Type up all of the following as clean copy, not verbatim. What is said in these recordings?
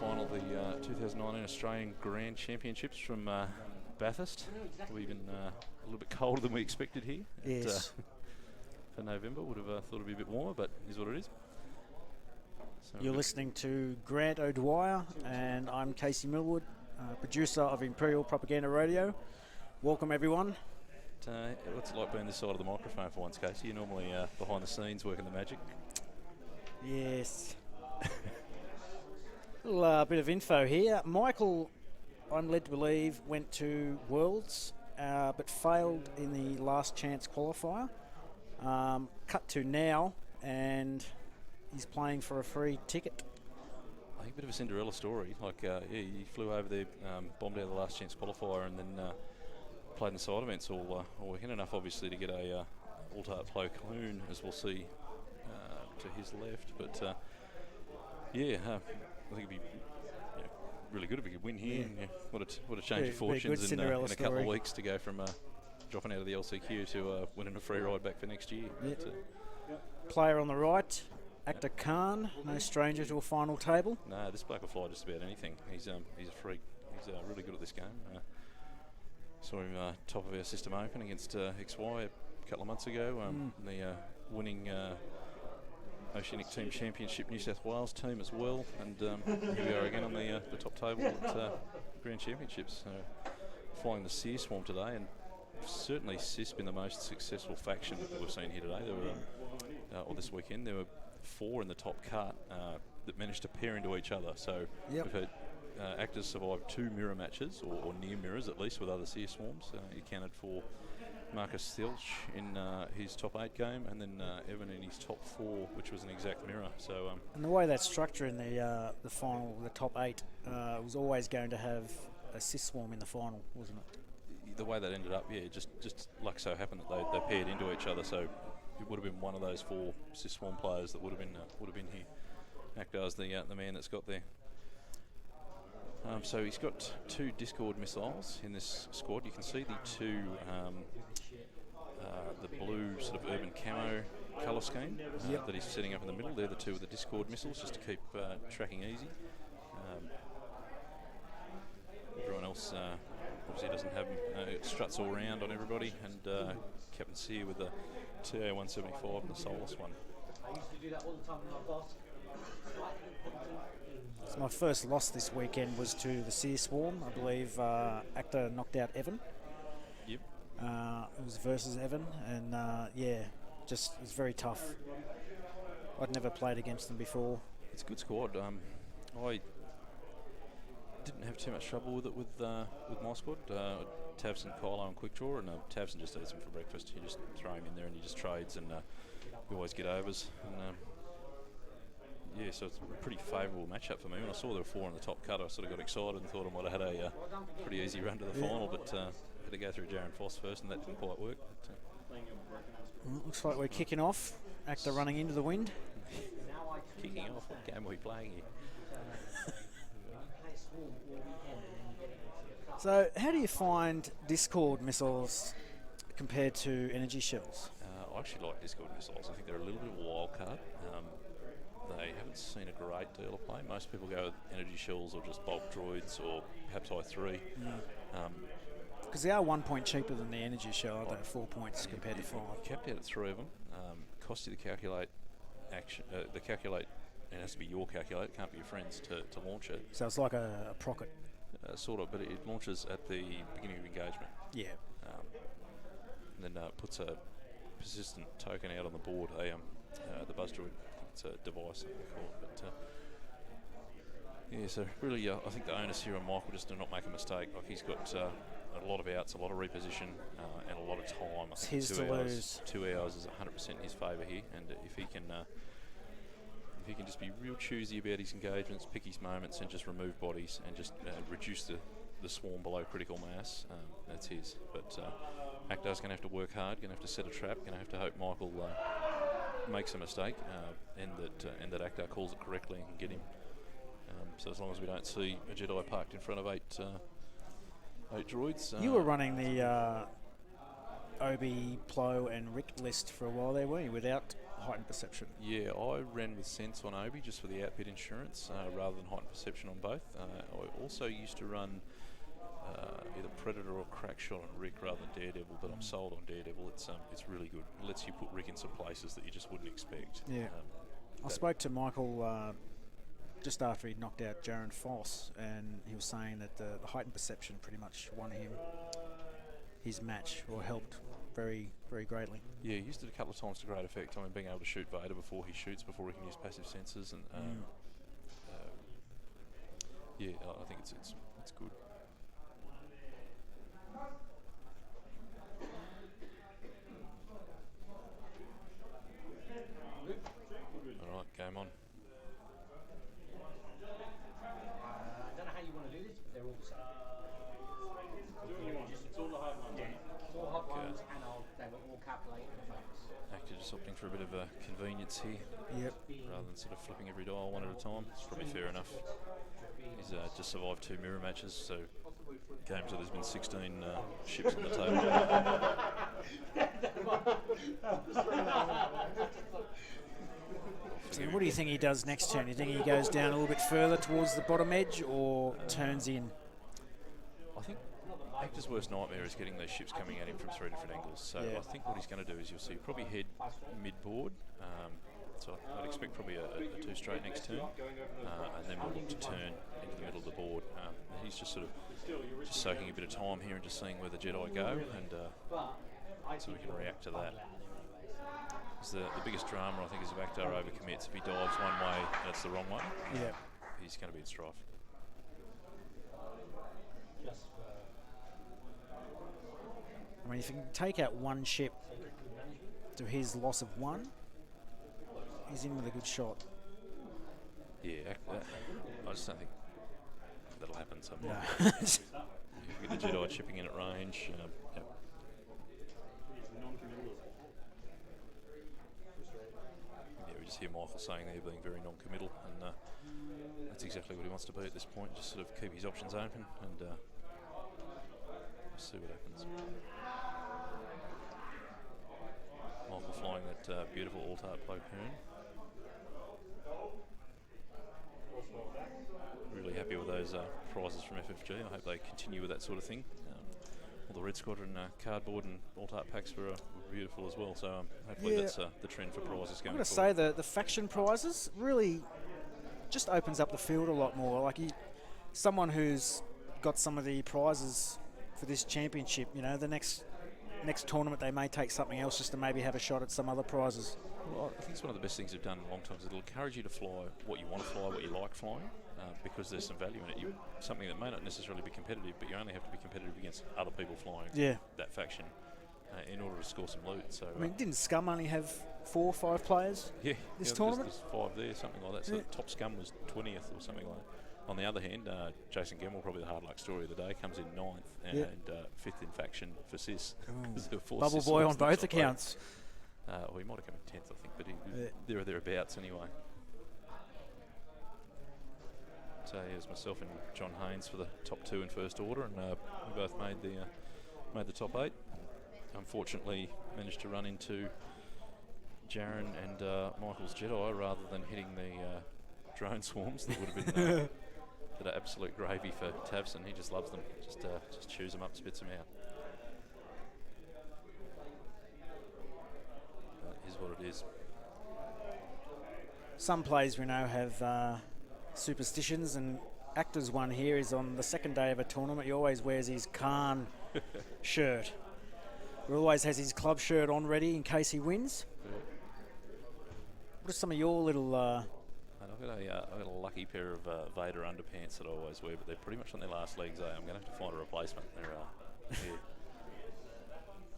final of the 2019 Australian Grand Championships from Bathurst. Probably even a little bit colder than we expected here. Yes. For November, would have thought it'd be a bit warmer, but is what it is. So you're listening to Grant O'Dwyer, and I'm Casey Millwood, producer of Imperial Propaganda Radio. Welcome, everyone. What's it like being this side of the microphone for once, Casey? You're normally behind the scenes working the magic. Yes. A little bit of info here. Michael, I'm led to believe, went to Worlds, but failed in the last chance qualifier. Cut to now, and he's playing for a free ticket. I think a bit of a Cinderella story. Like, he flew over there, bombed out the last chance qualifier, and then played in the side events all weekend. Enough, obviously, to get a Ultar Plo Clune, as we'll see to his left. But I think it'd be really good if we could win here. Yeah. And, what a change of fortunes in a couple of weeks to go from dropping out of the LCQ to winning a free ride back for next year. Yep. But, player on the right, Ahkter Khan, no stranger to a final table. No, this bloke will fly just about anything. He's a freak. He's really good at this game. Saw him top of our system open against XY a couple of months ago. The winning Oceanic Team Championship New South Wales team as well, and here we are again on the top table at Grand Championships. Flying the Sear Swarm today, and certainly CIS been the most successful faction that we've seen here today. There were, or this weekend, there were 4 in the top cart that managed to pair into each other. So we've had Ahkter's survived 2 mirror matches, or near mirrors at least, with other Sear Swarms. He accounted for Marcus Thilch in his top 8 game, and then Evan in his top 4, which was an exact mirror. So and the way that's structured in the final, the top 8, was always going to have a CIS Swarm in the final, wasn't it? The way that ended up, just like so happened that they paired into each other. So it would have been one of those 4 CIS Swarm players that would have been here. Ahkter's the man that's got there. So he's got 2 Discord missiles in this squad. You can see the 2, the blue sort of urban camo colour scheme that he's setting up in the middle. They're the 2 of the Discord missiles, just to keep tracking easy. Everyone else obviously doesn't have struts all round on everybody, and Captain Sear with the TA-175 and the Soulless One. I used to do that all the time with my boss. So my first loss this weekend was to the Sear Swarm. I believe Ahkter knocked out Evan. Yep. It was versus Evan, and it was very tough. I'd never played against them before. It's a good squad. I didn't have too much trouble with it with my squad. Tavson, Kylo and Quickdraw, and Tavson just eats him for breakfast. You just throw him in there and he just trades, and we always get overs. And so it's a pretty favourable matchup for me. When I saw there were 4 in the top cut, I sort of got excited and thought I might have had a pretty easy run to the final, but had to go through Jaron Foss first, and that didn't quite work. But, looks like we're kicking off. Ahkter running into the wind. Kicking off? What game are we playing here? So how do you find Discord missiles compared to energy shells? I actually like Discord missiles. I think they're a little bit of a wild card. They haven't seen a great deal of play. Most people go with energy shells or just bulk droids or perhaps I3. Because they are 1 point cheaper than the energy shell, aren't they? 4 points compared to 5. Capped out at 3 of them. Cost you to calculate action. The calculate, it has to be your calculate. It can't be your friend's to launch it. So it's like a procket. Sort of, but it launches at the beginning of engagement. Yeah. And then puts a persistent token out on the board. The Buzz Droid. It's a device, they call it. But so really, I think the onus here on Michael just to not make a mistake. Like, he's got a lot of outs, a lot of reposition, and a lot of time. It's his to lose. 2 hours is 100% in his favour here, and if he can just be real choosy about his engagements, pick his moments, and just remove bodies, and just reduce the swarm below critical mass, that's his. But Ahkter's going to have to work hard, going to have to set a trap, going to have to hope Michael makes a mistake, and that Ahkter calls it correctly and can get him. So as long as we don't see a Jedi parked in front of 8 droids. You were running the Obi, Plo and Rick list for a while there, weren't you? Without heightened perception? Yeah, I ran with Sense on Obi just for the outbid insurance rather than heightened perception on both. I also used to run either Predator or Crackshot on Rick rather than Daredevil, but I'm sold on Daredevil. It's really good. It lets you put Rick in some places that you just wouldn't expect. Yeah. I spoke to Michael just after he knocked out Jaron Foss, and he was saying that the heightened perception pretty much won him his match, or helped very, very greatly. Yeah, he used it a couple of times to great effect. I mean, being able to shoot Vader before he shoots, before he can use passive sensors, and yeah, I think it's good. All right, game on. I don't know how you want to do this, but they're all the same. It's all the hard ones. Yeah, it's all hard ones, and they were all calculated effects. Ahkter just opting for a bit of convenience here. Yep. Rather than sort of flipping every dial one at a time. It's probably fair enough. He's just survived 2 mirror matches, so games where there's been 16 ships on the table. So what do you think he does next turn? Do you think he goes down a little bit further towards the bottom edge, or turns in? I think Ahkter's worst nightmare is getting those ships coming at him from 3 different angles. So Yeah. I think what he's going to do is you'll see probably head mid-board. So I'd expect probably a 2 straight next turn, and then we'll look to turn into the middle of the board. He's just sort of just soaking a bit of time here and just seeing where the Jedi go, and so we can react to that. The biggest drama, I think, is if Ahkter overcommits. If he dives one way and it's the wrong way, Yeah. he's going to be in strife. I mean, if you can take out one ship to his loss of 1, he's in with a good shot. Yeah, I just don't think that'll happen somehow. No. You get the Jedi chipping in at range. Yeah. Yeah, we just hear Michael saying they're being very non-committal, and that's exactly what he wants to be at this point. Just sort of keep his options open and see what happens. Michael flying that beautiful Altart Plo Koon. Really happy with those prizes from FFG. I hope they continue with that sort of thing. All the Red Squadron cardboard and Altart packs were beautiful as well. So hopefully that's the trend for prizes going I'm going to forward. say the faction prizes really just opens up the field a lot more. Like someone who's got some of the prizes for this championship, you know, the next tournament they may take something else just to maybe have a shot at some other prizes. Well, I think it's one of the best things they've done in a long time. Is it'll encourage you to fly what you want to fly, what you like flying, because there's some value in it. Something that may not necessarily be competitive, but you only have to be competitive against other people flying that faction in order to score some loot. So I mean, didn't Scum only have 4 or 5 players this tournament? There's 5 there, something like that. So the top Scum was 20th or something like that. On the other hand, Jason Gemmell, probably the hard luck story of the day, comes in 9th and 5th in faction for SIS. Bubble boy on both accounts. Well, he might have come in 10th, I think, but there or thereabouts anyway. So it was myself and John Haynes for the top 2 in first order, and we both made the top 8. Unfortunately, managed to run into Jaron and Michael's Jedi rather than hitting the drone swarms that would have been that are absolute gravy for Tavson. He just loves them. Just chews them up, spits them out. Is what it is. Some players we know have superstitions, and Ahkter's one here is on the second day of a tournament. He always wears his Khan shirt. He always has his club shirt on ready in case he wins. Yeah. What are some of your little... I've got a lucky pair of Vader underpants that I always wear, but they're pretty much on their last legs. I'm going to have to find a replacement.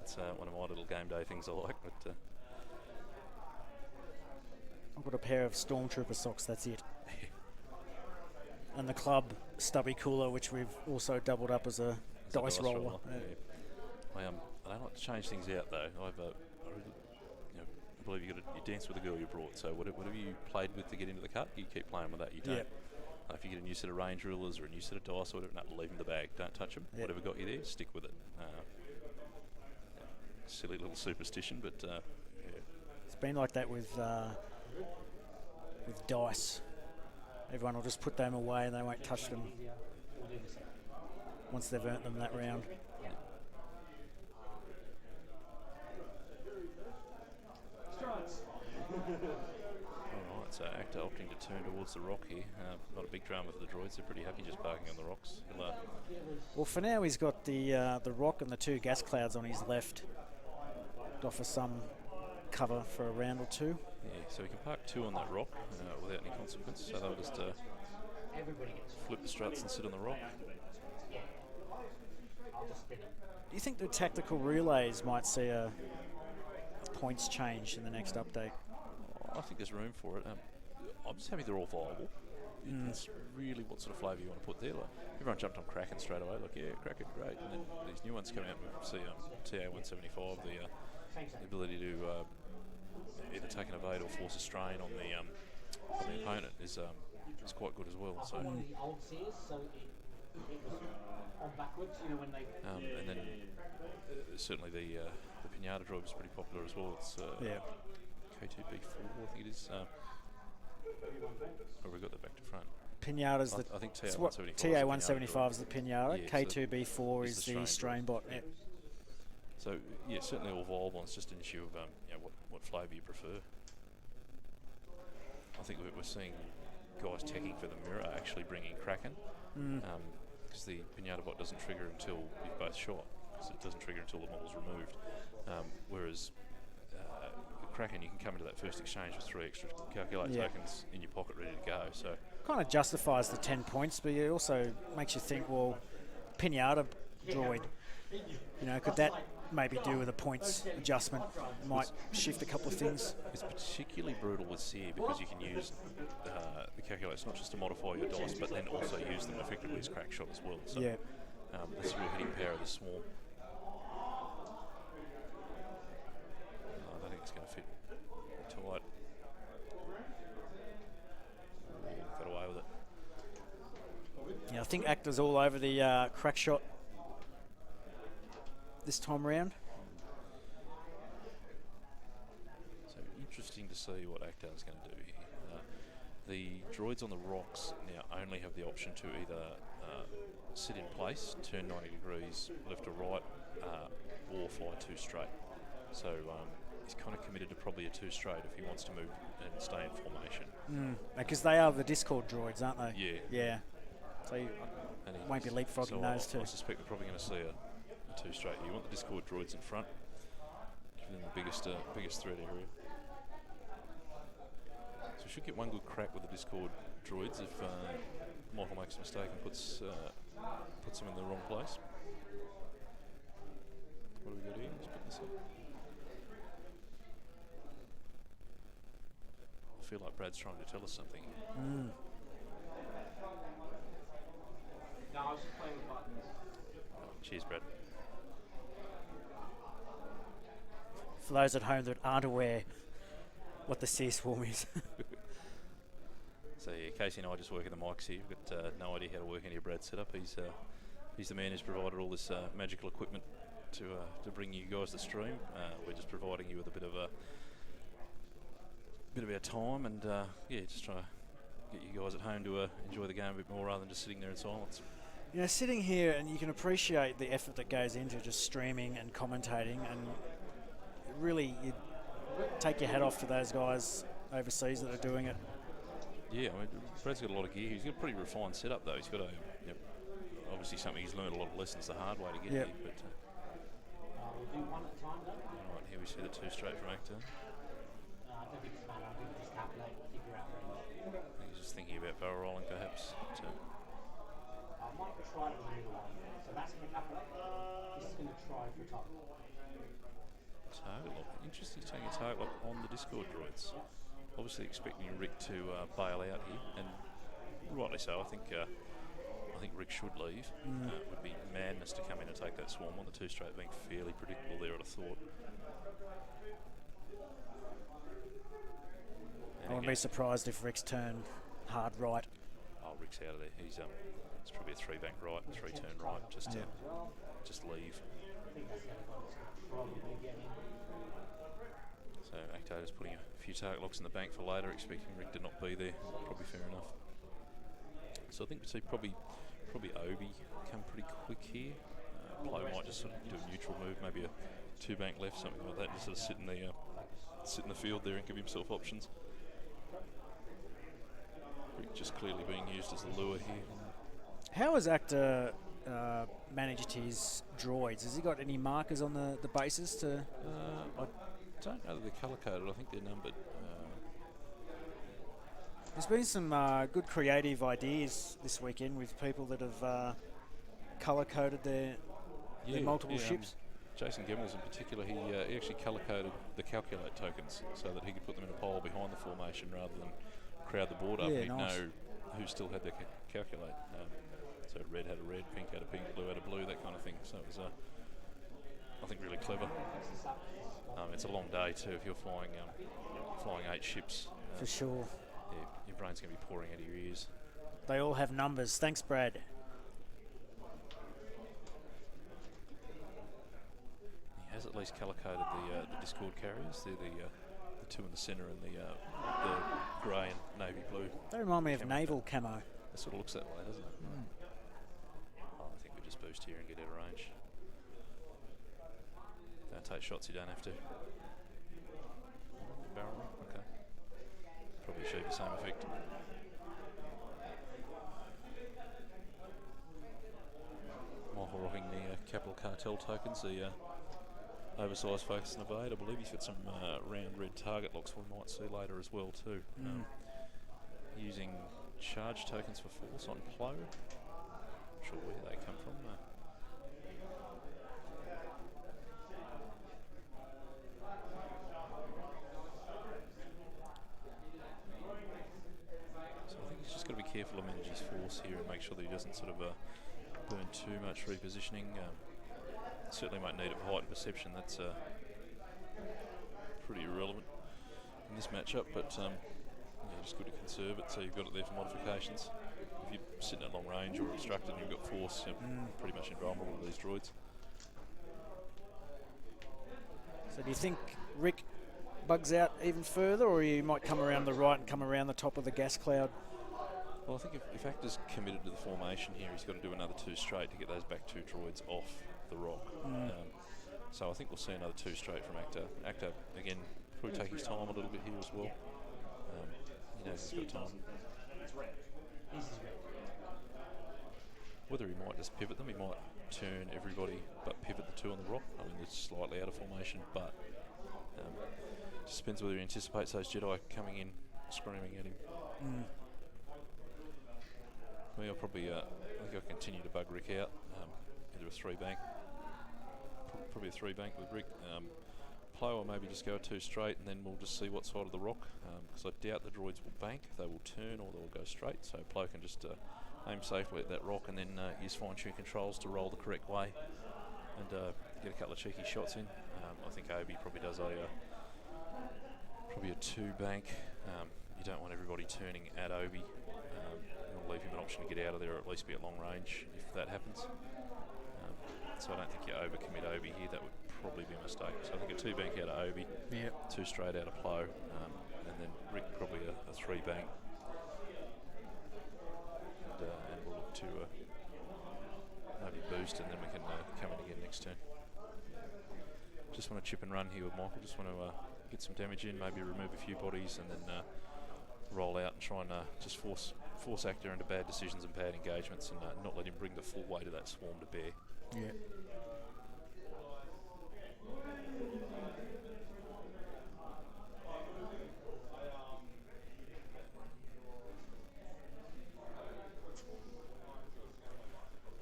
It's one of my little game day things I like. But I've got a pair of Stormtrooper socks, that's it. And the club stubby cooler, which we've also doubled up as a dice roller. I don't like to change things out though. I believe you dance with the girl you brought. So whatever you played with to get into the cut, you keep playing with that. You don't. If you get a new set of range rulers or a new set of dice or whatever, leave them in the bag. Don't touch them. Whatever got you there, stick with it. Silly little superstition, but It's been like that with dice. Everyone will just put them away and they won't touch them once they've earned them that round. Alright, so Ahkter opting to turn towards the rock here. Not a big drama for the droids, they're pretty happy just parking on the rocks. Well, for now he's got the rock and the 2 gas clouds on his left to offer some cover for a round or 2. Yeah, so he can park 2 on that rock without any consequence, so they'll just flip the struts and sit on the rock. Do you think the tactical relays might see a points change in the next update? I think there's room for it. I'm just happy they're all viable. It's really what sort of flavour you want to put there. Like, everyone jumped on Kraken straight away. Like, yeah, Kraken, great. And then these new ones coming out. We see TA-175, the ability to either take an evade or force a strain on the opponent is quite good as well. So, One of the old Sears, so it was on backwards, you know, when they. And then certainly the Pinata droid was pretty popular as well. It's K2B4, I think it is. Or we got that back to front. Pinata's the I think TA-175 is the Pinata. Yeah, K2B4 is the strain bot. Yeah. So yeah, certainly all viable. It's just an issue of what flavour you prefer. I think we're seeing guys teching for the mirror actually bringing Kraken, because the Pinata bot doesn't trigger until you've both shot, because it doesn't trigger until the model's removed. Whereas Kraken, you can come into that first exchange with 3 extra calculate tokens in your pocket ready to go. So Kind of justifies the 10 points, but it also makes you think, well, Pinata droid, you know, could that maybe do with a points adjustment? Might shift a couple of things. It's particularly brutal with Sear because you can use the calculators not just to modify your dice, but then also use them effectively as crack shot as well. So that's the real hitting power of the swarm. I don't think it's going to fit tight. Got away with it. Yeah, I think Ahkter's all over the crack shot this time round. So interesting to see what Ahkter's going to do here. The droids on the rocks now only have the option to either sit in place, turn 90 degrees left or right, or fly 2 straight. So he's kind of committed to probably a 2 straight if he wants to move and stay in formation. Because they are the Discord droids, aren't they? Yeah. Yeah. So you won't be leapfrogging those two. I suspect we're probably going to see a 2 straight. You want the Discord droids in front, give them the biggest threat area. So we should get one good crack with the Discord droids if Michael makes a mistake and puts them in the wrong place. What do we got here? Let's put this up. I feel like Brad's trying to tell us something. No, I was just playing with buttons. Oh, cheers, Brad. For those at home that aren't aware what the Sear swarm is. So yeah, Casey and I just working the mics here. We've got no idea how to work any of Brad's setup. He's the man who's provided all this magical equipment to bring you guys the stream. We're just providing you with a bit of our time and just trying to get you guys at home to enjoy the game a bit more rather than just sitting there in silence. You know, sitting here and you can appreciate the effort that goes into just streaming and commentating, and really you take your hat off to those guys overseas that are doing it. Yeah, I mean, Brad's got a lot of gear. He's got a pretty refined setup though. He's got obviously something he's learned a lot of lessons the hard way to get here. But We'll do one at a time, though. right, here we see the 2 straight from Ahkter. I don't think it's matter. I think we just calculate and figure out range. He's just thinking about barrel rolling perhaps. But, I might try to maneuver one. So that's going to calculate. This is going to try for top. target lock. Interesting he's taking a target lock on the Discord droids. Obviously expecting Rick to bail out here, and rightly so. I think Rick should leave. It would be madness to come in and take that swarm on. The 2 straight being fairly predictable there, I'd have thought. I wouldn't be surprised if Rick's turned hard right. Oh, Rick's out of there. He's it's probably a 3 bank right, 3 turn right. Just leave. So Ahkter Just putting a few target locks in the bank for later, expecting Rick to not be there. Probably fair enough. So I think we see probably Obi come pretty quick here. Plo might just sort of do a neutral move, maybe a 2-bank left, something like that, just sort of sit in the field there and give himself options. Rick just clearly being used as the lure here. How has Ahkter managed his droids? Has he got any markers on the bases to? I don't know that they're colour coded. I think they're numbered. There's been some good creative ideas this weekend with people that have colour coded their multiple ships. Jason Gemmels in particular, he actually colour coded the calculate tokens so that he could put them in a pile behind the formation rather than crowd the board up. Yeah, He'd nice. know who still had their calculate. So red had a red, pink had a pink, blue had a blue, that kind of thing. So it was, I think, really clever. It's a long day too if you're flying 8 ships. For sure. Yeah, your brain's going to be pouring out of your ears. They all have numbers. Thanks, Brad. He has at least colour-coded the Discord carriers. They're the two in the centre and the grey and navy blue. They remind me of Camo. naval camo. It sort of looks that way, doesn't it? Oh, I think we just boost here and get out of range. Don't take shots you don't have to. Barrel, okay. Probably achieve the same effect. Michael rocking the Capital Cartel tokens, the oversized focus and evade. I believe he's got some round red target locks we might see later as well too. Using charge tokens for force on Plo. Not sure where they come from. So I think he's just got to be careful of managing his force here and make sure that he doesn't sort of burn too much repositioning. Certainly won't need it for heightened perception. That's pretty irrelevant in this matchup, but yeah, just good to conserve it so you've got it there for modifications. If you're sitting at long range or obstructed and you've got force, you're pretty much invulnerable to these droids. So do you think Rick bugs out even further, or he might come around the right and come around the top of the gas cloud? Well, I think if Ahkter's committed to the formation here, he's got to do another 2 straight to get those back 2 droids off the rock. So I think we'll see another 2 straight from Ahkter. Ahkter, again, probably take his time a little bit here as well. He knows he's got time. Whether he might just pivot them, he might turn everybody but pivot the 2 on the rock. I mean, it's slightly out of formation, but just depends whether he anticipates those Jedi coming in, screaming at him. Well, I'll probably, I think I'll continue to bug Rick out into a 3-bank. Probably a 3-bank with Rick. Plo will maybe just go a 2 straight and then we'll just see what side of the rock, because I doubt the droids will bank. They will turn or they'll go straight, so Plo can just aim safely at that rock and then use fine-tune controls to roll the correct way and get a couple of cheeky shots in. I think Obi probably does probably a 2-bank. You don't want everybody turning at Obi. You want to leave him an option to get out of there or at least be at long range if that happens. So I don't think you overcommit Obi here. That would probably be a mistake. So I think a 2-bank out of Obi, 2 straight out of Plo, and then Rick probably a 3-bank. And we'll look to maybe boost and then we can come in again next turn. Just want to chip and run here with Michael. Just want to get some damage in, maybe remove a few bodies and then roll out and try and just force Ahkter into bad decisions and bad engagements and not let him bring the full weight of that swarm to bear. Yeah.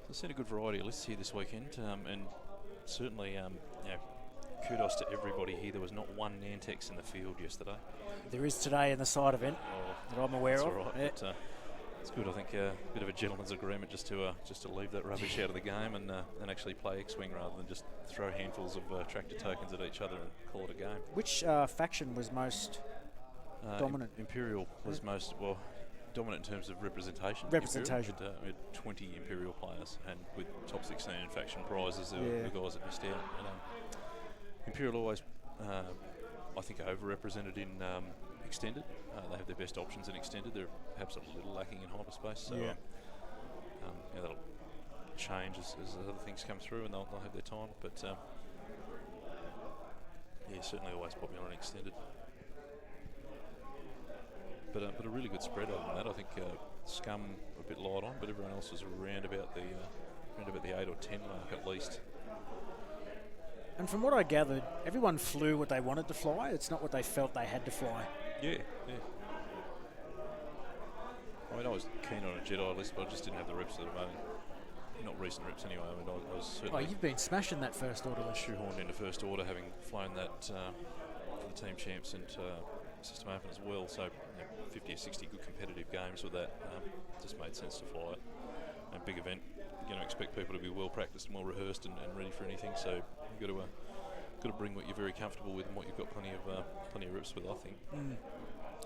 So I've seen a good variety of lists here this weekend, and certainly you know, kudos to everybody here. There was not one Nantex in the field yesterday. There is today in the side event that I'm aware That's of. all right, Yeah. but it's good. I think a bit of a gentleman's agreement just to leave that rubbish out of the game and actually play X-Wing rather than just throw handfuls of tractor tokens at each other and call it a game. Which faction was most dominant? Imperial was most dominant in terms of representation. Representation. Imperial, we had 20 Imperial players, and with top 16 faction prizes, there were the guys that missed out. And, Imperial always I think, overrepresented in extended. They have their best options in extended. They're perhaps a little lacking in hyperspace. So Yeah. that'll change as other things come through, and they'll have their time. But yeah, certainly always popular in extended. But a really good spread other than that. I think Scum a bit light on, but everyone else is around about the 8 or 10 mark at least. And from what I gathered, everyone flew what they wanted to fly. It's not what they felt they had to fly. Yeah. I mean, I was keen on a Jedi list, but I just didn't have the reps that I've only. Not recent reps anyway. I mean, I was Oh, certainly you've been smashing that first order list. shoehorned into first order, having flown that for the team champs and system open as well. So 50 or 60 good competitive games with that. Just made sense to fly it. And big event, you're going to expect people to be well practiced and well rehearsed and ready for anything. So you've got to bring what you're very comfortable with and what you've got plenty of reps with. I think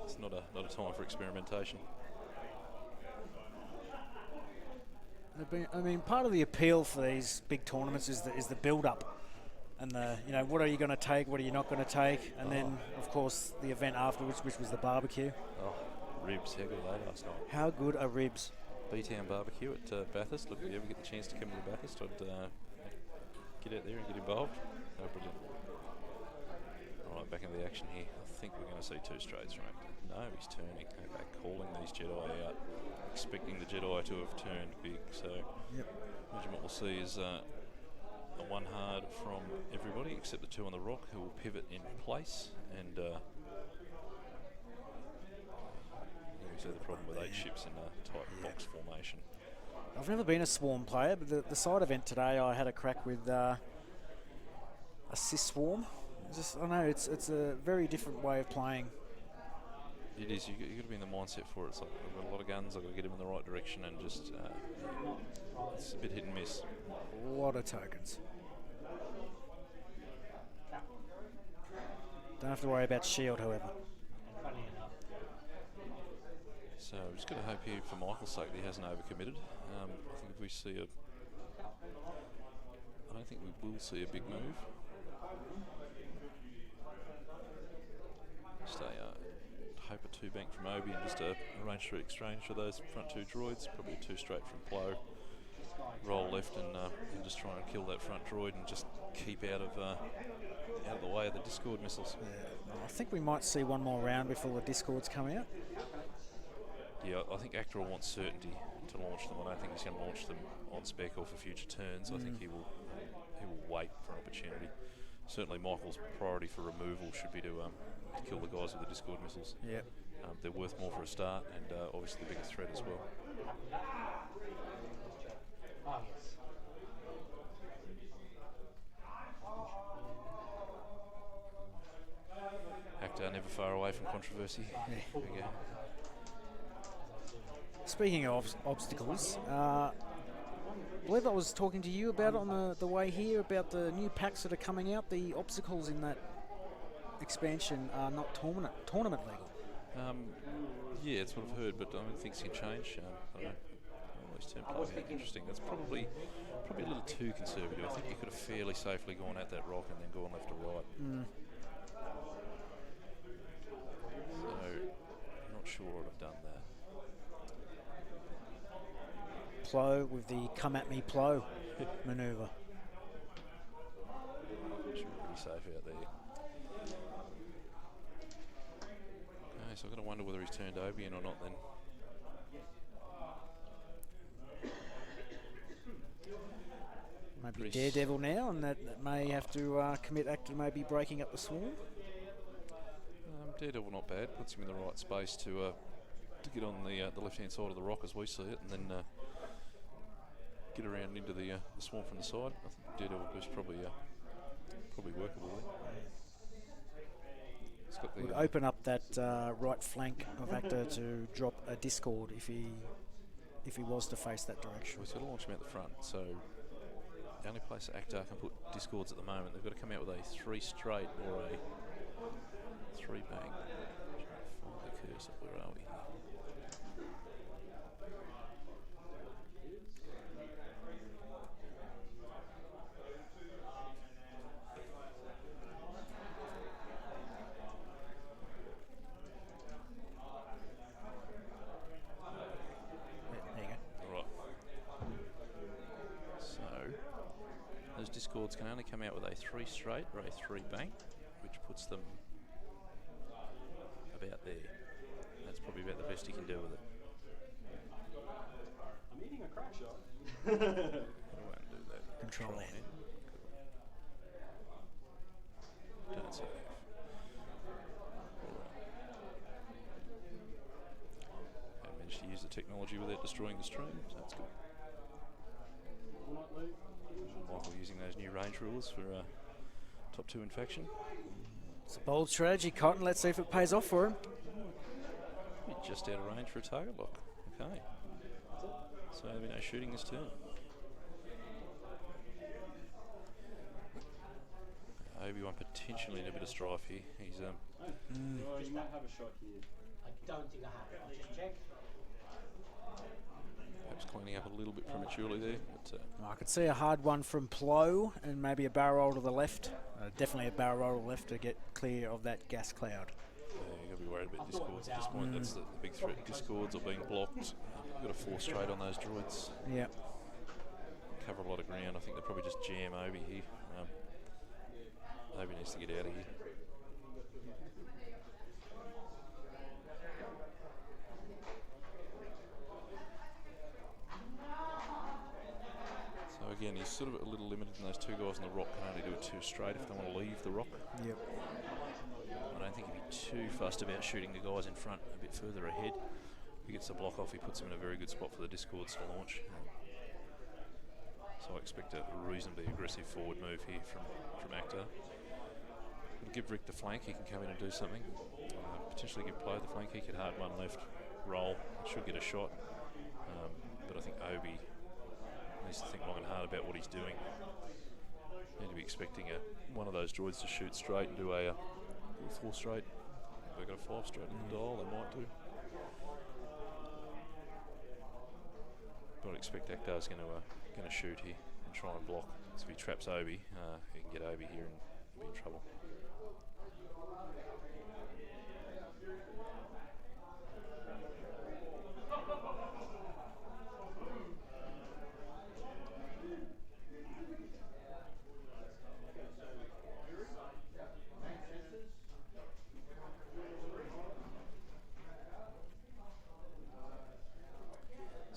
it's not a time for experimentation. I mean, part of the appeal for these big tournaments is the build-up, and what are you going to take, what are you not going to take, and then of course the event afterwards, which was the barbecue. Oh, ribs! How good were they last night? How good are ribs? B-Town barbecue at Bathurst. Look, if you ever get the chance to come to Bathurst, I'd get out there and get involved. They were brilliant. All right, back into the action here. I think we're going to see two straights from Ahkter. No, he's turning. They're calling these Jedi out, expecting the Jedi to have turned big. So imagine what we'll see is a one hard from everybody except the two on the rock, who will pivot in place. And we see the problem with 8 ships in a tight box formation. I've never been a swarm player, but the side event today I had a crack with a Cis swarm. I know it's a very different way of playing. It is. You've got to be in the mindset for it. It's like, I've got a lot of guns, I've got to get them in the right direction, and just it's a bit hit and miss. A lot of tokens. Don't have to worry about shield, however. So we've just got to hope here, for Michael's sake, that he hasn't overcommitted. I think if we see I don't think we will see a big move. Just hope a 2 bank from Obi and just arrange for exchange for those front 2 droids. Probably a 2 straight from Plo. Roll left and just try and kill that front droid and just keep out of the way of the Discord missiles. Yeah, I think we might see one more round before the Discords come out. Yeah, I think Ahkter will want certainty to launch them. I don't think he's going to launch them on spec or for future turns. I think he will wait for an opportunity. Certainly Michael's priority for removal should be to kill the guys with the Discord missiles. Yep. They're worth more for a start, and obviously the biggest threat as well. Ahkter never far away from controversy. There we go. Speaking of obstacles, I believe I was talking to you about it on the way here about the new packs that are coming out. The obstacles in that expansion are not tournament legal. Yeah, it's what I've heard, but I mean, things can change. I don't know. Always term play interesting. That's probably a little too conservative. I think you could have fairly safely gone at that rock and then gone left or right. So, not sure I'd have done that. Plo with the come at me Plo manoeuvre. Should be pretty safe out there. Okay, so I've got to wonder whether he's turned Obi in or not then. Maybe Daredevil now, and that may have to commit Ahkter maybe breaking up the swarm. Daredevil not bad. Puts him in the right space to get on the left-hand side of the rock as we see it, and then get around into the swarm from the side. I think Daredevil boost probably workable there. Would open up that right flank of Ahkter to drop a Discord if he was to face that direction. Well, he's got to launch him out the front, so the only place Ahkter can put Discords at the moment, they've got to come out with a 3 straight or a 3 bang. Find the cursor, where are we? discords can only come out with a 3 straight or a 3 bank, which puts them about there. That's probably about the best he can do with it. I'm eating a crack shot. I won't do that. Control N. Don't save. I managed to use the technology without destroying the stream, so that's good. Michael using those new range rules for top 2 infection. It's a bold strategy, Cotton. Let's see if it pays off for him. Just out of range for a target lock. Okay. So there'll be no shooting this turn. Obi-Wan potentially in a bit of strife here. He's Oh, you might have a shot here. I don't think I have it. I'll just check. perhaps cleaning up a little bit prematurely there. But, I could see a hard one from Plo and maybe a barrel roll to the left. Definitely a barrel roll to the left to get clear of that gas cloud. yeah, you've got to be worried about discords at this point. That's the big threat. Discords are being blocked. You've got a 4 straight on those droids. Yep. Cover a lot of ground. I think they'll probably just jam Obi here. Obi needs to get out of here. So again, he's sort of a little limited in those 2 guys on the rock. Can only do it 2 straight if they want to leave the rock. Yep. I don't think he'd be too fussed about shooting the guys in front a bit further ahead. If he gets the block off, he puts him in a very good spot for the discords to launch. So I expect a reasonably aggressive forward move here from Ahkter. It'll give Rick the flank, he can come in and do something. Potentially give Plo the flank, he could hard one left, roll, should get a shot. But I think Obi needs to think long and hard about what he's doing. Need to be expecting one of those droids to shoot straight and do a 4 straight. If they've got a 5 straight in the dial, they might do. But I expect Ahkter's going to shoot here and try and block. So if he traps Obi, he can get Obi here and be in trouble.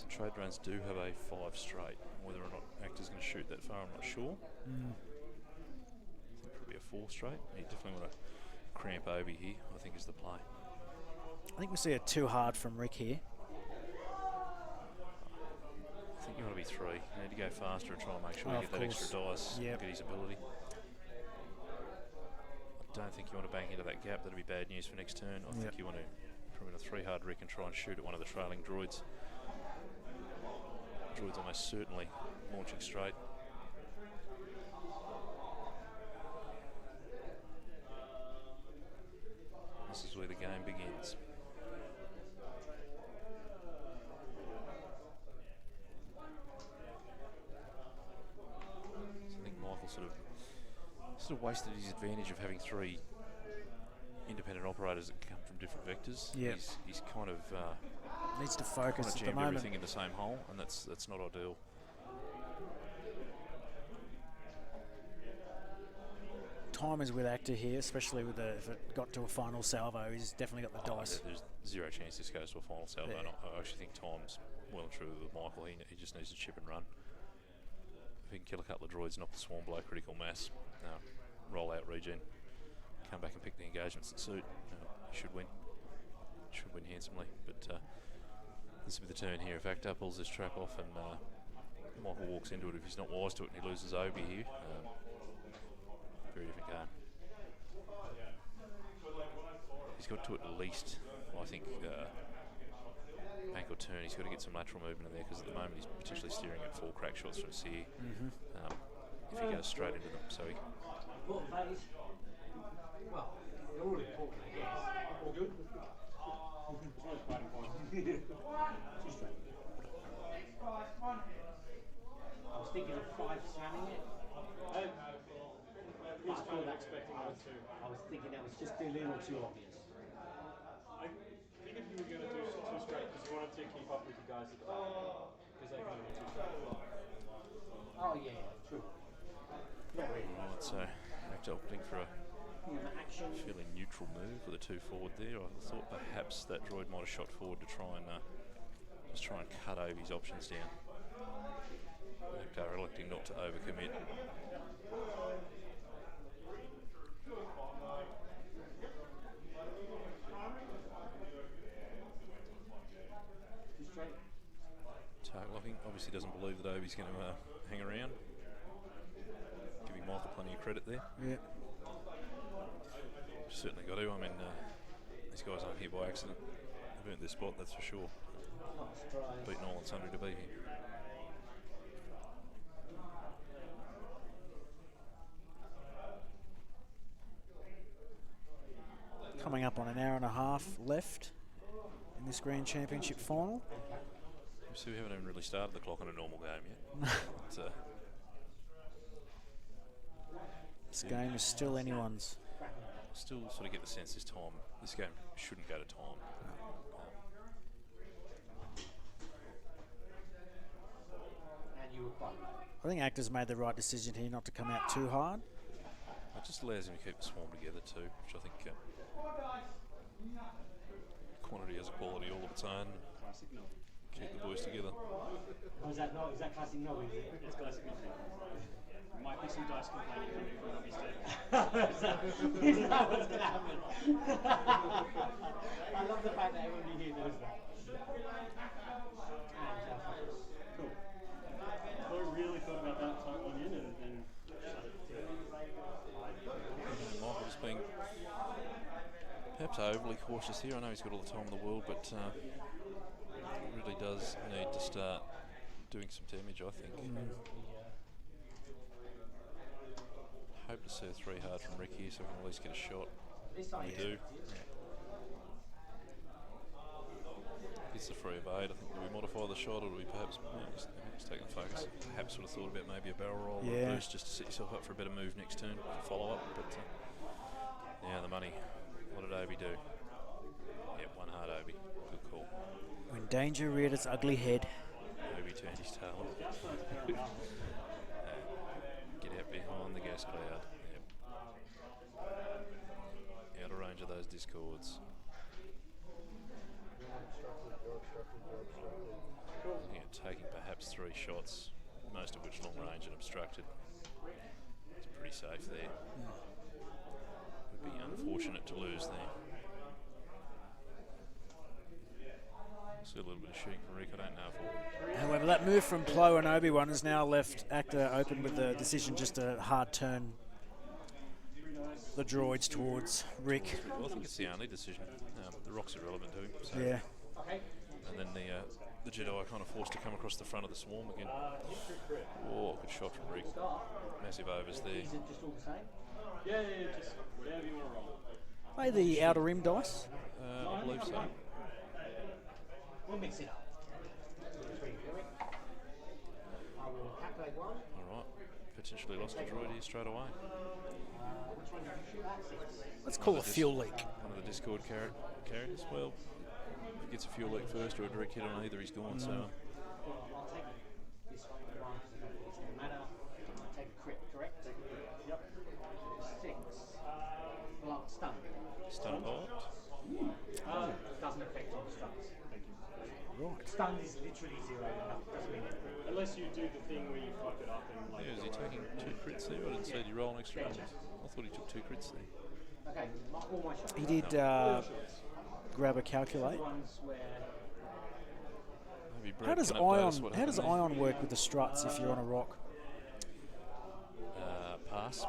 Trade drones do have a 5 straight. Whether or not Ahkter's going to shoot that far, I'm not sure. I think probably a 4 straight. You definitely want to cramp Obi here, I think is the play. I think we see a 2 hard from Rick here. I think you want to be 3. You need to go faster and try and make sure you get that extra dice, Yep. get his ability. I don't think you want to bank into that gap. That'll be bad news for next turn. I think you want to put in a 3 hard Rick and try and shoot at one of the trailing droids. Droid's almost certainly launching straight. This is where the game begins. So I think Michael sort of wasted his advantage of having 3 independent operators that come from different vectors. Yep. He's kind of Needs to focus at the jammed moment. everything in the same hole, and that's not ideal. Time is with Ahkter here, especially with if it got to a final salvo. He's definitely got the dice. There's 0 chance this goes to a final salvo. Yeah. And I actually think time's well and true with Michael. He just needs to chip and run. If he can kill a couple of droids, knock the swarm below critical mass, roll out regen, come back and pick the engagements that suit, he should win. Should win handsomely. But this will be the turn here. If Ahkter pulls this trap off and Michael walks into it, if he's not wise to it and he loses Obi here, very different game. He's got to at least, I think, bank or turn. He's got to get some lateral movement in there because at the moment he's potentially steering at 4 crack shots from Sear. If he goes straight into them, so he. Important phase. Well, they're all important, I guess. All good? Too straight. I was thinking of 5 slamming it. He's kind of expecting that too. I was thinking that was just a little too obvious. I figured you were going to do 2 straight because you wanted to keep up with the guys at the back. Because they can only 2 straight. Oh yeah, true. Right, so Ahkter opting for a Action. fairly neutral move with a 2 forward there. I thought perhaps that droid might have shot forward to try and just try and cut Obi's options down. Ahkter electing not to overcommit. Target locking. Obviously doesn't believe that Obi's going to hang around. Giving Michael plenty of credit there. Yeah. Certainly got to. I mean, these guys aren't here by accident. They've earned their spot, that's for sure. Beaten all and sundry to be here. Coming up on an hour and a half left in this Grand Championship final. So we haven't even really started the clock on a normal game yet. But, This game is still anyone's. still sort of get the sense this time, this game shouldn't go to time. And you were quite right. I think Ahkter's made the right decision here not to come out too hard. It just allows him to keep the swarm together too, which I think quantity has a quality all of its own. Keep the boys together. Oh, is that classic novel? It's classic novel. Might be some dice complaining coming from Robbie's deck. Is that what's going to happen? I love the fact that everybody here knows that. Cool. So I really thought about that type one in and Michael just being perhaps overly cautious here. I know he's got all the time in the world, but really does need to start doing some damage, I think. Hope to see a 3 hard from Rick here so we can at least get a shot. We do. It's the 3 of 8. I think, do we modify the shot or do we perhaps just take the focus? Perhaps would have thought about maybe a barrel roll or a boost just to set yourself up for a better move next turn for follow up. But yeah, the money. What did Obi do? Yeah, 1 hard Obi. Good call. When danger reared its ugly head. Obi turned his tail on. Get out behind the gas cloud. Yep. Out of range of those discords. Looking at taking perhaps 3 shots, most of which long range and obstructed. It's pretty safe there. Would be unfortunate to lose there. See a little bit of shooting from Rick, I don't know if we'll... However, that move from Plo and Obi-Wan has now left Ahkter open with the decision just a hard turn the droids towards Rick. Well, I think it's the only decision. The rock's irrelevant to him. So. Yeah. And then the Jedi kind of forced to come across the front of the swarm again. Oh, good shot from Rick. Massive overs there. Is it just all the same? yeah, just whatever you want to roll. Play the outer rim dice. I believe so. We'll mix it up. 3 Rick. I will calculate 1. All right. Potentially lost a droid here straight away. Which one did you shoot at? 6. Let's call it fuel leak. One of the Discord carriers. Well, if he gets a fuel leak first or a direct hit on either, he's gone. So. Well, I'll take this one because I don't think it's going to matter. I'll take a crit, correct? Yep. 6. Well, stun. Stun blocked. Doesn't affect on struts. Thank you. Right. Stun is literally 0. Doesn't mean anything. Unless you do the thing where you fuck it up and like. Yeah, is he taking 2 crits there? I didn't see. Did he roll an extra one? I thought he took 2 crits there. Okay, all my shots. He did grab a calculate. Ones where Maybe Brad How does can update us what Ion happened there. Ion work with the struts if you're on a rock? Pass.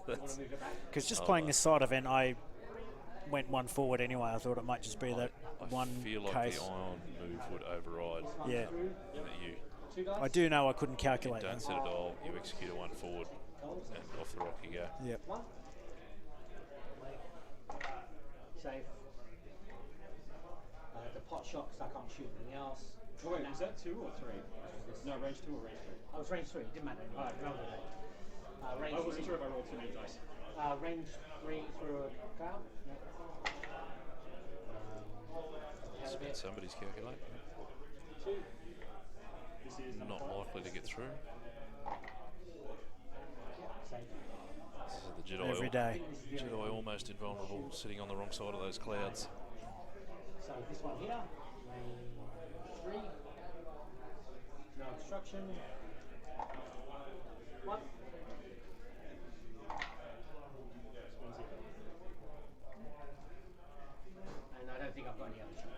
That's, Because just playing this side event, I went 1 forward anyway. I thought it might just be that I one feel like case. the Ion move would override. Yeah. That you I do know I couldn't calculate don't that. set a dial, you execute a 1 forward, and off the rock you go. Yep. safe. The pot shot because I can't shoot anything else. Oh, wait, was that 2 or 3? No, range 2 or range 3? I was range 3, didn't matter anymore. Alright, Rolled it. Range I wasn't 3. sure if I rolled too many dice. Range 3 through a cloud. Spent somebody's calculate. This is Not likely to get through. Jedi. every day. Jedi almost invulnerable, sitting on the wrong side of those clouds. So this one here, lane 3, no obstruction. 1. And I don't think I've got any other shots.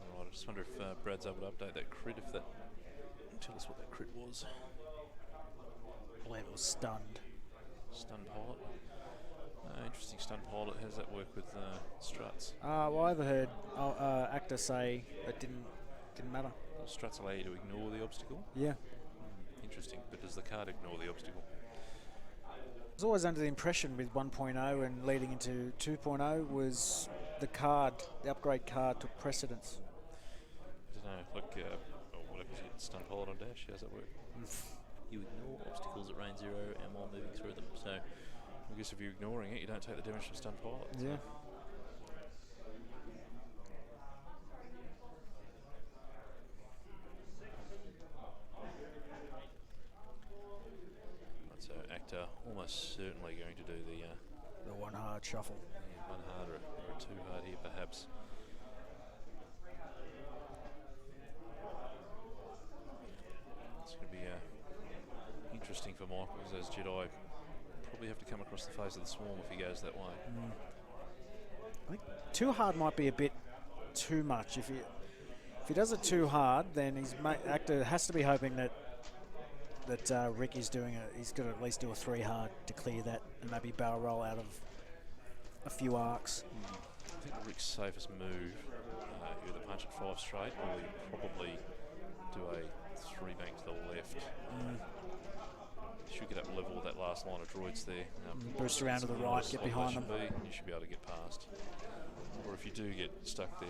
Alright, I just wonder if Brad's able to update that crit, if that... Tell us what that crit was. I believe it was stunned. Stun pilot. Interesting stun pilot. How does that work with struts? Well, I overheard Ahkter say it didn't matter. Well, struts allow you to ignore the obstacle. Yeah. Interesting, but does the card ignore the obstacle? I was always under the impression with 1.0 and leading into 2.0 was the upgrade card took precedence. I don't know, like what happens if you stun pilot on dash? How does that work? You ignore obstacles at range 0 and while moving through them. So I guess if you're ignoring it, you don't take the damage from stun pilot. Yeah. Right, so Ahkter almost certainly going to do the The one hard shuffle. one hard or a two hard here perhaps. It's going to be interesting for Michael, because those Jedi probably have to come across the face of the swarm if he goes that way. I think too hard might be a bit too much. If he does it too hard, then Ahkter has to be hoping that Rick is doing he's got to at least do a 3 hard to clear that and maybe barrel roll out of a few arcs. I think Rick's safest move, either punch at 5 straight, or you probably do a 3 bank to the left. You should get up level with that last line of droids there. Boost around to the right, get behind them. You should be able to get past. Or if you do get stuck there,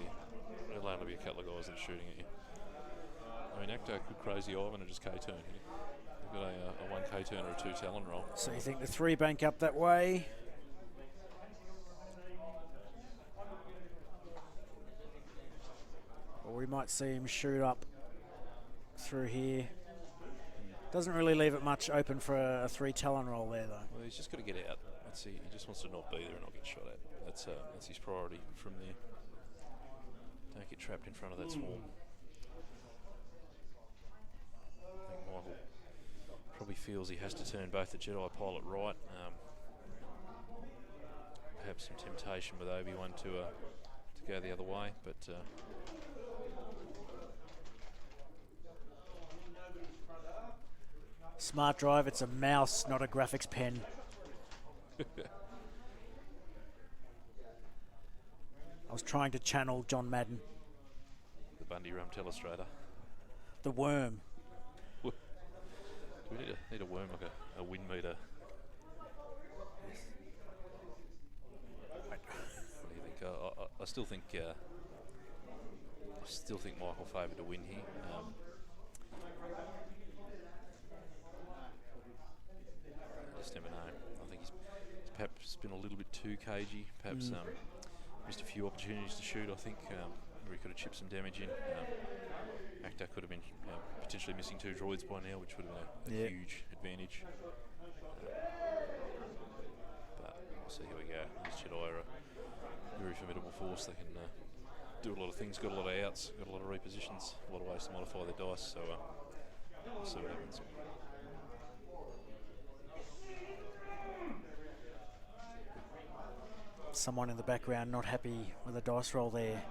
there'll only be a couple of guys that are shooting at you. I mean, Ahkter could crazy Ivan and just K-turn here. They've got a 1 K-turn or a 2 Talon roll. So you think the 3 bank up that way? Or we might see him shoot up through here. Doesn't really leave it much open for a 3 Talon roll there, though. Well, he's just got to get out. Let's see, he just wants to not be there and not get shot at. That's his priority from there. Don't get trapped in front of that swarm. I think Michael probably feels he has to turn both the Jedi pilot right. Perhaps some temptation with Obi-Wan to go the other way, but Smart drive, it's a mouse, not a graphics pen. I was trying to channel John Madden. the Bundy Rum Telestrator. The worm. Do we need a worm like a wind meter? What do you think? I still think Michael favoured to win here. I just never know. I think he's perhaps been a little bit too cagey. Perhaps missed a few opportunities to shoot. I think where he could have chipped some damage in. Ahkter could have been potentially missing 2 droids by now, which would have been a huge advantage. But we'll see how we go. These Jedi are a very formidable force. They can do a lot of things, got a lot of outs, got a lot of repositions, a lot of ways to modify their dice, so we'll see what happens. Someone in the background not happy with a dice roll there.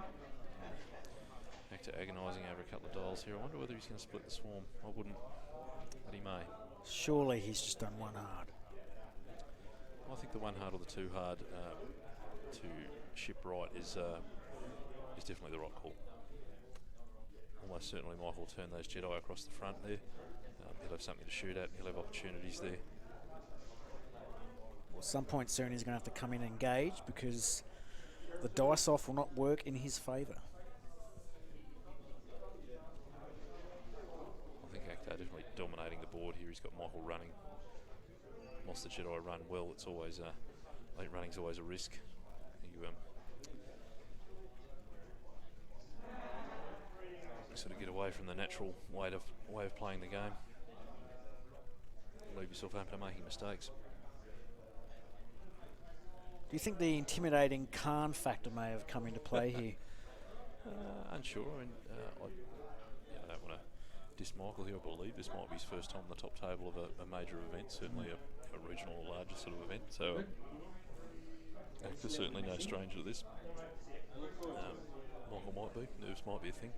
Ahkter agonising over a couple of dials here. I wonder whether he's going to split the swarm. I wouldn't, but he may. Surely he's just done 1 hard. I think the 1 hard or the 2 hard to ship right is definitely the right call. Almost certainly Michael will turn those Jedi across the front there. He'll have something to shoot at. He'll have opportunities there. Well, at some point soon he's going to have to come in and engage because the dice off will not work in his favour. I think Ahkter definitely dominating the board here. He's got Michael running. Whilst the Jedi run well, it's always late running's always a risk. sort of get away from the natural way of playing the game. Leave yourself open to making mistakes. Do you think the intimidating Khan factor may have come into play here? Unsure. I mean, I don't want to diss Michael here. I believe this might be his first time on the top table of a major event, certainly a regional or larger sort of event. So Ahkter certainly no stranger to this. Michael might be. Nerves might be a thing.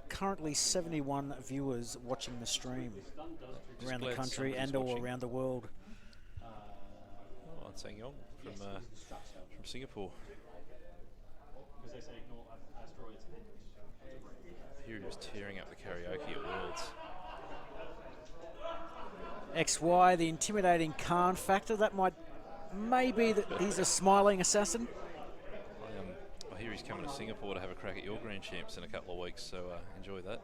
Currently 71 viewers watching the stream around the country and or around the world. Oh, An Sang Yong from Singapore. Because they say ignore asteroids. Here he was tearing up the karaoke at Worlds. XY, the intimidating Khan factor, that might maybe that he's a smiling assassin. I hear he's coming to Singapore to have a crack at your Grand Champs in a couple of weeks, so enjoy that.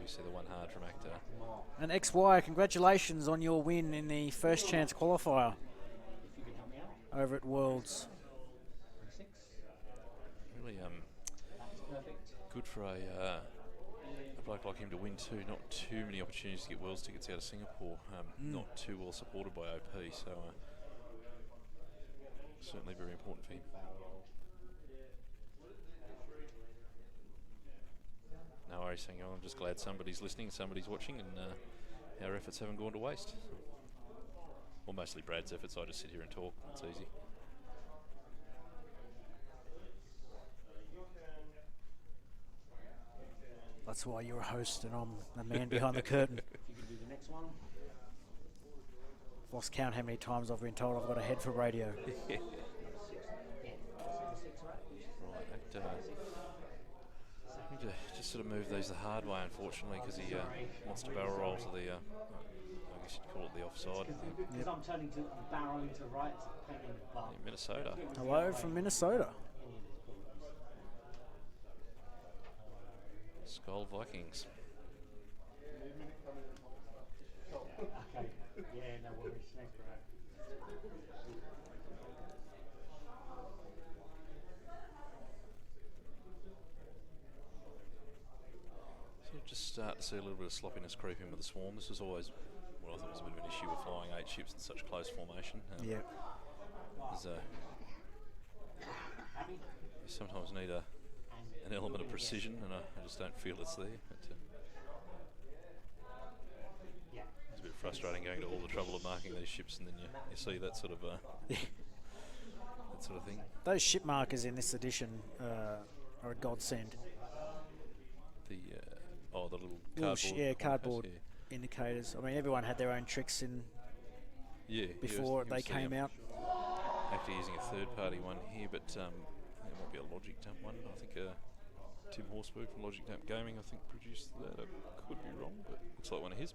You see the one hard from Ahkter. And XY, congratulations on your win in the first chance qualifier over at Worlds. Really good for a bloke like him to win too. Not too many opportunities to get Worlds tickets out of Singapore. Not too well supported by OP, so certainly very important for him. No worries, Sang Yong. I'm just glad somebody's listening, somebody's watching, and our efforts haven't gone to waste. Well, mostly Brad's efforts. I just sit here and talk. It's easy. That's why you're a host and I'm the man behind the curtain. You can do the next one. Lost count how many times I've been told I've got a head for radio. Right, Ahkter. I need to just sort of move these the hard way, unfortunately, because he wants to barrel roll to the, I guess you'd call it the offside. Because I'm turning to barreling to right, playing In Minnesota. Hello from Minnesota. Skull Vikings. Okay. Yeah, no worries. Next round. So just start to see a little bit of sloppiness creep in with the swarm. This was always what I thought was a bit of an issue with flying 8 ships in such close formation. Yeah. There's you sometimes need an element of precision, and I just don't feel it's there. But, it's a bit frustrating going to all the trouble of marking these ships, and then you see that sort of that sort of thing. Those ship markers in this edition are a godsend. The the little Little cardboard, cardboard indicators. I mean, everyone had their own tricks in before they came out. Actually using a third-party one here, but there might be a Logic Dump one. I think Tim Horsburgh from Logic Dump Gaming, I think, produced that. I could be wrong, but looks like one of his.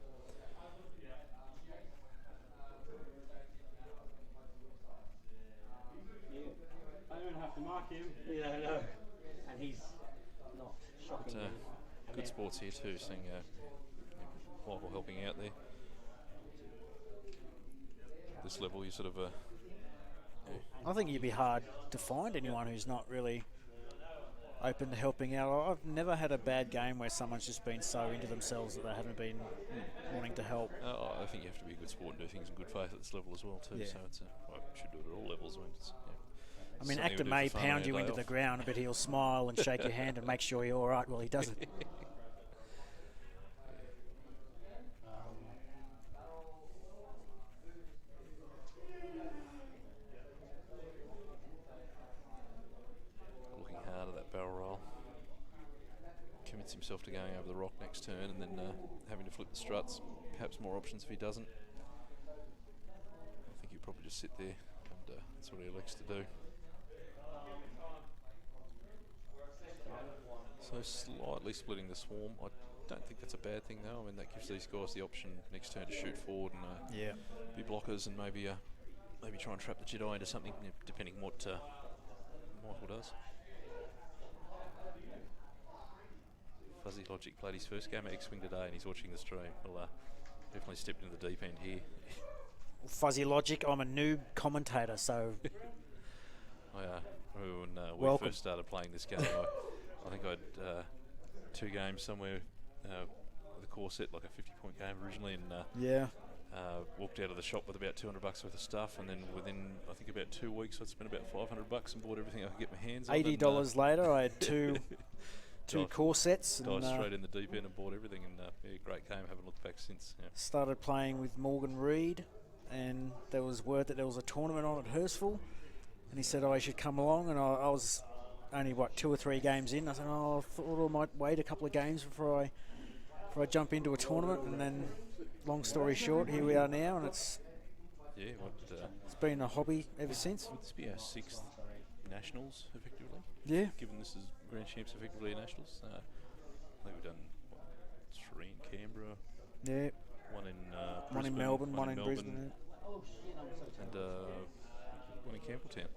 I don't even have to mark him. Yeah, I know. And he's not shocking. Good sports here too, seeing Michael helping out there. This level, you sort of I think you'd be hard to find anyone who's not really open to helping out. I've never had a bad game where someone's just been so into themselves that they haven't been wanting to help. I think you have to be a good sport and do things in good faith at this level as well too. Yeah. So it's well, should do it at all levels. I mean, Ahkter may pound you into the ground, but he'll smile and shake your hand and make sure you're all right while he does it. Looking hard at that barrel roll. Commits himself to going over the rock next turn and then having to flip the struts. Perhaps more options if he doesn't. I think he'll probably just sit there and that's what he elects to do. So slightly splitting the swarm. I don't think that's a bad thing though. I mean, that gives these guys the option next turn to shoot forward and be blockers and maybe try and trap the Jedi into something, depending on what Michael does. Fuzzy Logic played his first game of X-Wing today, and he's watching the stream. Well, definitely stepped into the deep end here. Fuzzy Logic, I'm a noob commentator, so When we welcome. first started playing this game, I think I had 2 games somewhere with a core set, like a 50-point game originally, and yeah. Walked out of the shop with about $200 worth of stuff, and then within, I think, about 2 weeks, I'd spent about $500 and bought everything I could get my hands on. $80 later, I had two core sets. Dived straight in the deep end and bought everything, and great game. Haven't looked back since. Yeah. Started playing with Morgan Reed, and there was word that there was a tournament on at Hurstville, and he said, I should come along, and I was only, 2 or 3 games in. I said, I thought I might wait a couple of games before I jump into a tournament, and then, long story short, here we are now, and it's been a hobby ever since. Would this be our 6th Nationals, effectively? Yeah. Given this is Grand Champs, effectively Nationals. I think we've done 3 in Canberra. Yeah. One in Brisbane, one in Melbourne, one in Brisbane. And one in Campbelltown.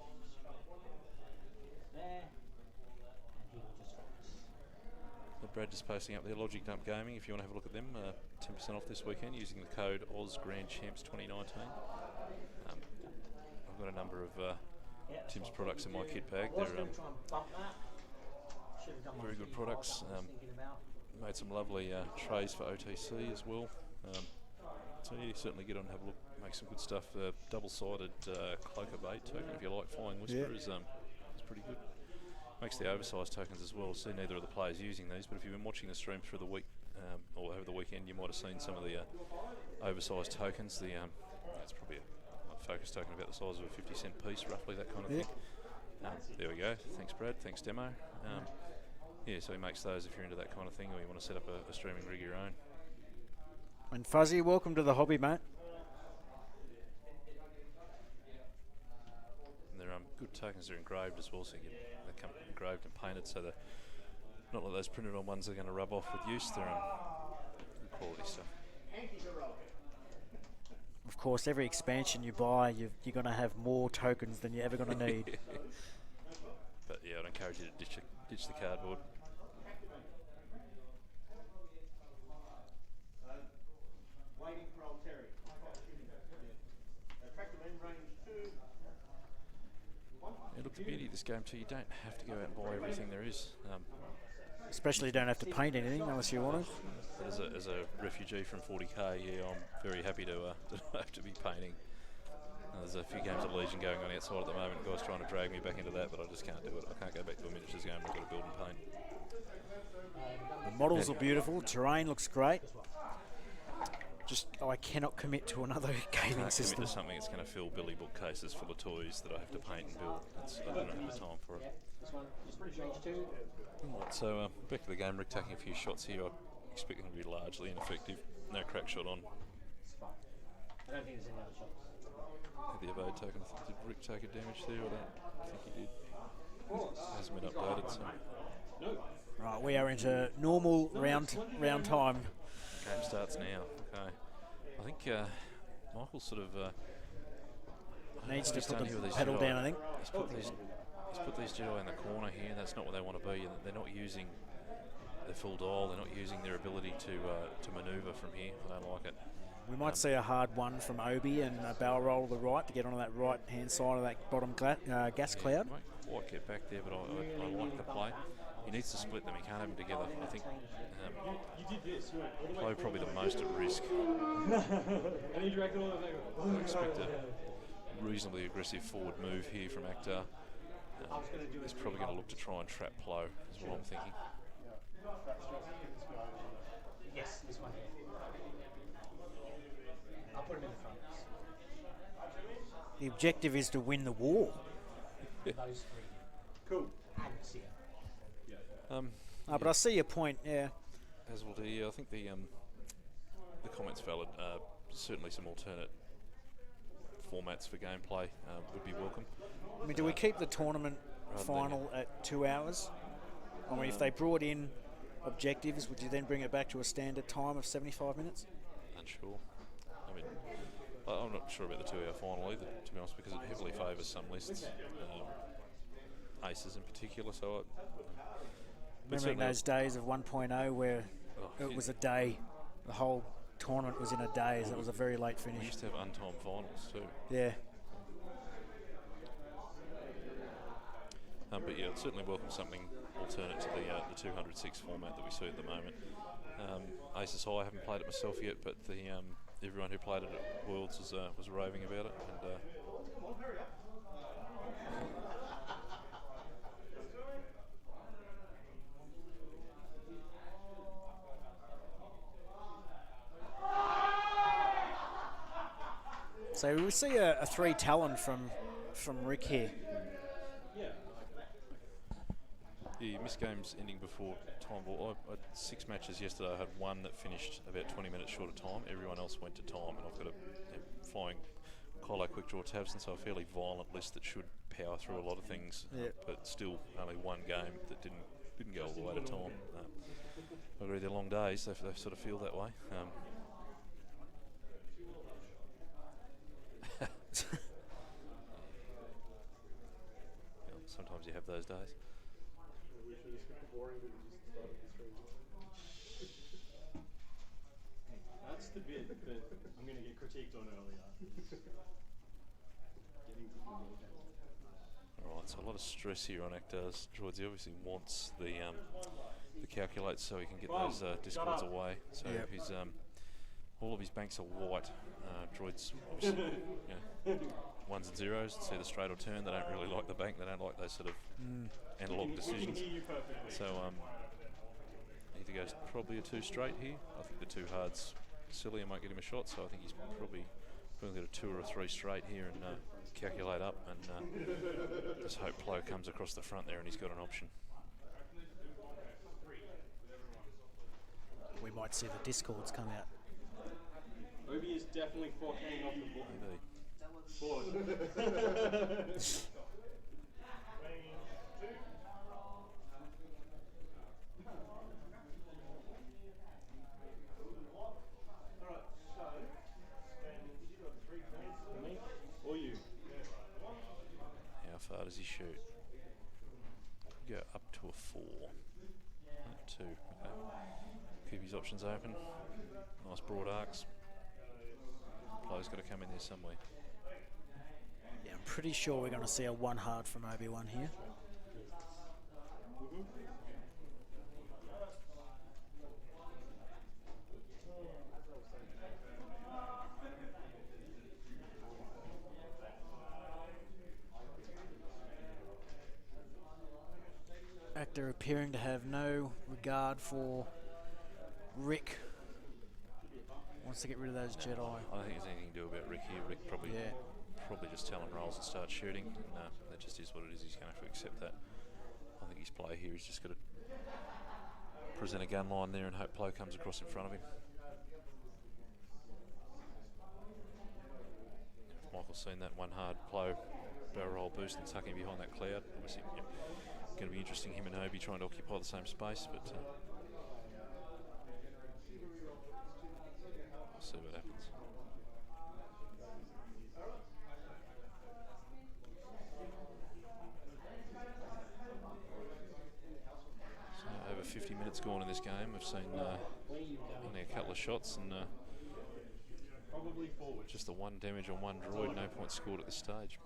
Brad just posting up there, Logic Dump Gaming, if you want to have a look at them, 10% off this weekend using the code OzGrandChamps2019. I've got a number of Tim's products in my kit bag. They're very good products. Made some lovely trays for OTC as well. So yeah, certainly get on and have a look, make some good stuff. Double-sided cloaker bait token, if you like, Flying Whisper, is pretty good. Makes the oversized tokens as well. I've seen neither of the players using these, but if you've been watching the stream through the week or over the weekend, you might have seen some of the oversized tokens. It's probably a focus token about the size of a 50-cent piece, roughly, that kind of thing. There we go. Thanks, Brad. Thanks, Demo. Yeah, so he makes those if you're into that kind of thing, or you want to set up a streaming rig of your own. And Fuzzy, welcome to the hobby, mate. And they're good tokens. They're engraved as well, so they come engraved and painted, so they're not like those printed on ones that are going to rub off with use. They're good quality stuff. Of course, every expansion you buy, you're going to have more tokens than you're ever going to need. But yeah, I'd encourage you to ditch the cardboard. Waiting for Alterity. Attractive end range 2. Yeah, look, the beauty of this game too, you don't have to go out and buy everything there is. Especially you don't have to paint anything unless you want to. But as a refugee from 40k, yeah, I'm very happy to not have to be painting. There's a few games of Legion going on outside at the moment. Guys trying to drag me back into that, but I just can't do it. I can't go back to a miniatures game. I've got to build and paint. The models are beautiful. Terrain looks great. Just I cannot commit to another gaming system. Commit to something that's going to fill Billy bookcases full of toys that I have to paint and build. I don't have the time for it. Right, so back to the game. Rick taking a few shots here. I expect them to be largely ineffective. No crack shot on. I don't think there's any other shots. The evade token, I think, did Rick take a damage there? I don't think he did. Hasn't been updated, so. Right, we are into normal round time. Game starts now. Okay. I think Michael sort of Needs to put here with the these pedal Jedi. down, I think. He's put these Jedi in the corner here. That's not what they want to be. They're not using their full dial. They're not using their ability to manoeuvre from here. I don't like it. We might see a hard one from Obi and a barrel roll to the right to get onto that right-hand side of that bottom gas cloud. He won't quite get back there, but I like the play. He needs to split them. He can't have them together. I think play probably the most at risk. And he dragged all of that. I expect a reasonably aggressive forward move here from Ahkter. He's probably going to look to try and trap Plo, is what I'm thinking. Yes, this one. I'll put him in the front. The objective is to win the war. Those 3. Cool. And Sear. But I see your point, yeah. As will do. Yeah, I think the comment's valid. Certainly some alternate formats for gameplay would be welcome. I mean, do we keep the tournament final at 2 hours? I mean, if they brought in objectives, would you then bring it back to a standard time of 75 minutes? Unsure. I mean, I'm not sure about the 2 hour final either, to be honest, because it heavily favours some lists, aces in particular. So But Remembering certainly those days of 1.0 where it was a day, the whole tournament was in a day, so it was a very late we finish. used to have untimed finals too. Yeah. But yeah, I'd certainly welcome something alternate to the 206 format that we see at the moment. Aces High, I haven't played it myself yet, but the everyone who played it at Worlds was raving about it. And So we see a 3 Talon from Rick here. yeah, you missed games ending before time. Well, I had 6 matches yesterday. I had one that finished about 20 minutes short of time. Everyone else went to time, and I've got a flying Colo quick draw tabs, and so a fairly violent list that should power through a lot of things. But still, only one game that didn't go all the way to time. I agree, they're long days. They sort of feel that way. Sometimes you have those days. We should have skipped the boring bit and just started the stream. That's the bit that I'm going to get critiqued on earlier. Getting to the real game. Alright, so a lot of stress here on Ahkter's droids. He obviously wants the calculator so he can get those discords away. So he's all of his banks are white. Droids obviously ones and zeros, see the straight or turn. They don't really like the bank. They don't like those sort of analog decisions. So either goes probably a 2 straight here. I think the 2 hard's silly and won't get him a shot. So I think he's probably going to get a 2 or a 3 straight here and calculate up and just hope Plo comes across the front there and he's got an option. We might see the discords come out. Obi is definitely 14 off the board. Maybe. Board. Me or you? How far does he shoot? Go up to a 4. 2. Okay. Keep his options open. Nice broad arcs. Plo's got to come in there somewhere. Yeah, I'm pretty sure we're going to see a 1 hard from Obi-Wan here. Ahkter appearing to have no regard for Rick. Wants to get rid of those Jedi. I don't think there's anything to do about Rick here. Rick probably just tell him rolls and start shooting. No, that just is what it is. He's going to have to accept that. I think his play here, he's just got to present a gun line there and hope Plo comes across in front of him. If Michael's seen that 1 hard Plo barrel roll boost and tucking behind that cloud, obviously going to be interesting, him and Obi trying to occupy the same space, but we'll see what happens. So over 50 minutes gone in this game. We've seen only a couple of shots and Probably forward. just the 1 damage on 1 droid, no points scored at this stage.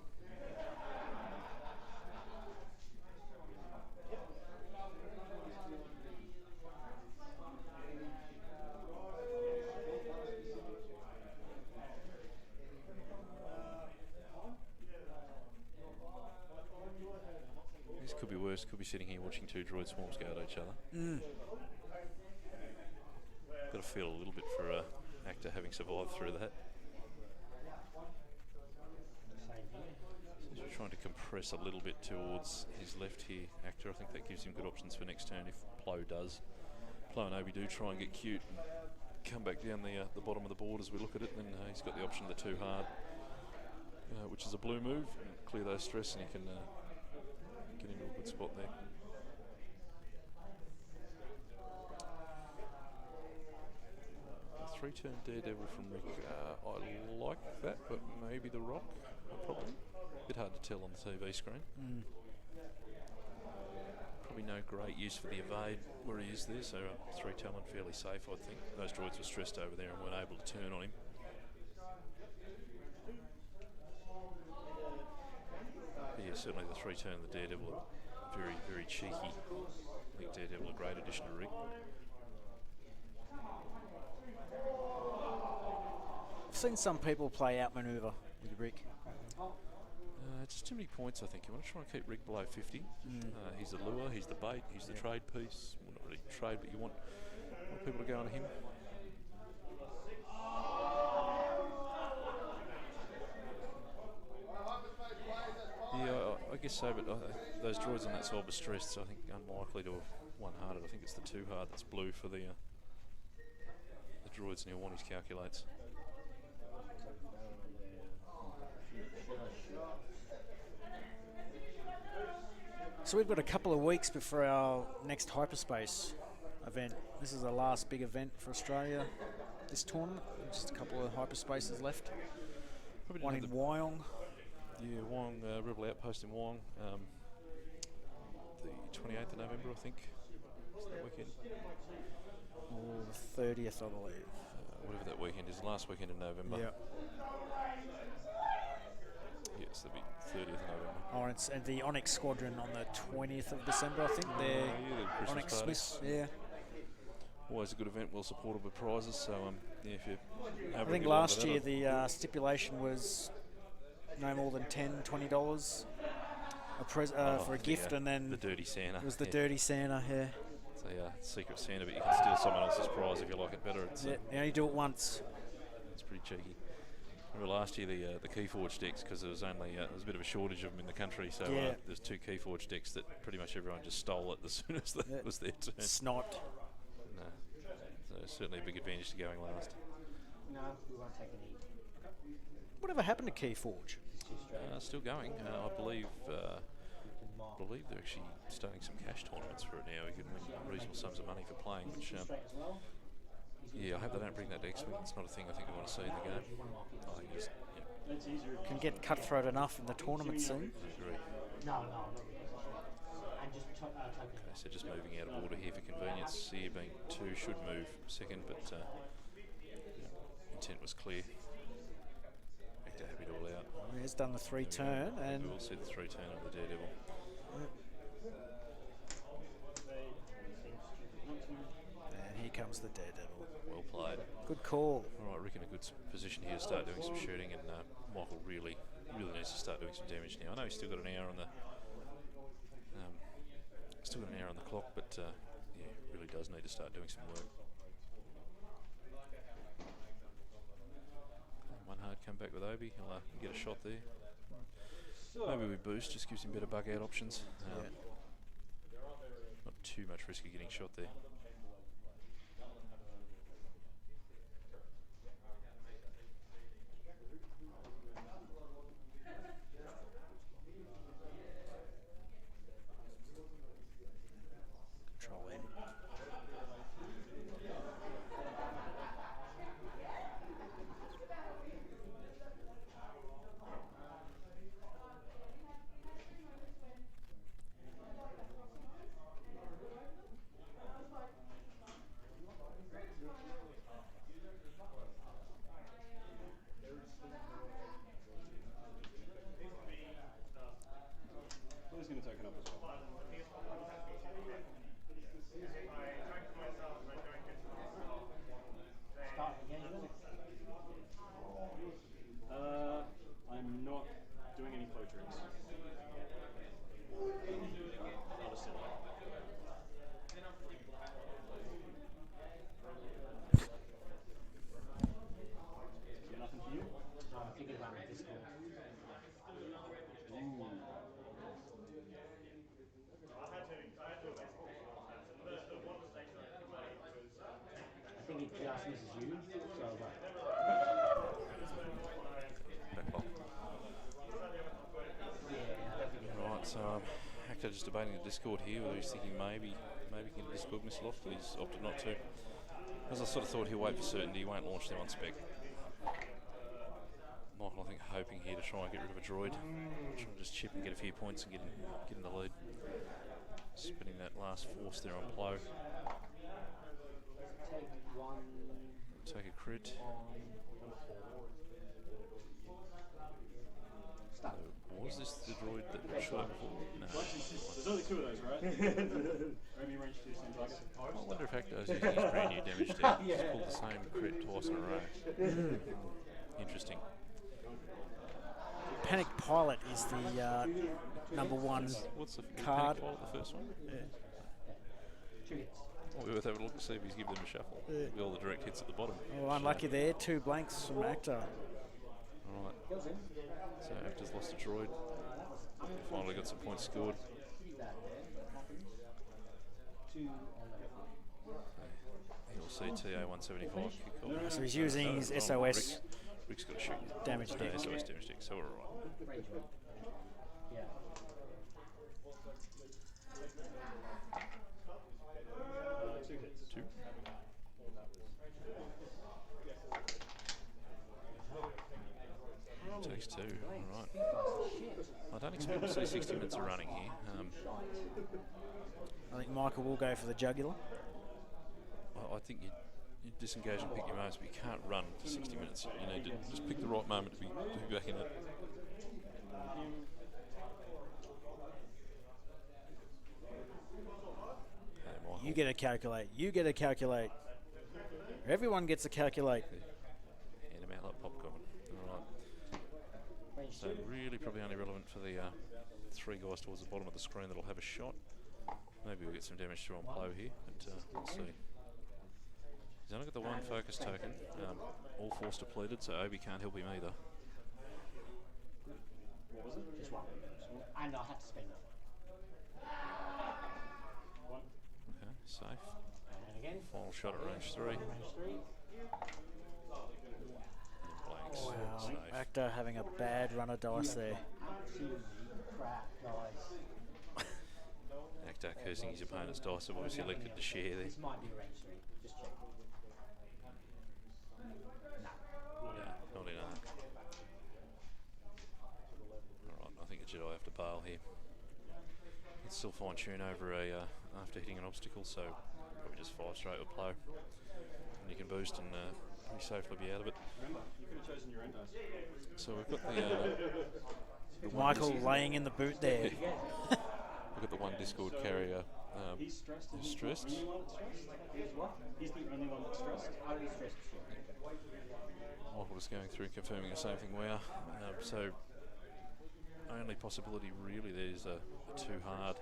This could be worse, could be sitting here watching 2 droid swarms go at each other. Got to feel a little bit for Ahkter having survived through that. So he's trying to compress a little bit towards his left here, Ahkter. I think that gives him good options for next turn if Plo does. Plo and Obi do try and get cute and come back down the bottom of the board as we look at it, then he's got the option of the 2 hard, which is a blue move, and clear those stress and he can get into a good spot there. A 3-turn Daredevil from Rick. I like that, but maybe the Rock, probably. A bit hard to tell on the TV screen. probably no great use for the evade where he is there, so 3 talent fairly safe, I think. Those droids were stressed over there and weren't able to turn on him. But yeah, certainly the 3 turn of the Daredevil are very, very cheeky. I think Daredevil a great addition to Rick. I've seen some people play outmaneuver with Rick. Just too many points, I think. You want to try and keep Rick below 50. He's the lure, he's the bait, he's the trade piece. Well, not really trade, but you want people to go on him. Yeah, I guess so, but those droids on that side were stressed, so I think unlikely to have one hearted. I think it's the 2 hard that's blue for the droids Neil Wanties calculates. So we've got a couple of weeks before our next hyperspace event. This is the last big event for Australia this tournament. Just a couple of hyperspaces left. One in Wyong. Yeah, Wyong, Rebel Outpost in Wyong. The 28th of November, I think. Is that weekend? Or the 30th, I believe. Whatever that weekend is, the last weekend in November. Yeah. Yes, that'll be 30th of November. Oh, and the Onyx Squadron on the 20th of December, I think. They're the Christmas Onyx party. Smiths, yeah. Always a good event, well supported with prizes. So, yeah, if you I think last year the stipulation was no more than $10-20 for a gift, and then the Dirty Santa. It was the Dirty Santa, yeah. It's a secret Santa, but you can steal someone else's prize if you like it better. It's, you only do it once. It's pretty cheeky. Remember last year the Keyforge decks, because there was only there was a bit of a shortage of them in the country, so there's 2 Keyforge decks that pretty much everyone just stole it as soon as it was their turn. Sniped. No, so certainly a big advantage to going last. No, we won't take any. Whatever happened to Keyforge? Still going. I believe they're actually starting some cash tournaments for it now. You can win reasonable sums of money for playing, which yeah, I hope they don't bring that next week. It's not a thing I think we want to see in the game. I think it's, Can get cutthroat enough in the tournament scene. I agree. No. And just Okay, so just moving out of order here for convenience. Sear being 2 should move second, but intent was clear. Ahkter happy to all out. He's done the 3 turn, and we will see the 3 turn of the Daredevil. And here comes the Daredevil. Well played. Good call. All right, Rick in a good position here to start doing some shooting, and Michael really needs to start doing some damage now. I know he's still got an hour on the clock, but yeah, really does need to start doing some work. One hard come back with Obi. He'll get a shot there. Maybe we boost, just gives him better bug out options. Not too much risk of getting shot there. Control him. Who's going to take it up as well? I'm not doing any flow tricks. I'll just sit there. Nothing for you? I'm thinking about this one. I think it just misses you, so Right, so Ahkter just debating the Discord here, whether he's thinking maybe he can Discord missile off, but he's opted not to. As I sort of thought, he'll wait for certainty, he won't launch them on spec. Michael, I think, hoping here to try and get rid of a droid. Try and just chip and get a few points and get in the lead. spinning that last force there on Plow. Take one. Take a crit. Stun. Was this the droid that shot before? No. There's only 2 of those, right? Only range 2 same target. I wonder if Ahkter's using his brand new damage deck. He's pulled the same crit twice in a row. Interesting. Panic Pilot is the number 1 What's the card. Panic Pilot, the first one? 2 hits. Well, we have a look to see if he's given them a shuffle. With all the direct hits at the bottom. Oh, unlucky there. 2 blanks from Ahkter. Alright. So Ahkter's lost a droid. Finally got some points scored. He'll see TA 175 kick off. So he's using his SOS Rick's got to shoot. damage deck. SOS damage deck, so we're alright. Yeah. Two hits. 2. Takes 2, alright. I don't expect to see 60 minutes of running here. I think Michael will go for the jugular. I think you disengage and pick your moments, but you can't run for 60 minutes. You need to just pick the right moment to be back in it. Hey, Michael. You get to calculate. You get to calculate. Everyone gets to calculate. Hand him out like popcorn. Alright. Range So 2. really probably only relevant for the 3 guys towards the bottom of the screen that'll have a shot. Maybe we'll get some damage through on Plow here, but we'll see. He's only got the 1 focus token. All force depleted, so Obi can't help him either. What was it? Just 1. And I had to spend it. 1. Okay, safe. And again. Final shot at range 3. Range 3. Blanks. Wow, Safe. Ahkter having a bad run of dice there. Absolutely crap, guys. Ahkter cursing his opponent's dice. Have obviously elected to share there. This might be range 3. Just check. No. Yeah, not enough. Alright, I think the Jedi have to bail here. Can still fine tune over after hitting an obstacle, so probably just 5 straight or Plow. And you can boost and pretty safely be out of it. Remember, you could have chosen your own dice. So we've got the Michael laying in the boot there. we've got the 1 Discord carrier. He's stressed. He's stressed. He's the only one that's stressed. Here's what? He's the only one that's stressed. Only stressed. Michael was going through confirming the same thing we are. So only possibility really there's a 2 hard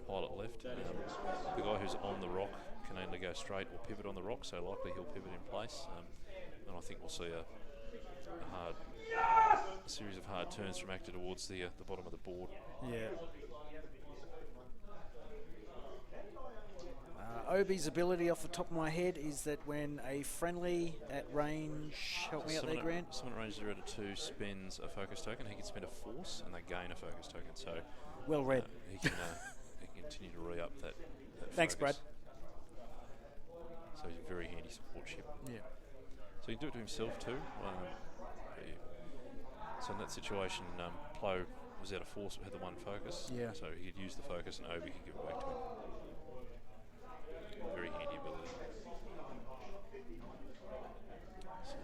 pilot left. The guy who's on the rock can only go straight or pivot on the rock, so likely he'll pivot in place. And I think we'll see a series of hard turns from Ahkter towards the bottom of the board. Yeah. Obi's ability off the top of my head is that when a friendly at range, help me out there, Grant. Someone at range 0 to 2 spends a focus token, he can spend a force and they gain a focus token. So Well read. he can continue to re-up that Thanks, focus. Brad. So he's a very handy support ship. Yeah. So he can do it to himself too. So in that situation, Plow was out of force but had the 1 focus. Yeah. So he could use the focus and Obi could give it back to him. Very handy ability. So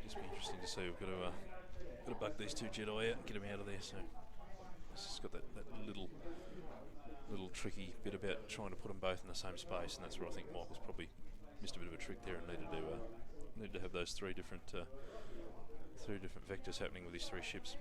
just be interesting to see. We've got to bug these 2 Jedi out and get them out of there. So it's just got that little tricky bit about trying to put them both in the same space, and that's where I think Michael's probably missed a bit of a trick there and needed to have those 3 different vectors happening with these 3 ships.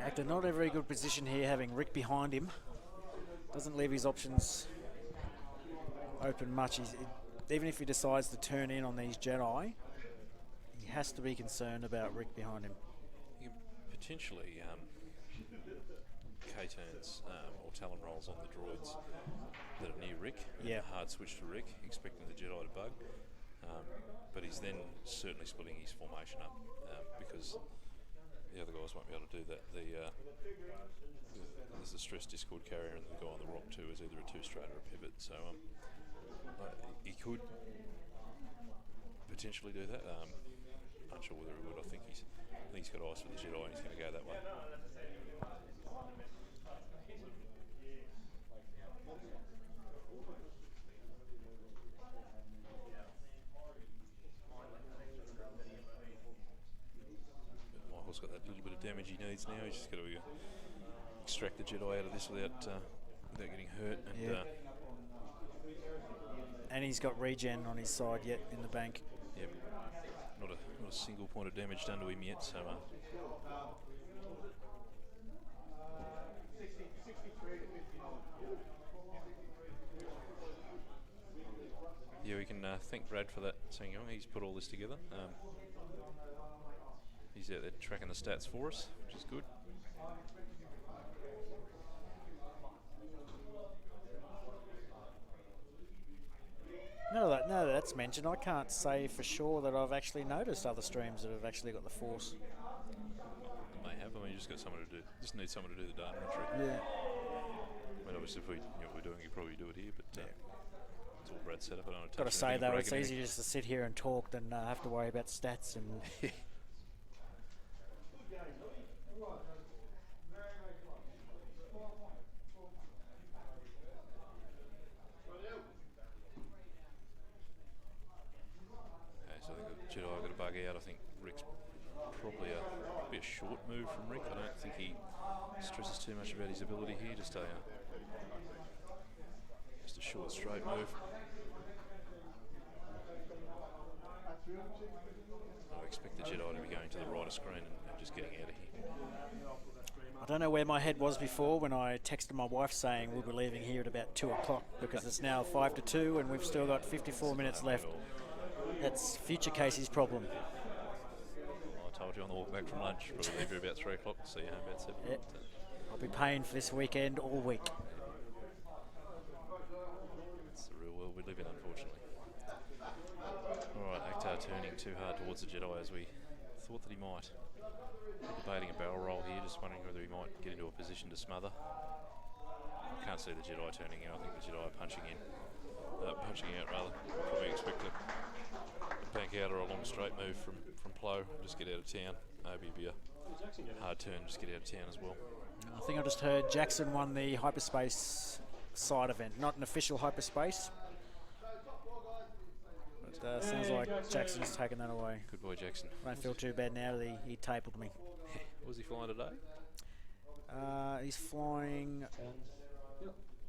Ahkter not a very good position here, having Rick behind him. Doesn't leave his options open much. Even if he decides to turn in on these Jedi, he has to be concerned about Rick behind him. You can potentially K-turns or Talon rolls on the droids that are near Rick. Yeah. Hard switch to Rick, expecting the Jedi to bug. But he's then certainly splitting his formation up because the other guys won't be able to do that. There's a stress discord carrier, and the guy on the rock too is either a two-straight or a pivot. So he could potentially do that. Unsure whether he would. I think he's got eyes for the Jedi, and he's going to go that way. Michael's got that little bit of damage he needs now. He's just got to extract the Jedi out of this without getting hurt. And he's got regen on his side yet in the bank. Yep. Not a single point of damage done to him yet. So. Yeah, we can thank Brad for that. Saying, he's put all this together. He's out there tracking the stats for us, which is good. No, that's mentioned. I can't say for sure that I've actually noticed other streams that have actually got the Force. They may have. I mean, you just got someone to do. Just need someone to do the data entry. Yeah. I mean, obviously, if we're doing, you probably do it here, but it's all Brad set up. I don't want to Got to touch say anything, though, break it's anything. easier just to sit here and talk than have to worry about stats and. Jedi got a bug out. I think Rick's probably a short move from Rick. I don't think he stresses too much about his ability here. Just a short straight move. I expect the Jedi to be going to the right of screen and just getting out of here. I don't know where my head was before when I texted my wife saying we'll be leaving here at about 2 o'clock because it's now 5 to 2 and we've still got 54 minutes left. That's future Casey's problem. I told you on the walk back from lunch, we'll leave here about 3 o'clock, see you home about 7. Yep. I'll be paying for this weekend all week. It's the real world we live in, unfortunately. Alright, Ahkter turning too hard towards the Jedi as we thought that he might. We're debating a barrel roll here, just wondering whether he might get into a position to smother. I can't see the Jedi turning in. I think the Jedi are punching out rather. Probably expect a bank out or a long straight move from Plo, just get out of town. Maybe be a hard turn, just get out of town as well. I think I just heard Jackson won the hyperspace side event, not an official hyperspace. But sounds like Jackson's taken that away. Good boy, Jackson. Don't feel too bad now that he tabled me. What was he flying today? He's flying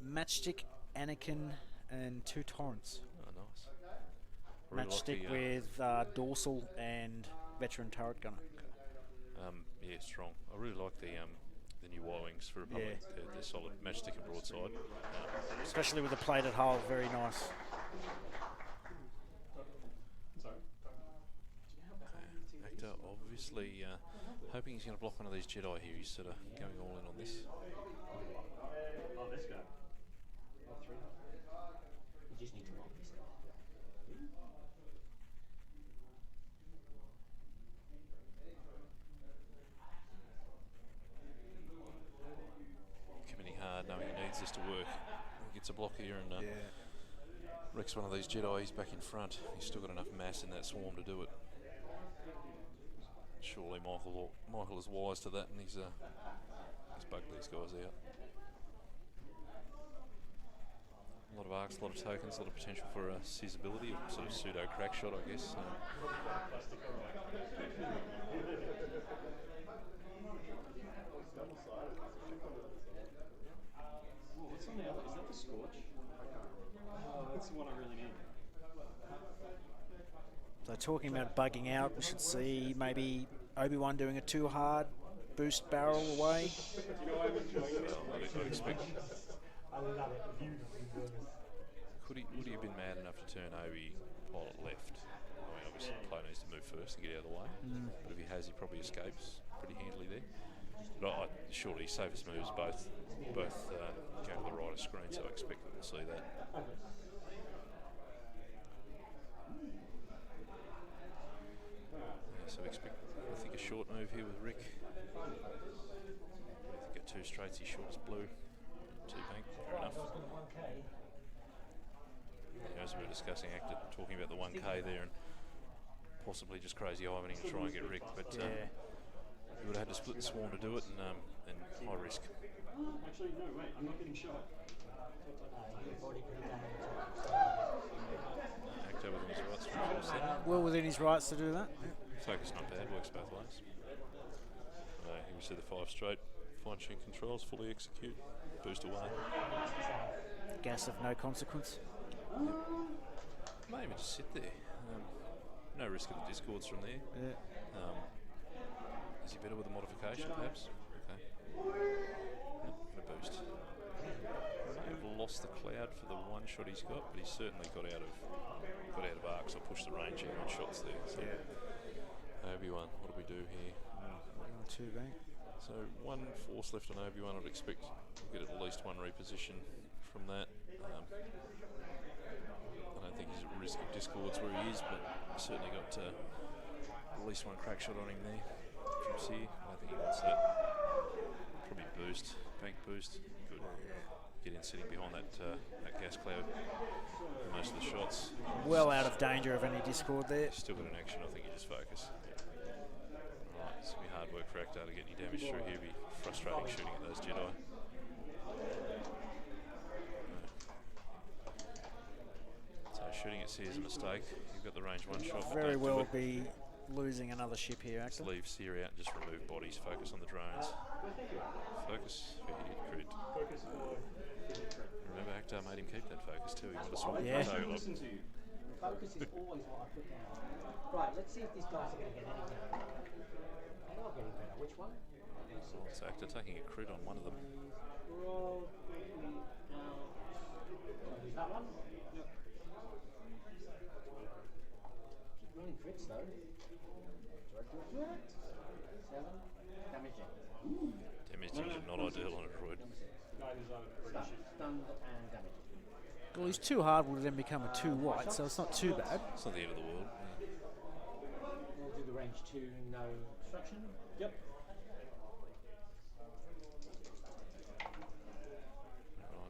Matchstick, Anakin, and 2 Torrents. Oh, nice. Really Matchstick with dorsal and veteran turret gunner. Yeah, strong. I really like the new Y-wings for Republic. Yeah. They're solid. Matchstick and broadside. Especially with the plated hull, very nice. Ahkter obviously hoping he's going to block one of these Jedi here. He's sort of going all in on this. Oh, this guy. Oh, 3. You just need to lock this. Committing hard, knowing he needs this to work. He gets a block here and wrecks one of these Jedi. He's back in front. He's still got enough mass in that swarm to do it. Surely Michael is wise to that, and he's bugged these guys out. A lot of arcs, a lot of tokens, a lot of potential for Sear's ability, a sort of pseudo crack shot, I guess. What's on the other? Is that the Scorch? Oh, that's the one I really need. So talking about bugging out, we should see maybe Obi-Wan doing a too hard boost barrel away. You know, I'm enjoying this. I'd expect. I love it. Would he have been mad enough to turn Obi while it left? I mean, obviously Plo needs to move first and get out of the way. But if he has, he probably escapes pretty handily there. But surely safest moves both go to the right of screen, so I expect that we'll see that. So we expect, I think, a short move here with Rick. I think at 2 straights, he's short as blue. 2 bank, fair enough. As we were discussing, Ahkter talking about the 1K there and possibly just crazy ivoning to try and get Rick, but he would have had to split the swarm to do it, and high risk. Actually, no, wait, I'm not getting shot. Ahkter within his rights from 4-7. Well within his rights to do that. Focus not bad, works both ways. Here we see the 5 straight, fine tune controls, fully execute, boost away. Gas of no consequence. May even just sit there. No risk of the discords from there. Yeah. Is he better with a modification, perhaps? Okay. And a boost. May have lost the cloud for the 1 shot he's got, but he's certainly got out of arcs or pushed the ranging on shots there. So Obi-Wan, what do we do here? 2 bank. So 1 force left on Obi-Wan. I'd expect we'll get at least 1 reposition from that. I don't think he's at risk of discords where he is, but certainly got at least 1 crack shot on him there from Sear. I don't think he wants that. Probably boost, bank boost. Good. Get in sitting behind that gas cloud for most of the shots. Well out of danger of any discord there. Still got an action. I think you just focus. Right, it's going to be hard work for Ahkter to get any damage through here. It'll be frustrating shooting at those Jedi. So shooting at Sear is a mistake. You've got the range 1 shot. Very don't do well it. be losing another ship here, Just actually. leave Sear out and just remove bodies. Focus on the drones. Focus for hit crit. Focus for Remember, Ahkter made him keep that focus too. He wanted to swap Yeah. the target lock. listen to you. Focus is always what I put down. Right, let's see if these guys are going to get any better. They are getting better. Which one? So Ahkter taking a crit on one of them. Roll out. Who's that one? Yep. Keep rolling crits though. Direct. 7. Damage it. Damage engine not ideal on a droid. No, there's a Stunned. Stunned and damaged. Well, his 2 hard would then become a 2 white, so it's not too bad. It's not the end of the world. We'll do the range 2, no obstruction. Yep.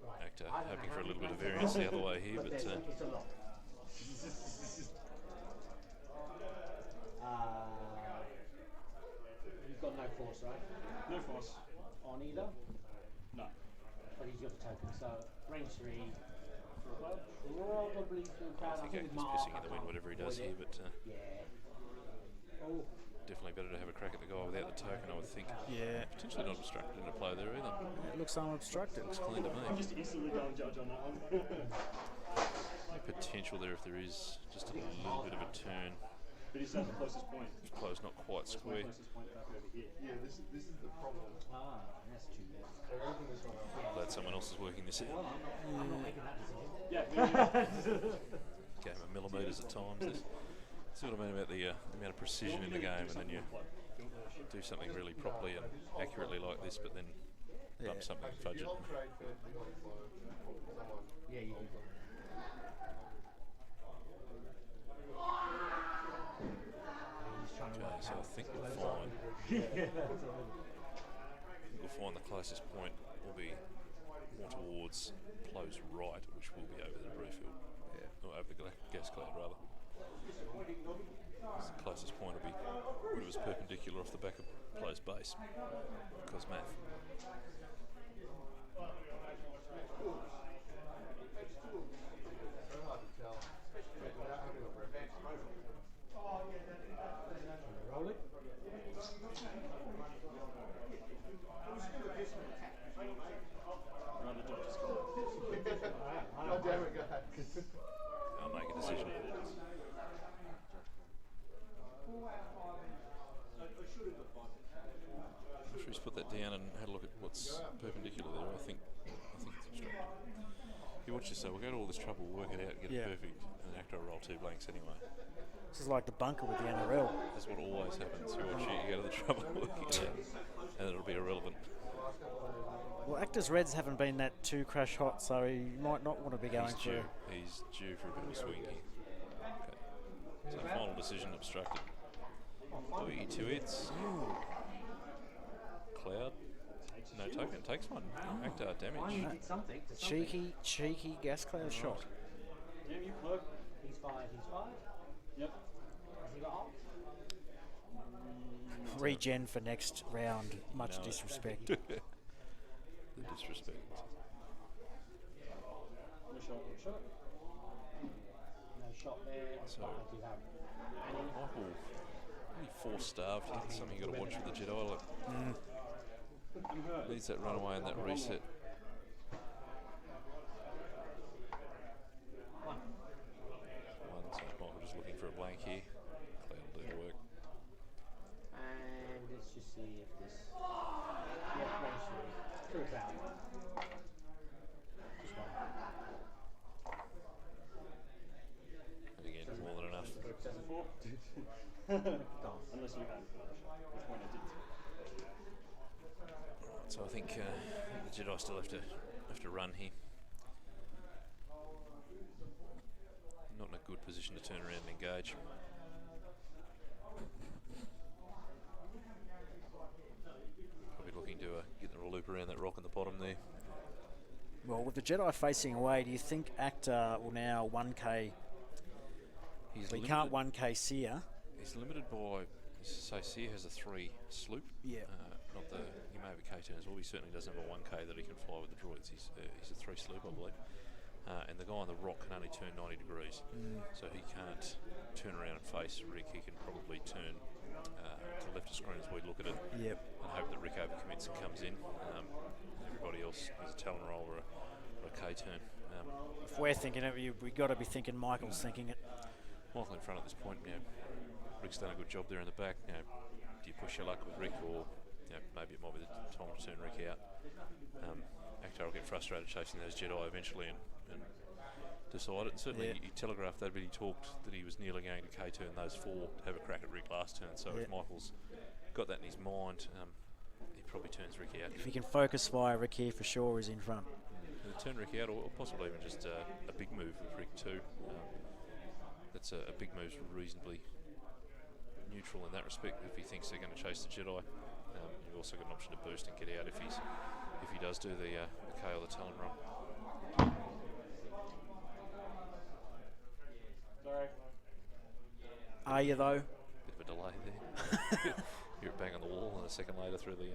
Right, Ahkter hoping for a little bit of variance the other way here, but It's a lot. You've got no force, right? No force. On either, No. but he's got the token. So range 3 for a blow. Probably through I crowd. think with Ahkter's Mark, pissing I in the wind can't whatever he does avoid here, it. but Yeah. Oh, definitely better to have a crack at the guy without the token, I would think. Yeah. Potentially not obstructed in a play there either. It looks unobstructed. Looks clean to I'm me. just instantly going to judge on that one. Potential there if there is just a little bit of a turn. But he's at the closest point. Close, not quite That's my square. closest point back over here. Yeah, this is the problem. that's too bad. They're opening this one up. Glad someone else is working this out. I'm not making that decision. Yeah, Game of millimetres at times. See what I mean about the amount of precision in the game, and then you do something really properly and accurately like this, but then bump something and fudge it. I'll trade for the overflow for someone. Yeah, you do. He's trying to Okay, work so I out. think we'll find the closest point will be more towards close right, which will be over the debris field, or over the gas cloud rather. So the closest point will be when it was perpendicular off the back of closed base, because math. So hard to tell, especially without having a revenge. Roll it. Another dodge score. God damn it, guys. I'll make a decision. I'm sure he's put that down and had a look at what's perpendicular there. I think it's obstructed. He watch this, so we'll go to all this trouble, work it out, and get Yeah. it perfect, and Ahkter will roll 2 blanks anyway. This is like the bunker with the NRL. That's what always happens. You watch it, you go to the trouble working it out, and it'll be irrelevant. Well, Ahkter's Reds haven't been that too crash hot, so he might not want to be going for. He's due for a bit of a swing here. Okay. So final decision obstructed. Oh, 2 hits. Cloud. No token. Takes one. Ahkter damage. Finally did something to something. Cheeky gas cloud shot. Yeah, you look. He's 5. Yep. Has he got ult? Regen for next round. Much No. disrespect. The disrespect. No shot. No shot there. So- But I do have. And Michael, really 4 starved here. That's something you got to watch with the Jedi. Like, I'm hurt. needs that runaway and that reset. One. So Michael just looking for a blank here. Cloud will do the work. And let's just see if this. Yeah, eventually. Through a cloud. Just one. And again, more than enough. That's a 4. Gone. Unless you had another shot, which one I didn't. So I think the Jedi still have to run here. Not in a good position to turn around and engage. Probably looking to get the loop around that rock in the bottom there. Well, with the Jedi facing away, do you think Ahkter will now 1K? He's He limited, can't 1K Sear. he's limited by, so Sear has a 3 sloop. Yeah. Not the, he may have a K turn as well. He certainly doesn't have a 1K that he can fly with the droids. He's a 3 sloop, I believe. And the guy on the rock can only turn 90 degrees. So he can't turn around and face Rick. He can probably turn to the left of screen as we look at it. Yep. And hope that Rick overcommits and comes in. Everybody else is a Talon roll or a K turn. If we're thinking it, we've got to be thinking Michael's thinking it. Michael in front at this point, Rick's done a good job there in the back. Do you push your luck with Rick, or maybe it might be the time to turn Rick out? Ahkter will get frustrated chasing those Jedi eventually and decide it. And certainly he telegraphed that, but he talked that he was nearly going to K-turn those 4 to have a crack at Rick last turn. So if Michael's got that in his mind, he probably turns Rick out. If he can focus via Rick here, for sure is in front. He'll turn Rick out, or possibly even just a big move with Rick too. That's a big move's reasonably neutral in that respect if he thinks they're going to chase the Jedi. You've also got an option to boost and get out if he does do the K or the Talon run. Sorry. Are you though? Bit of a delay there. Hear it bang on the wall, and a second later through the.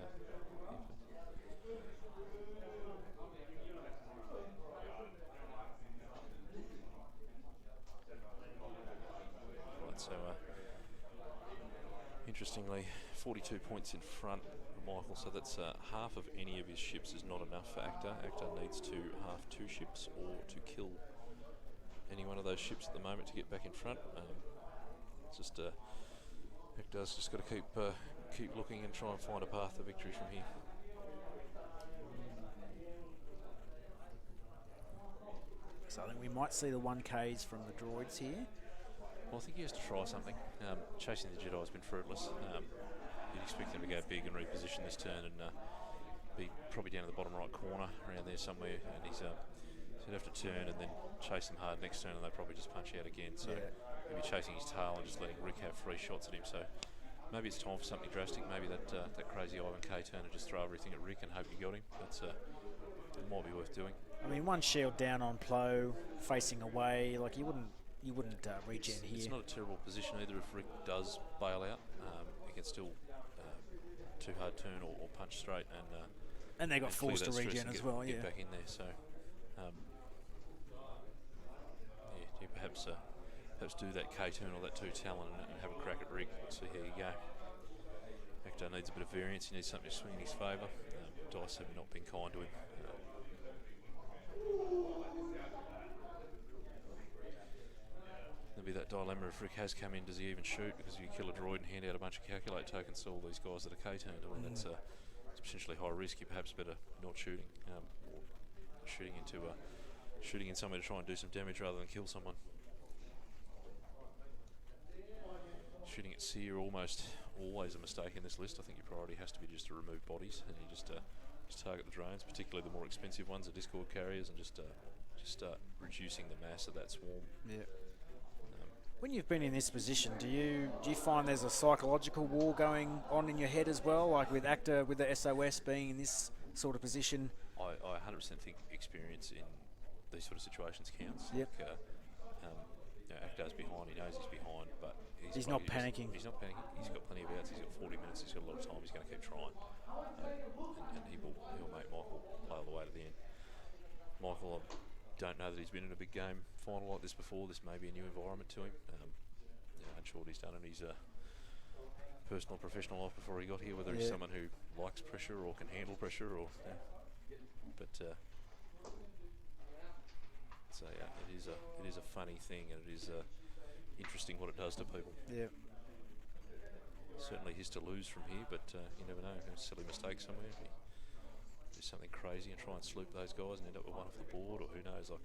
Right, so interestingly, 42 points in front of Michael, so that's half of any of his ships is not enough for Ahkter. Ahkter needs to half 2 ships or to kill any one of those ships at the moment to get back in front. It's just Ahkter's just got to keep looking and try and find a path to victory from here. So I think we might see the 1Ks from the droids here. Well, I think he has to try something. Chasing the Jedi has been fruitless. You'd expect them to go big and reposition this turn and be probably down in the bottom right corner around there somewhere, and he'd have to turn and then chase them hard next turn, and they'd probably just punch out again. So he'd be chasing his tail and just letting Rick have 3 shots at him. So maybe it's time for something drastic. Maybe that crazy Ivan K turn and just throw everything at Rick and hope you got him. It might be worth doing. I mean, 1 shield down on Plo, facing away. Like you wouldn't regen here. It's not a terrible position either if Rick does bail out. He can still too hard turn or punch straight and they got and clear forced to that stress regen and as get, well. get back in there. So perhaps do that K turn or that 2 Talon and have a crack at Rick. See how you go. Ahkter needs a bit of variance. He needs something to swing in his favour. Dice have not been kind to him. There'll be that dilemma if Rick has come in, does he even shoot? Because if you kill a droid and hand out a bunch of calculate tokens to all these guys that are K-turned, I mean, that's it's potentially high risk. You're perhaps better not shooting, or shooting into shooting in somewhere to try and do some damage rather than kill someone. Shooting at Sear almost always a mistake in this list. I think your priority has to be just to remove bodies, and you just target the drones, particularly the more expensive ones, the Discord carriers, and just start reducing the mass of that swarm. Yeah. When you've been in this position, do you find there's a psychological war going on in your head as well, like with Ahkter, with the SOS being in this sort of position? I 100% think experience in these sort of situations counts. Yep. Like, Ahkter's behind, he knows he's behind, but he's not panicking. He's not panicking. He's got plenty of outs. He's got 40 minutes. He's got a lot of time. He's going to keep trying, and he'll make Michael play all the way to the end. Michael, I don't know that he's been in a big game final like this before. This may be a new environment to him. Unsure what he's done in his personal, professional life before he got here. Whether he's someone who likes pressure or can handle pressure, or so it is a funny thing, and it is interesting what it does to people. Yeah. Certainly his to lose from here, but you never know. A silly mistake somewhere. If he do something crazy and try and sloop those guys and end up with one off the board, or who knows? Like,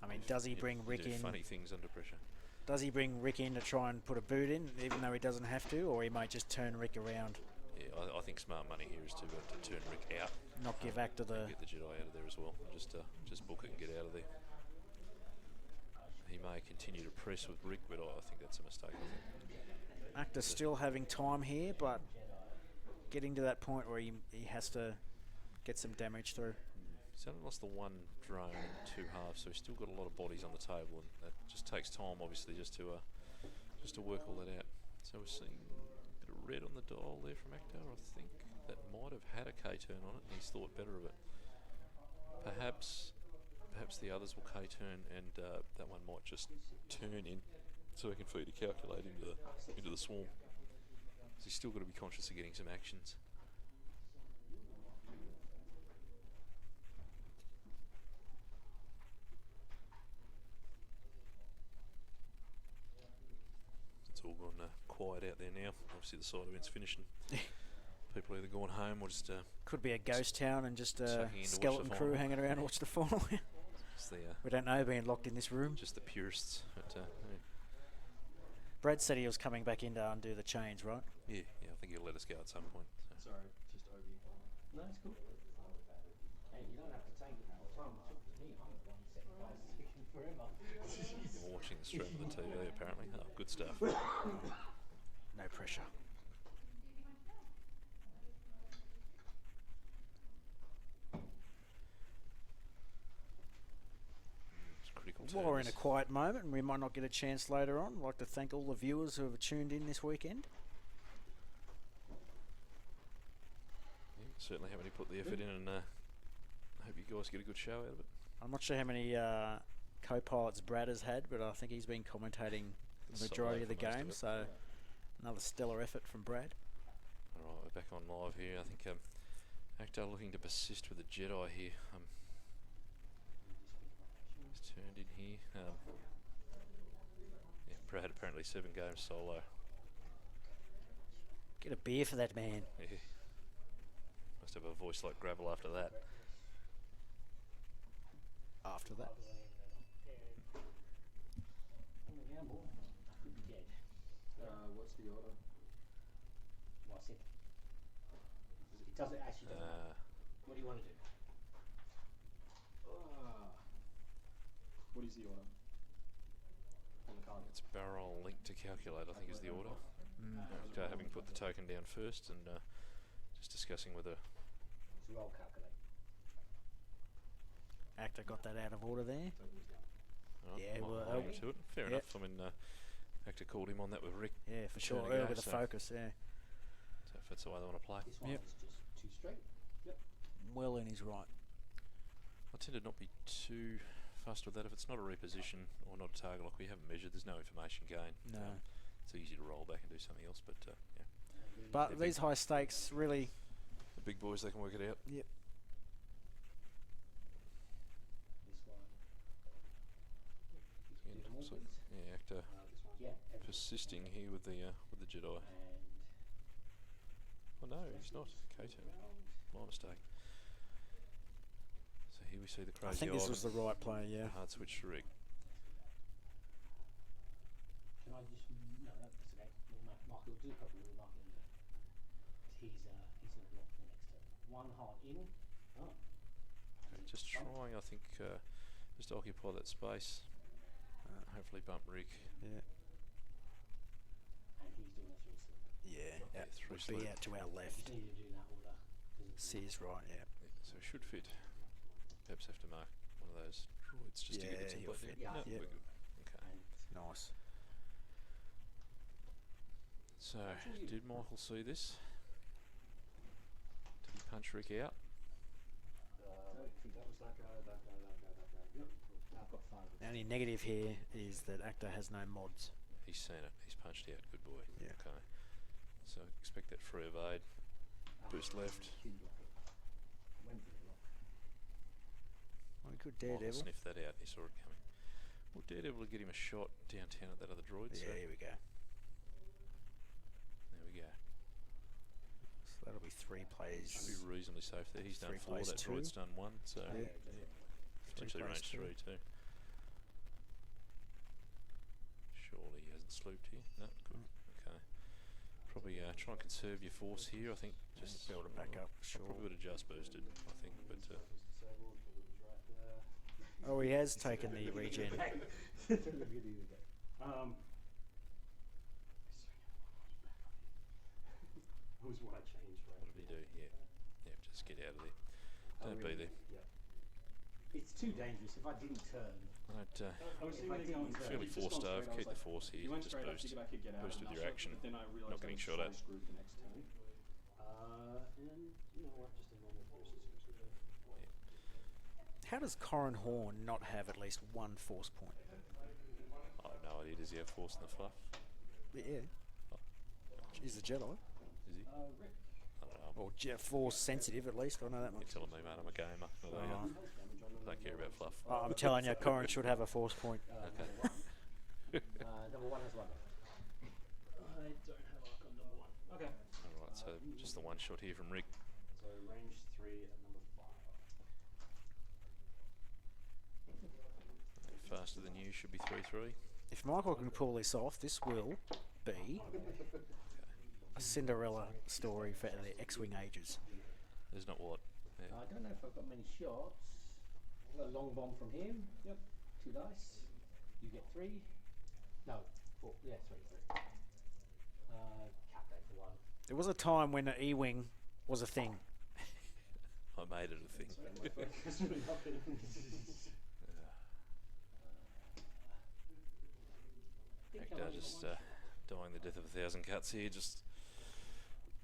I mean, does he bring Rick in? Funny things under pressure. Does he bring Rick in to try and put a boot in, even though he doesn't have to, or he might just turn Rick around? Yeah, I think smart money here is to turn Rick out. Not give Ahkter the... Get the Jedi out of there as well. Just book it and get out of there. He may continue to press with Rick, but I think that's a mistake. Ahkter's still having time here, but getting to that point where he has to get some damage through. He's only lost the one drone in 2 halves, so he's still got a lot of bodies on the table, and that just takes time, obviously, just to work all that out. So we're seeing a bit of red on the dial there from Ahkter. I think that might have had a K-turn on it, and he's thought better of it. Perhaps the others will K-turn, and that one might just turn in, so he can feed a calculate into the swarm. So he's still got to be conscious of getting some actions. It's all gone quiet out there now. Obviously the side event's finishing. People either gone home or just... could be a ghost town and just a skeleton crew hanging around to watch the final. We don't know, being locked in this room. Just the purists. But, yeah. Brad said he was coming back in to undo the change, right? Yeah, I think he'll let us go at some point. So. Sorry, just over you. No, it's cool. Hey, you don't have to take it now. The time it took to me, I'm the one setting guys taking forever. You're watching the stream of the TV, apparently. Oh, good stuff. No pressure. While we're in a quiet moment, and we might not get a chance later on, I'd like to thank all the viewers who have tuned in this weekend. Yeah, certainly having to put the effort in, and I hope you guys get a good show out of it. I'm not sure how many co-pilots Brad has had, but I think he's been commentating the majority of the game, so another stellar effort from Brad. Alright, we're back on live here. I think Ahkter looking to persist with the Jedi here. He's turned in here. Yeah, Brad apparently 7 games solo. Get a beer for that man. Yeah. Must have a voice like gravel after that. After that. Gamble. I could be dead. What's the order? Well, I said it doesn't actually. What do you want to do? What is the order? On the card. It's barrel linked to calculate, I think, is the order. Ahkter having put the token down first, and just discussing whether... It's a roll calculate. Ahkter got that out of order there. Yeah, well, to it. Fair enough. I mean, Ahkter called him on that with Rick. Yeah, for sure. With the focus, yeah. So if that's the way they want to play. This one is just too straight. Yep. Well in his right. I tend to not be too fussed with that. If it's not a reposition or not a target lock we haven't measured, there's no information gain. No. It's easy to roll back and do something else, but yeah. But these high stakes really... The big boys, they can work it out. Yep. This one. Again, looks like, yeah, Ahkter This one. Yeah. persisting here with the Jedi. Oh no, he's not. K-turn. My mistake. So here we see the I crazy. think this was the right play, yeah. Hard switch to Rick. Can I just no, that's okay. Mark will do a couple of remarks. He's going to block the next turn. One hard in. Oh. Okay, just trying, I think, just to occupy that space. Hopefully bump Rick. Yeah. And he's doing a three slip. Yeah, Yeah, through would be slip. out to our Just left. need to do that order. 'cause of the- Sear's right, yeah. Yeah, so it should fit. Perhaps have to mark one of those droids just to get the Yeah, he'll template. fit. Yeah, I No, think we're good. Okay. And Nice. So, did Michael see this? Did he punch Rick out? that was that guy. Yep. I've got 5. The only negative here is that Ahkter has no mods. He's seen it. He's punched out. Good boy. Yeah. Okay. So expect that free evade. Boost left. Oh, good Michael Daredevil. sniffed that out. He saw it coming. Well, Daredevil will get him a shot downtown at that other droid. Yeah, So here we go. there we go. So that'll be 3 plays. Should be reasonably safe there. He's done 3 4. plays That 2. droid's done 1. So Yeah. potentially plays range 2. 3 too. Surely he hasn't slooped here. No, good. Okay. Probably try and conserve your force here. I think just build it back up. Sure. Probably would have just boosted. I think, but Oh, he has taken the regen. Was what I changed, right? what did he do? Yeah, just get out of there. Don't be there. Yeah. It's too dangerous. If I didn't turn, I'd I was If seeing I when he didn't was turn, fairly he's just forced gone over, straight. I keep was the force he here, went just straight up to boost. get back and get out. Boost and with I your shot, action. But then I realised Not getting I was shot so at. screwed the next turn. and you know what? Just a normal burst seems to do. How does Corran Horn not have at least 1 force point? I have no idea. Does he have force in the fluff? Yeah. He's a Jedi. Is he? Rick. I don't know. Or force sensitive at least, I know that You're much. telling me, mate, I'm a gamer. I don't care about fluff. Oh, I'm telling you, Corran should have a force point. Number 1 has 1. I don't have Archon number 1. Okay. Alright, so just the one shot here from Rick. So range 3 at number 5. Faster than you, should be 3-3. If Michael can pull this off, this will be a Cinderella story for the X-Wing ages. There's not what? Yeah. I don't know if I've got many shots. I've got a long bomb from him. Yep. 2 dice. You get 3. No, 4. Yeah, 3. Cap day for 1. There was a time when an E-Wing was a thing. I made it a thing. Ahkter just dying the death of 1,000 cuts here, just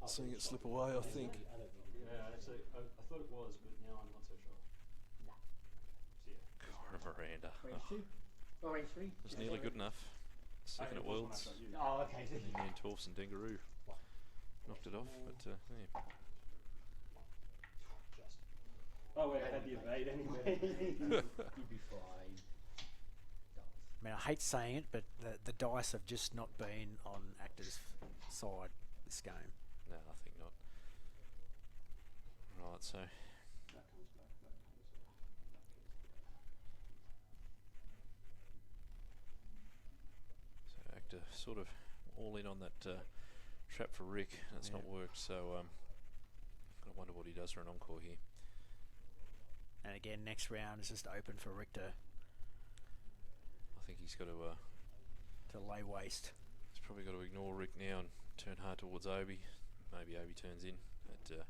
seeing it slip away, I think. Yeah, actually, I thought it was, but now I'm not so sure. See ya. Cora Miranda. Range 2? Oh, range 3? It was nearly good enough. Second at Worlds. Oh, okay. Me and Torfs and Dengaroo knocked it off, but yeah. Just. Oh wait, I had the evade anyway. You'd be fine. I mean, I hate saying it, but the dice have just not been on Ahkter's side this game. No, I think not. Right, so Ahkter sort of all in on that trap for Rick, and it's not worked. So I wonder what he does for an encore here. And again, next round is just open for Rick to I think he's got to. lay waste. He's probably got to ignore Rick now and turn hard towards Obi. Maybe Obi turns in. But,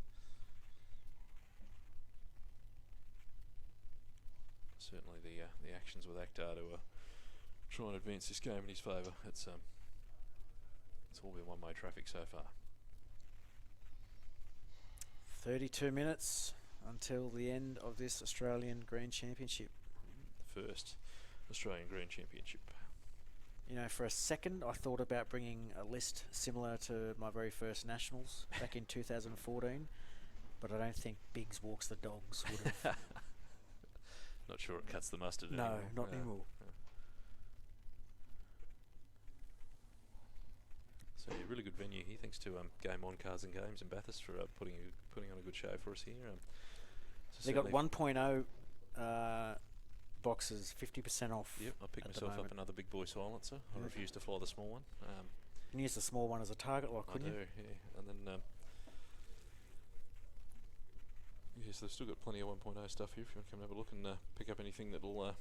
certainly the actions with Ahkter to try and advance this game in his favour. It's all been one-way traffic so far. 32 minutes until the end of this Australian Grand Championship. The first Australian Grand Championship. You know, for a second, I thought about bringing a list similar to my very first Nationals back in 2014, but I don't think Biggs Walks the Dogs would have. Not sure it cuts the mustard No, anymore. not anymore. So yeah, really good venue here. Thanks to Game On Cars and Games in Bathurst for putting on a good show for us here. So They got certainly 1.0 boxes 50% off. Yep, I picked at the myself up moment. another big boy silencer. I refuse to fly the small one. You can use the small one as a target lock, I couldn't do, you? yeah. And then, yes, they've still got plenty of 1.0 stuff here if you want to come and have a look and pick up anything that'll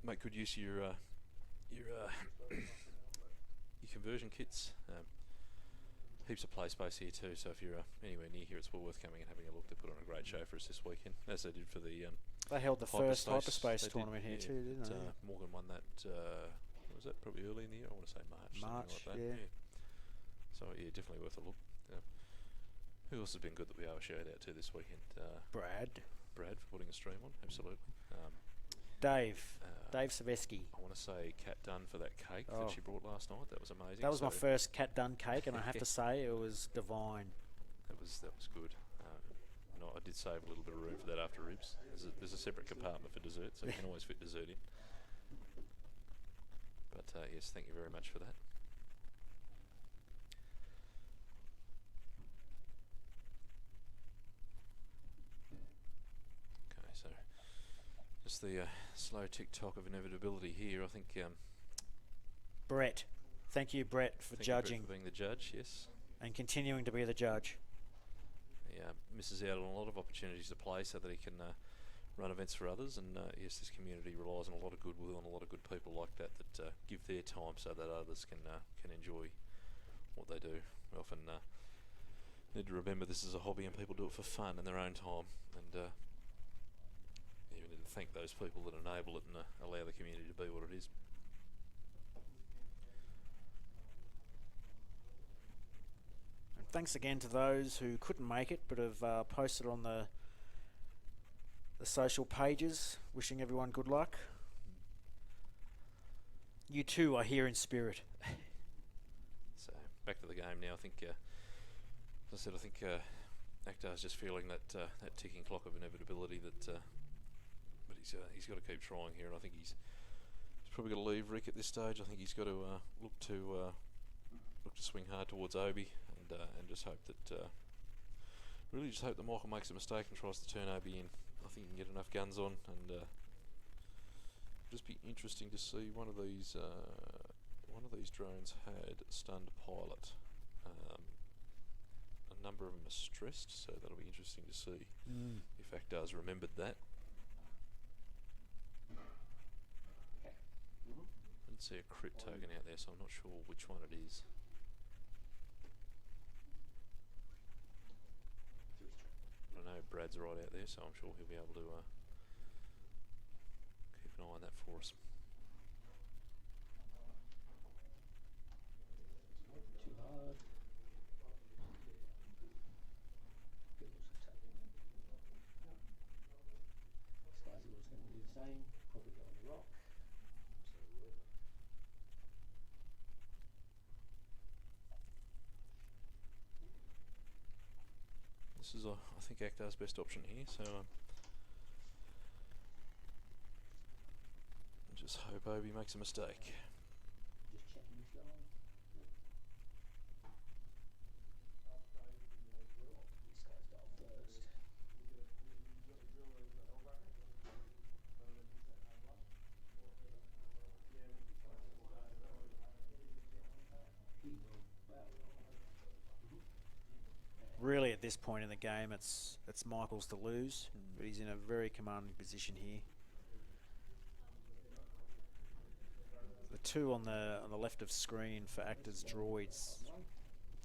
make good use of your your conversion kits. Heaps of play space here too, so if you're anywhere near here, it's well worth coming and having a look. They put on a great show for us this weekend, as they did for the They held the first hyperspace they tournament here yeah, too, didn't they? Morgan won that, what was that, probably early in the year? I want to say March. March, something like that. yeah. So, yeah, definitely worth a look. Who else has been good that we have a shout out to this weekend? Brad Brad for putting a stream on, absolutely. Dave Savesky. I want to say Kat Dunn for that cake Oh. that she brought last night. That was amazing. That was my So first Cat Done cake, and I have to say it was divine. That was good. No, I did save a little bit of room for that after ribs. There's a separate compartment for dessert, so you can always fit dessert in. But yes, thank you very much for that. Okay, so just the slow tick-tock of inevitability here. I think Brett, thank you, Brett, for thank you, Brett, judging for being the judge. Yes. and continuing to be the judge. He misses out on a lot of opportunities to play so that he can run events for others, and yes, this community relies on a lot of goodwill and a lot of good people like that give their time so that others can enjoy what they do. We often need to remember this is a hobby and people do it for fun in their own time, and we need to thank those people that enable it and allow the community to be what it is. Thanks again to those who couldn't make it but have posted on the social pages, wishing everyone good luck. You too are here in spirit. So back to the game now. I think, as I said, Ahkter's just feeling that ticking clock of inevitability. But he's got to keep trying here, and I think he's probably got to leave Rick at this stage. I think he's got to look to swing hard towards Obi. And just hope that, really just hope that Michael makes a mistake and tries to turn Obi in. I think he can get enough guns on, and just be interesting to see one of these drones had stunned pilot. A number of them are stressed, so that'll be interesting to see if Ahkter's remembered that. Okay. I didn't see a crit token out there, so I'm not sure which one it is. I know Brad's right out there, so I'm sure he'll be able to keep an eye on that for us. Too hard. Skies was going to do the same. Probably go on the rock. This is, I think, Ahkter's best option here, so just hope Obi makes a mistake. Just checking this guy. This guy's got first. He will. Well. Really, at this point in the game, it's Michael's to lose, but he's in a very commanding position here. The two on the left of screen for Ahkter's droids.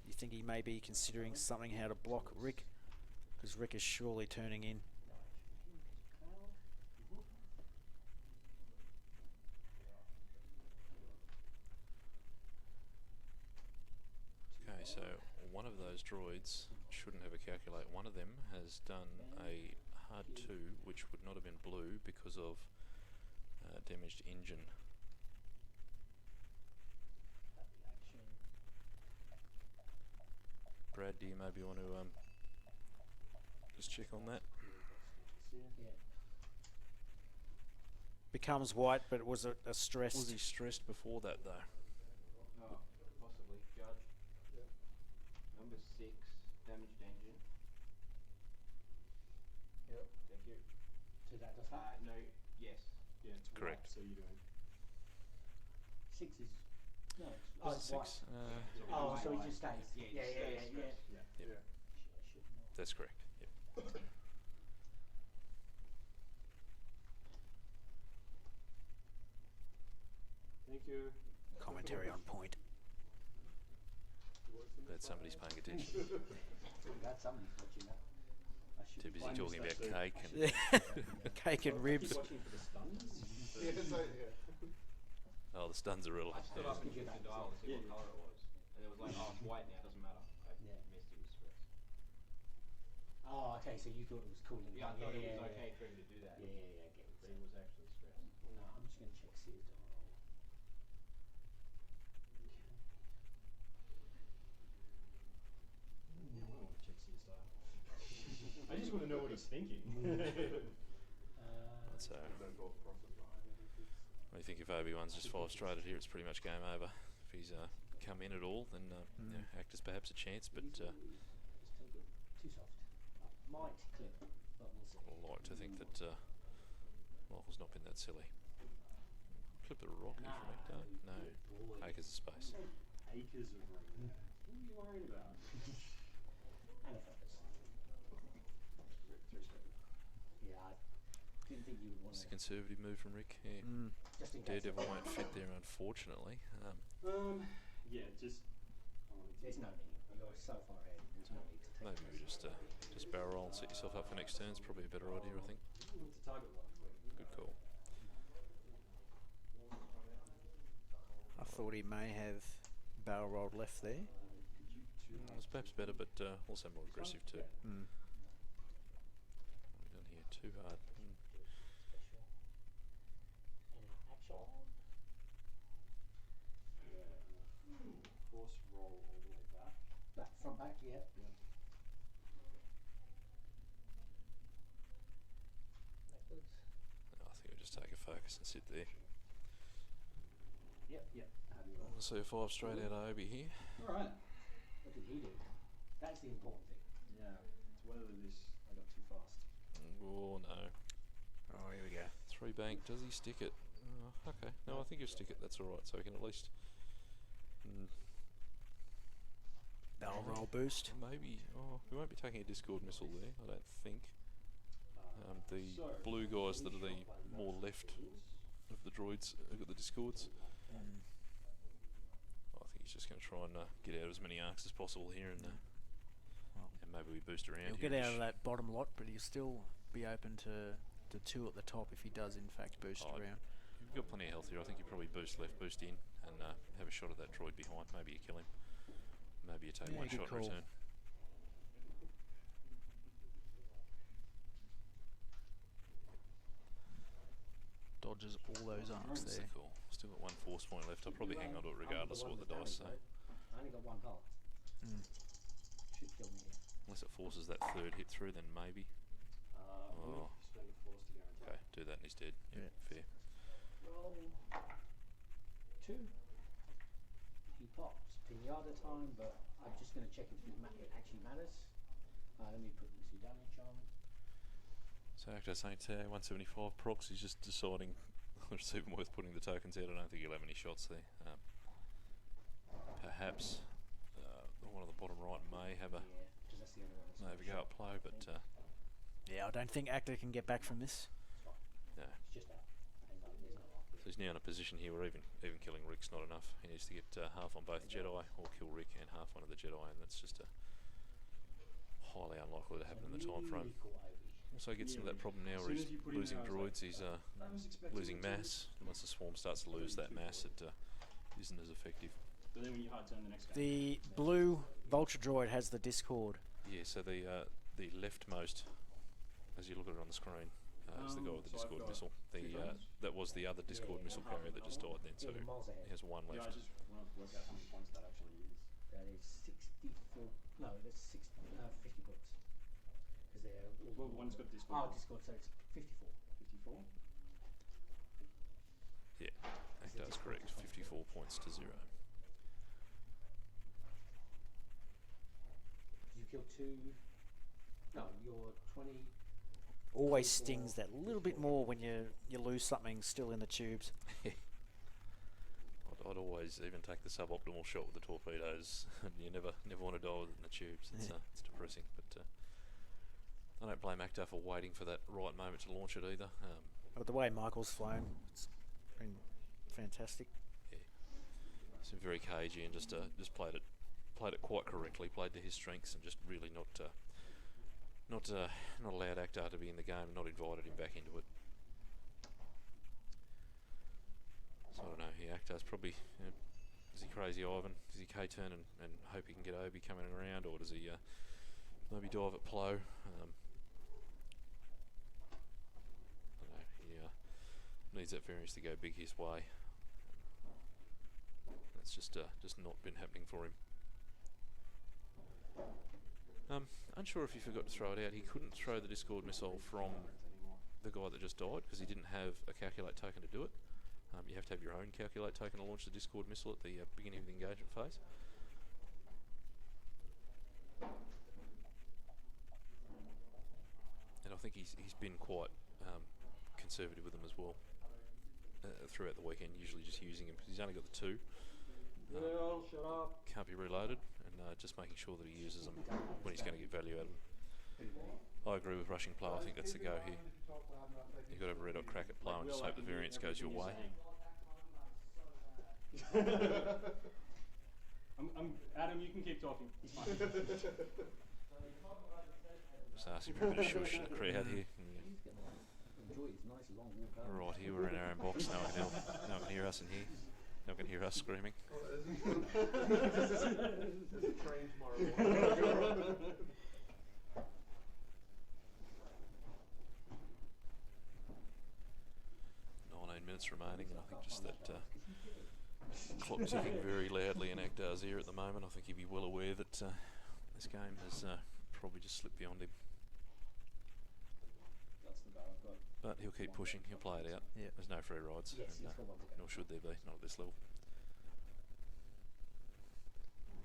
You think he may be considering something how to block Rick, because Rick is surely turning in. Okay, so one of those droids shouldn't have a calculate. One of them has done a hard 2, which would not have been blue because of damaged engine. Brad, do you maybe want to just check on that? Yeah. Becomes white, but it was a stress. Was he stressed before that though? Oh, possibly. Judge. Number 6, damaged engine. Yep. Thank you. So that does that. No, yes. Yeah, it's Correct. white, so you're doing. 6 is. No, it's Is it white. 6? Oh, so he White. just stays. Yeah, Yeah, just yeah, stays yeah, stressed. yeah. Yeah. Yep. I should know. That's correct. Yep. Thank you. Commentary on point. Glad somebody's paying attention. Glad somebody's watching that. I should Too be busy finding talking about stuff. cake and Cake and ribs. Keep watching for the stuns. Yeah, so, yeah. oh, the stuns are real. I stood up and Gives you checked the that, dial to see yeah. what colour it was. And it was like, oh, it's white now, doesn't matter. I Yeah. missed it with stress. Oh, okay, so you thought it was cool. And Yeah, I thought it was okay for him to do that. Yeah, yeah, yeah, get it. But he was actually stressed. No, I'm just going to check Sear's dial. Yeah, I want to check Sear style. I just want to know what he's thinking. So, I think if Obi-Wan's just 5 straight here, it's pretty much game over. If he's come in at all, then you know, Ahkter's perhaps a chance, but Just take it. Too soft. Might clip, but we'll see. I'd like to think that Michael's not been that silly. Clip the rock here from Ahkter. No, acres of space. Acres of rain. What are you worried about? And a focus. 3 seconds. Yeah, I didn't think you would want It's a to. conservative move from Rick. Yeah. Just in case. Daredevil won't fit there, unfortunately. Yeah, just. There's no need. You're so far ahead. There's no need to take Maybe we just barrel roll and set yourself up for next turn. It's probably a better idea, I think. What's the target like? Good call. I thought he may have barrel rolled left there. It's perhaps better, but also more aggressive too. Mm. Done here too hard. Any action? Force roll all the way back. Back, front, back, yeah. Backwards. I think we'll just take a focus and sit there. Yep, yep. How do you roll? We'll see a 5 straight out of Obi here. Alright. What did he do? That's the important thing. Yeah, it's whether this I got too fast. Oh no. Oh, here we go. 3 bank. Does he stick it? Okay. No, I think he'll stick it. That's alright. So we can at least. Barrel roll boost. Maybe. Oh, we won't be taking a Discord missile there, I don't think. The blue guys that are the more left of the droids have got the Discords. I think he's just going to try and get out as many arcs as possible here, and maybe we boost around. He'll here, get out of which- that bottom lot, but he'll still be open to the 2 at the top if he does in fact boost Oh, around. You've got plenty of health here. I think you probably boost left, boost in, and have a shot at that droid behind. Maybe you kill him. Maybe you take Yeah, one good shot call. in return. Dodges all those arcs That's there. cool. Still got 1 force point left. I'll probably hang on to it regardless of what the dice say. I only got 1 gold. Mm. Should kill me here. Unless it forces that 3rd hit through, then maybe. Oh. Spend the force to guarantee. Okay, do that and he's dead. Yeah. Fair. Roll 2. He pops. Pinata time, but I'm just going to check if it actually matters. Let me put this damage on. So Ahkter Saint 175 procs. He's just deciding whether it's even worth putting the tokens out. I don't think he'll have any shots there. Perhaps the one on the bottom right may have a Yeah, because that's the only one. That's go up play, but Yeah, I don't think Ahkter can get back from this. no. It's just that. And there's no off. So he's now in a position here where even killing Rick's not enough. He needs to get half on both Jedi, or kill Rick and half one of the Jedi, and that's just highly unlikely to happen in the time frame. Really cool Obi. Also gets into that problem now As where soon he's as you put him losing there, I was droids, he's I was expecting losing it to. mass. And once the swarm starts to lose that mass, it isn't as effective. But then when you hard turn the next game. The blue Vulture droid has the Discord. Yeah, so the leftmost, as you look at it on the screen, is the guy with the so I've Discord got missile. two tokens? That was the other Discord missile carrier that just died then, so Yeah, miles ahead. he has 1 Yeah, I left. just want to work out how many points that actually is. That is 64. No, that's 50 points. Because they're all. Well, one's got Discord. Oh, Discord, so it's 54. 54. Yeah, Ahkter's correct. 54 points to 0. You kill 2. No, you're 24 always stings that little bit more when you lose something still in the tubes. I'd always even take the suboptimal shot with the torpedoes, and you never want to die with it in the tubes. It's depressing, but I don't blame Ahkter for waiting for that right moment to launch it either. But the way Michael's flown, it's been fantastic. Yeah, it's been very cagey and just played it quite correctly, played to his strengths, and just really not allowed Ahkter to be in the game, and not invited him back into it. So I don't know, Ahkter's probably, is he Crazy Ivan? Does he K-turn and hope he can get Obi coming around, or does he maybe dive at Plo? I don't know, he needs that variance to go big his way. That's just not been happening for him. Unsure if he forgot to throw it out. He couldn't throw the Discord missile from the guy that just died because he didn't have a calculate token to do it. You have to have your own calculate token to launch the Discord missile at the beginning of the engagement phase. And I think he's been quite conservative with them as well throughout the weekend, usually just using him because he's only got the two. Shut up. Can't be reloaded, and just making sure that he uses them when he's going to get value out of them. I agree with rushing Plow. I think that's the go here. You've got to have a red hot crack at Plow and just hope the variance goes your way. Adam, you can keep talking. It's fine. Just asking for a bit of shush in the crowd here. Enjoy his nice long walk over. Right here, we're in our own box. No one can hear us in here. No one can hear us screaming. There's a train tomorrow morning. 19 minutes remaining, and I think just that clock ticking very loudly in Ahkter's ear at the moment. I think he'd be well aware that this game has probably just slipped beyond him. That's the bar I've got. But he'll keep pushing, he'll play it out. Yep. There's no free rides, Yes, and, he's got one to go. nor should there be, not at this level.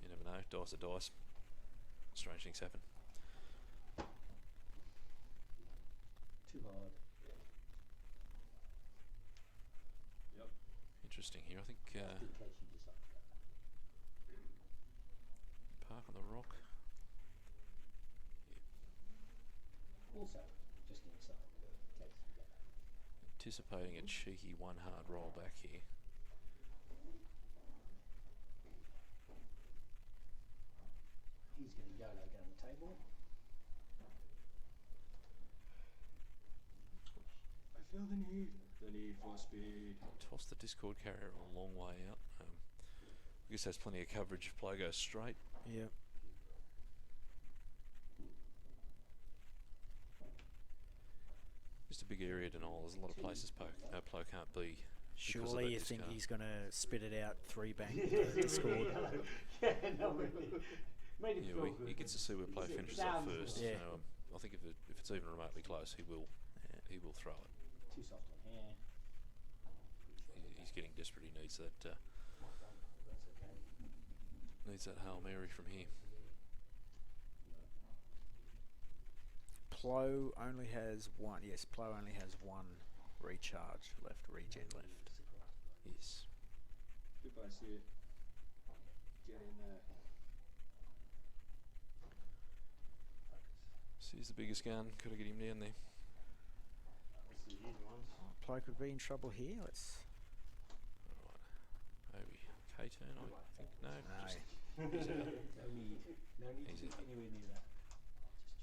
You never know, dice are dice. Strange things happen. Too hard. Yep. Interesting here, I think In case you decide to go back. park on the rock. Also, just inside, in case you go back. Anticipating a cheeky one hard roll back here. He's going to YOLO down the table. I feel the need. The need for speed. Toss the Discord carrier a long way out. I guess has plenty of coverage if Plow goes straight. Yeah. Just a big area denial. There's a lot of places Plow can't be. because of Surely that you think discard. he's going to spit it out 3 bang with the Discord. Yeah, no, really. Made it Yeah, feel he good. gets to see where Plow finishes up Sounds first. good. So, I think if it's even remotely close, he will throw it. Too soft on hair. He's getting desperate. He needs that That's okay. Hail Mary from here. Plo only has one. Yes, Plo only has one recharge left, regen left. Yes. Goodbye, Sear. Get in there. So he's the biggest gun. Got to get him down there. That's the easy ones. Plo could be in trouble here. Let's. Right. Maybe K-turn, I think. No. No. Just, No need. No need Easy. to be anywhere near that. Just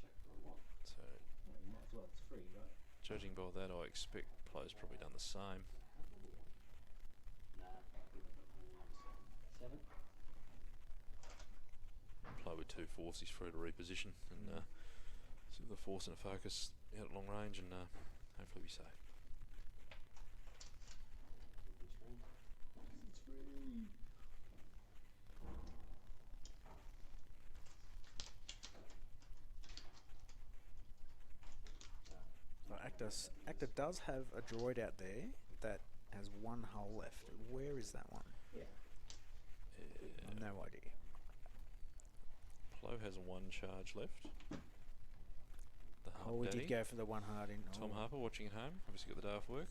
check for a while. so, Well, you might as well. It's free, right? judging by that, I expect Plow's probably done the same. Nah. 7. Plow with 2 force, he's free to reposition and see the force and a focus out at long range and hopefully be safe. It's free. So Ahkter does have a droid out there that has 1 hull left. Where is that one? Yeah. I have no idea. Plow has 1 charge left. The Oh, we Daddy. did go for the one hard in. Tom Oh. Harper watching at home. Obviously got the day off work.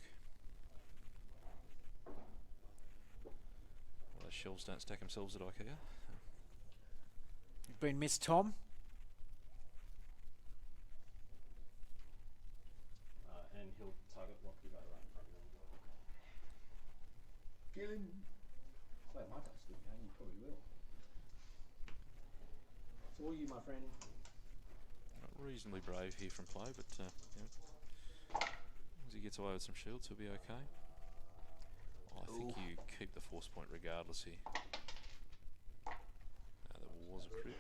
Well, those shelves don't stack themselves at IKEA. You've been missed, Tom. And he'll target lock you guys right in front of him. Kill him. Well, my dice good now, you probably will. It's all you, my friend. Not reasonably brave here from play, but yeah. As he gets away with some shields, he'll be okay. I think you keep the force point regardless here. That was a crit.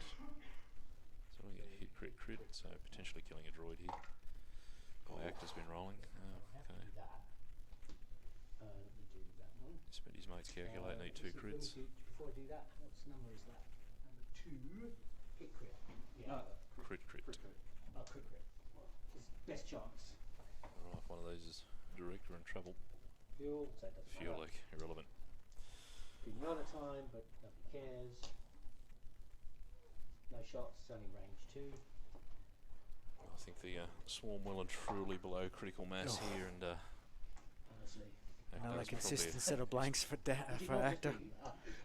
So we get hit, crit, crit, so potentially killing a droid here. Ahkter's been rolling. Have to Okay. do that. Let me do that one. Spent his mates calculate, need 2 crits. Before I do that, what's number is that? Number 2. Hit crit. Yeah. Crit, crit. Oh, crit crit. His best chance. Alright, if one of those is direct, we're in trouble. Fuel, so it doesn't Fuel matter. leak, irrelevant. Pinata time, but nobody cares. No shots, it's only range 2. I think the swarm well and truly below critical mass here, and Honestly. Another Ahkter's consistent set of blanks for Did for not Ahkter. just me.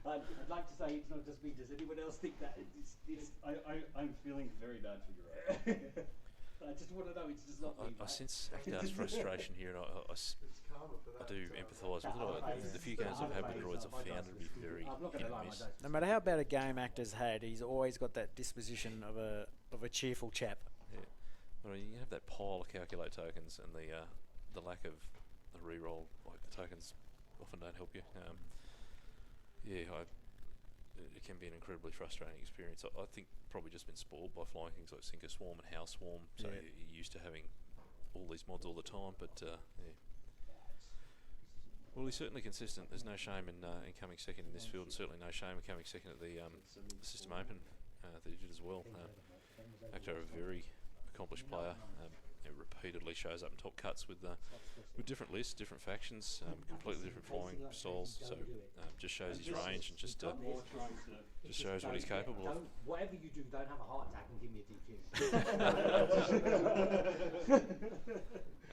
I'd like to say it's not just me. Does anyone else think that? I'm feeling very bad for you right now. I just want to know it's just not me. I right? sense Ahkter's frustration here, and It's karma for that. I do empathise with it. The few games I've had with droids, I've found it to be very I'm not hit going to and lie, my miss. dice. No matter how bad a game Ahkter's had, he's always got that disposition of a cheerful chap. Yeah. Well, you have that pile of calculate tokens, and the lack of the reroll, like the tokens often don't help you. It can be an incredibly frustrating experience. I think probably just been spoiled by flying things like Sinker Swarm and House Swarm, so Yeah. you're used to having all these mods all the time, but yeah. Well, he's certainly consistent. There's no shame in coming second in this field, and certainly no shame in coming second at the System Open that he did as well. Ahkter, a very accomplished player, he repeatedly shows up in top cuts with different lists, different factions, completely different flying styles. So just shows his range and just shows what he's capable of. Whatever you do, don't have a heart attack and give me a DQ.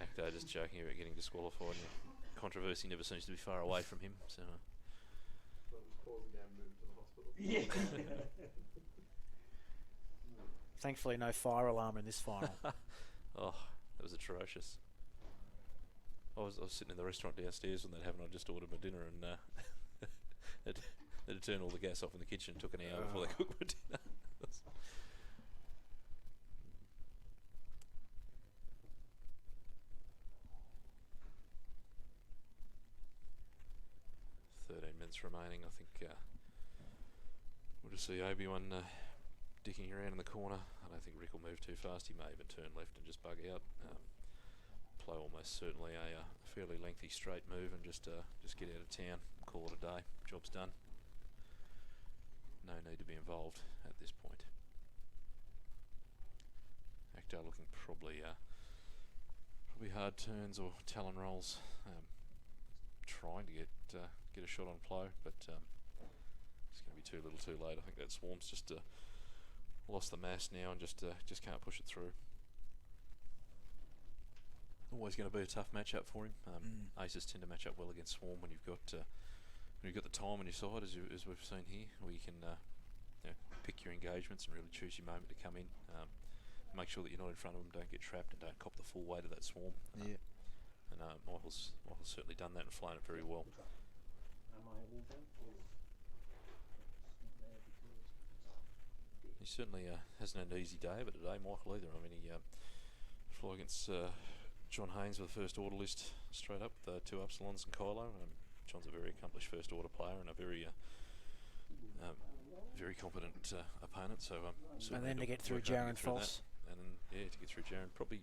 Ahkter just joking about getting disqualified. Controversy never seems to be far away from him. So Well, just pause the game, move to the hospital. Yeah. Thankfully, no fire alarm in this final. oh, that was atrocious. I was sitting in the restaurant downstairs when that happened. I just ordered my dinner, and they'd turned all the gas off in the kitchen. Took an hour before they cooked my dinner. Remaining. I think we'll just see Obi-Wan dicking around in the corner. I don't think Rick will move too fast. He may even turn left and just bug out. Play almost certainly a fairly lengthy straight move and just get out of town, call it a day. Job's done. No need to be involved at this point. Ahkter looking probably hard turns or talon rolls. Trying to get a shot on Plo, but it's going to be too little too late. I think that Swarm's just lost the mass now and just can't push it through. Always going to be a tough matchup for him. Aces tend to match up well against Swarm when you've got the time on your side, as we've seen here, where you can pick your engagements and really choose your moment to come in. Make sure that you're not in front of them, don't get trapped, and don't cop the full weight of that Swarm. Yeah. And Michael's certainly done that and flown it very well. Am I all done? He certainly hasn't had an easy day, but today Michael either. I mean, he flew against John Haynes with the first order list straight up with 2 Upsilons and Kylo. John's a very accomplished first order player and a very competent opponent. So And then to get through Jaren Foss. And then to get through Jaren, probably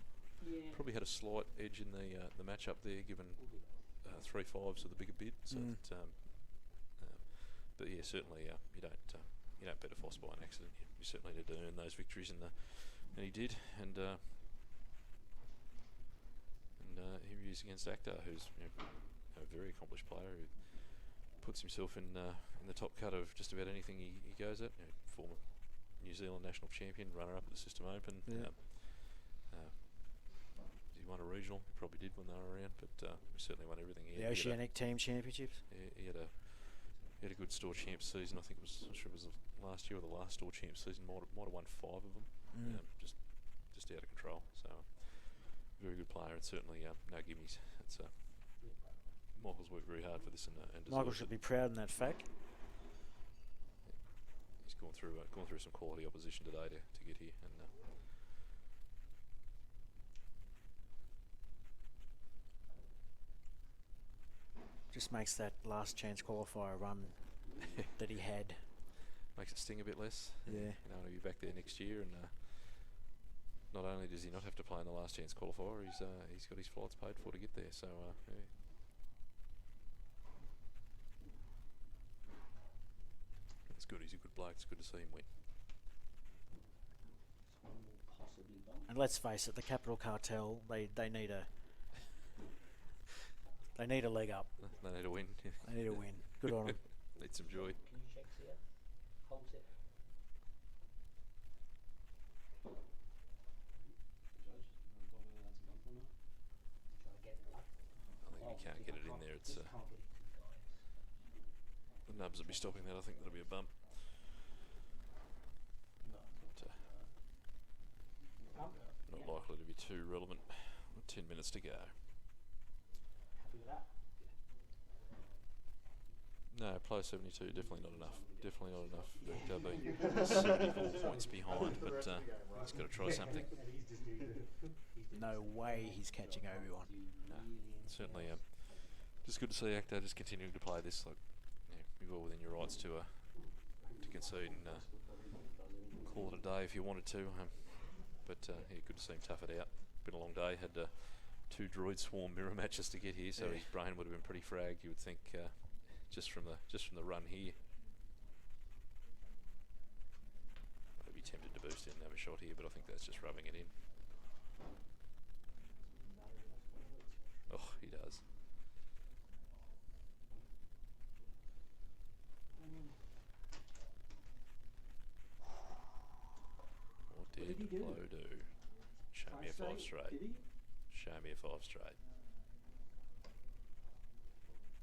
had a slight edge in the matchup there, given 3 5s with the bigger bid. So but yeah, certainly you don't bet a Foss by an accident. You certainly need to earn those victories, and he did. And here he is against Ahkter, who's a very accomplished player who puts himself in the top cut of just about anything he goes at. Former New Zealand national champion, runner-up at the System Open. won a regional. He probably did when they were around, but he certainly won everything. The Oceanic Team Championships. He had a good store champ season. I think it was, I'm sure it was the last year or the last store champ season. Might have won 5 of them. Just out of control. So very good player, and certainly no gimmies. It's Michael's worked very hard for this, and Michael deserves should it. be proud in that fact. He's gone through some quality opposition today to get here, and Just makes that last chance qualifier run that he had. makes it sting a bit less. Yeah. You know, he'll be back there next year, and not only does he not have to play in the last chance qualifier, he's got his flights paid for to get there. So yeah. It's good. He's a good bloke. It's good to see him win. This one will possibly bump. And let's face it, the Capital Cartel, they need a leg up. They need a win. They need a win. Good on them. Need some joy. Can you check Sear? Holds it. Judge, you want to tell me that's a bump or not? Try to get it up. I think if you can't get it in there, it's Just can't get it in, guys. the nubs will be stopping that. I think that'll be a bump. No. But, Bump? not Yeah. likely to be too relevant. 10 minutes to go. Happy with that? No, play 72, definitely not enough. Definitely not enough. They'll be 74 points behind, but he's got to try something. No way he's catching Obi-Wan. No, certainly, just good to see Ahkter just continuing to play this. Like, you're well within your rights to concede and call it a day if you wanted to. But yeah, good to see him tough it out. Been a long day. Had 2 droid swarm mirror matches to get here, so his brain would have been pretty fragged. You would think, just from the run here. I'd be tempted to boost in and have a shot here, but I think that's just rubbing it in. Oh, he does. What did did he do? Flo do? Show me a 5 straight. Did he? Show me a 5 straight.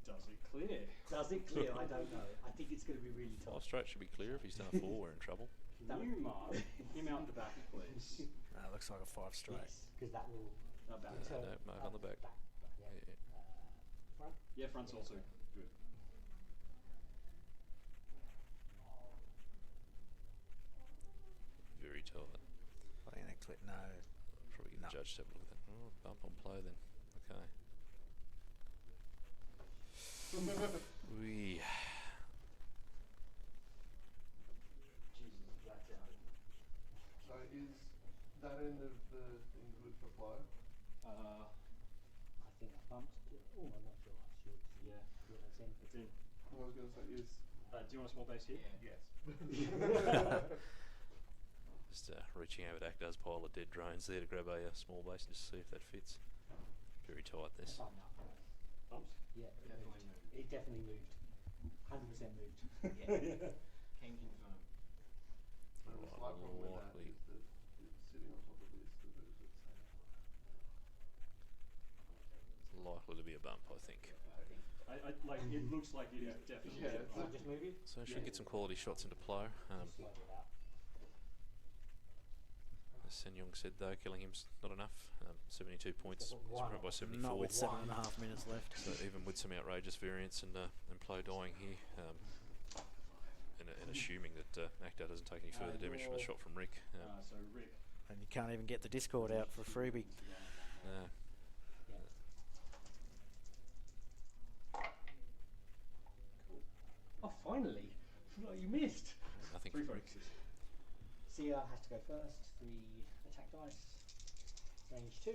Does it clear? Does it clear? I don't know. I think it's going to be really 5 tough. straight should be clear. If he's done a 4, we're in trouble. That Can you mark him out the back, please? That looks like a 5 straight. Yes, because that will Not back. deter. no, mark on the back. Yeah. Yeah. Front. Yeah, front's also good. Very tight. I think that clip, no. Probably get No. the judge to have a look at that. Oh, bump on play then. Okay. We. Jesus, that's out. So is that end of the thing good for flow? Uh, I think that bumped. Oh, I'm not sure. yeah, Yeah, that's in. it's in. What I was going to say is Do you want a small base here? yes. Just reaching over to Ahkter's pile of dead drones there to grab a small base and just see if that fits. Very tight this. Fine now. Bumps? Yeah, it Definitely moved. moved. It definitely moved. 100% moved. Can confirm. And the slight problem with that Likely. is that it's sitting on top of this, the booze at the same time. It's likely to be a bump, I think. I like it looks like it is definitely. Yeah, a it's I'll bump. just move you. So should get some quality shots into Plo. Slide it out. As Sen Yong said though, killing him's not enough. 72 points, he's front by 74. Not with 7.5 minutes left. So even with some outrageous variance and Plo dying here, and assuming that Ahkter doesn't take any further damage from the shot from Rick, So Rick. And you can't even get the Discord out for a freebie. uh, Yeah. Oh, finally! Like you missed. nothing 3 from Rick. focuses. Sear has to go first. 3 attack dice. Range 2.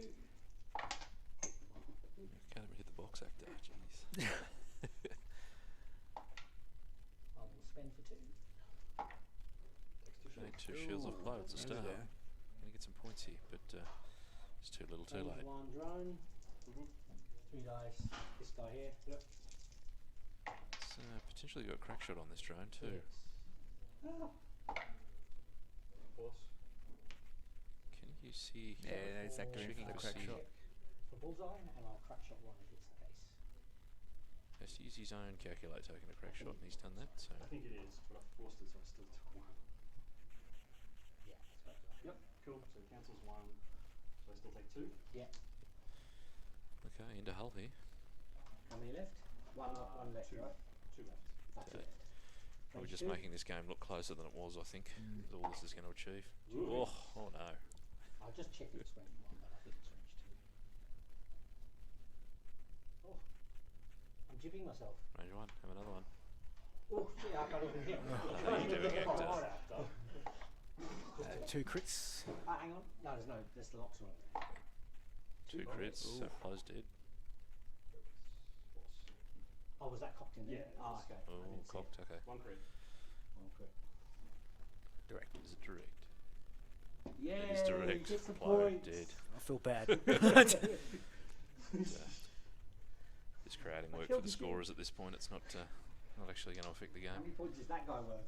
Can't even hit the box, Ahkter. Jeez. I will spend for 2. Showing 2 shields off Plo. It's a start. Yeah. Gonna get some points here, but it's too little, too Range late. 1 drone. 3 dice. This guy here. Yep. It's potentially got a crack shot on this drone too. Force. Can you see? Yeah, there's that green checking for the to crack see shot. for bullseye, and I'll crack shot one if it's the case. Has to use his own calculator taking a crack shot, and he's done that. So I think it is, but I forced it, so I still took one. Yeah, I suppose so. Yep, cool. So it cancels one. So I still take two. Yeah. okay, into hull here. How many left? One left, two. right? Two left. Two left. We're Range just two. making this game look closer than it was, I think. Is all this is going to achieve. Ooh. Oh no. I'll just check if it's range one, but I think it's range two. Oh, I'm jibbing myself. Range 1, have another one. Oh, shit, I can't even hit. How are you doing, Ahkter? 2 crits. Hang on. No, there's the locks wrong. 2 crits, so close dead. Oh, was that cocked in there? Yeah, it Ah, was. okay. I Oh, didn't see cocked, it. okay. One crit. One crit. Direct. Is it direct? Yeah, It is direct. gets the Blow point. dead. I feel bad. This crowding work for killed the the scorers at this point. It's not actually going to affect the How game. many points is that guy worth?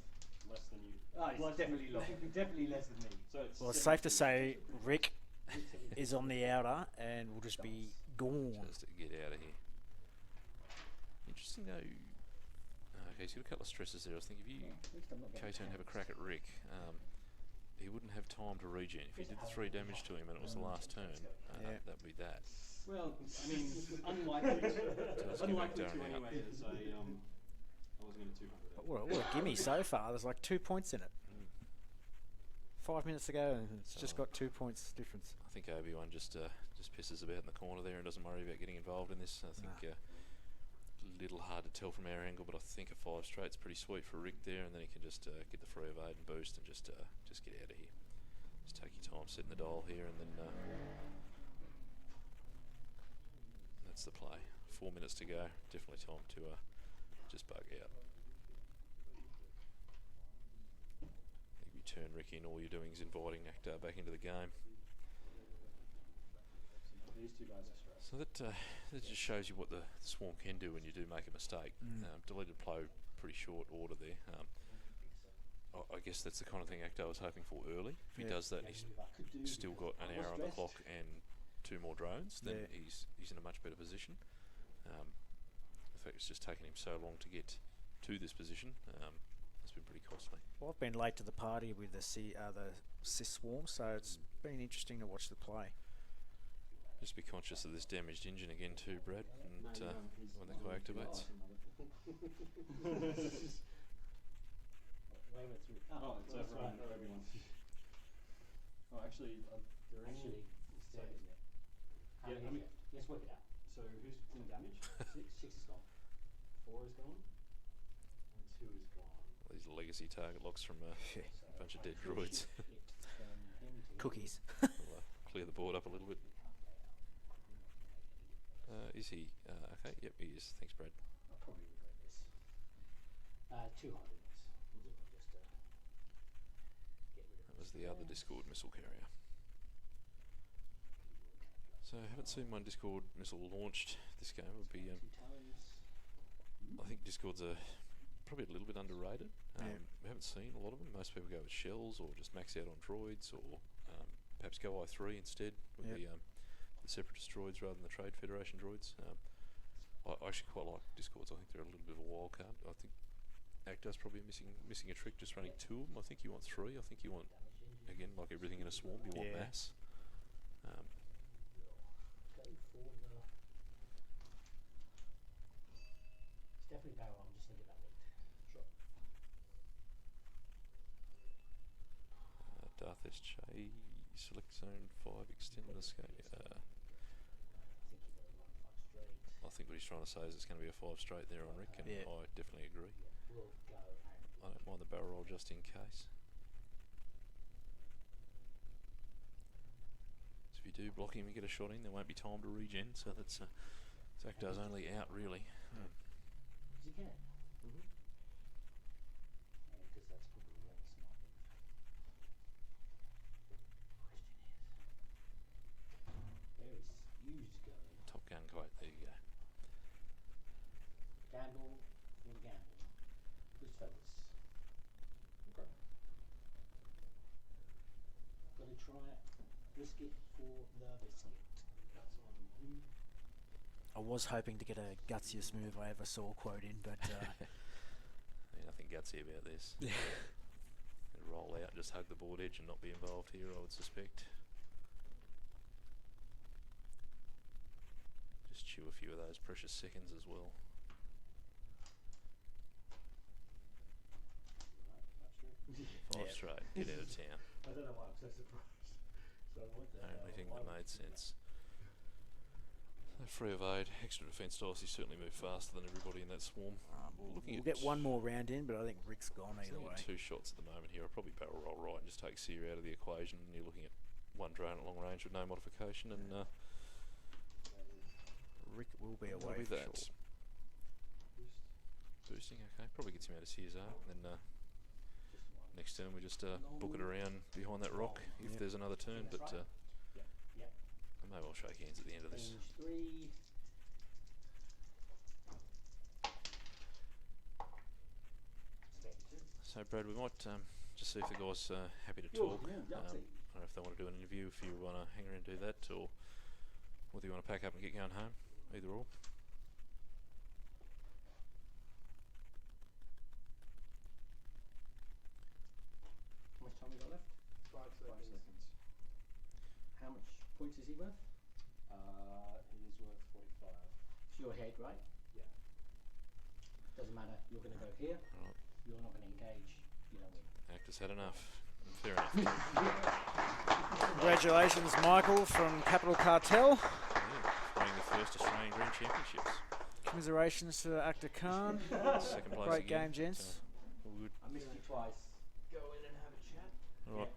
Less than you. Oh, he's definitely low. Definitely less than me. So it's Well, it's safe to say Rick is on the outer and will just be gone. Just to get out of here. Interesting though. Okay, he's got a couple of stresses there. I was thinking if you, At least I'm not getting K-turn, have a crack at Rick, he wouldn't have time to regen. If you did the 3 damage to him and it was the last turn, Yeah. that would be that. well, I mean, unlikely to, give unlikely Ahkter to an out. anyway. As I wasn't going to 200. What a gimme so far. There's like 2 points in it. 5 minutes ago and it's just got 2 points difference. I think Obi-Wan just pisses about in the corner there and doesn't worry about getting involved in this. I think a little hard to tell from our angle, but I think a 5 straight's pretty sweet for Rick there, and then he can just get the free evade and boost and just get out of here. Just take your time setting the dial here, and then that's the play. 4 minutes to go. Definitely time to just bug out. If you turn Rick in, all you're doing is inviting Ahkter back into the game. These two guys are stressed. So that just shows you what the swarm can do when you do make a mistake. Deleted plow, pretty short order there. I guess that's the kind of thing Ahkter was hoping for early. If he does that, and he's still got an hour on the clock and 2 more drones, then he's in a much better position. The fact it's just taken him so long to get to this position has been pretty costly. Well, I've been late to the party with the Cis swarm, so it's been interesting to watch the play. Just be conscious of this damaged engine again too, Brad, and when the car activates. Wave it through. Oh, it's over on everyone. Oh, actually, there are Actually, it's there, isn't it? How Yeah, many is it? Let's work it out. So who's been damaged? 6 is gone. 4 is gone, and 2 is gone. These legacy target locks from a bunch of dead droids. Cookies. We'll clear the board up a little bit. Is he? Okay, yep, he is. Thanks, Brad. I'll probably regret this. 200 is. We'll just get rid of That was the other Discord missile carrier. So I haven't seen one Discord missile launched this game. Would be 2 times. I think Discords are probably a little bit underrated. We haven't seen a lot of them. Most people go with shells or just max out on droids, or perhaps go I3 instead with the Separatist droids rather than the Trade Federation droids. I actually quite like Discords. I think they're a little bit of a wild card. I think Ahkter's probably missing a trick just running 2 of them. I think you want 3. I think you want, again, like everything in a swarm, you want mass. Go for the. It's definitely barrel. I'm just thinking about it. Sure. Darth SJ, select zone 5, extend the scale. I think what he's trying to say is it's going to be a 5 straight there on Rick, and I definitely agree. We'll go and I don't mind the barrel roll just in case. So if you do block him and get a shot in, there won't be time to regen, so that's Ahkter's only out really. Is he can? Mm-hmm. Yeah, because that's probably a really smart move. Question is, where is Hughes going? Top Gun quote, there you go. Gamble for the gamble. Who's focus? Okay. Gotta try it. Risk it for the biscuit. I was hoping to get a gutsiest move I ever saw quote in, but Yeah, nothing gutsy about this. Roll out and just hug the board edge and not be involved here, I would suspect. Just chew a few of those precious seconds as well. Five straight, get out of town. I don't know why I'm so surprised. So I went there. Only thing that made sense. So free of aid, extra defence dice, he certainly moved faster than everybody in that swarm. we'll get one more round in, but I think Rick's gone either way. Two shots at the moment here. I'll probably barrel roll right and just take Sear out of the equation, and you're looking at one drone at long range with no modification, and Rick will be away that'll be for that. sure. Boosting, okay, probably gets him out of Sear's arc, and then next turn we just book it around behind that rock if there's another turn, but I may well shake hands at the end of this. Range 3. So Brad, we might just see if the guys are happy to talk. I don't know if they want to do an interview, if you want to hang around and do that, or whether you want to pack up and get going home, either or. How much time we got left? 5 seconds. 5 seconds. How much points is he worth? He is worth 45. It's your head, right? Yeah. Doesn't matter. You're going to go here. Right. You're not going to engage. You don't win. Actors had enough. Fair enough. Congratulations, Michael from Capital Cartel. Yeah, winning the first Australian Green Championships. Commiserations to Ahkter Khan. Second place Great again, game, gents. All good. I missed you twice. Go in and have a chat. All right.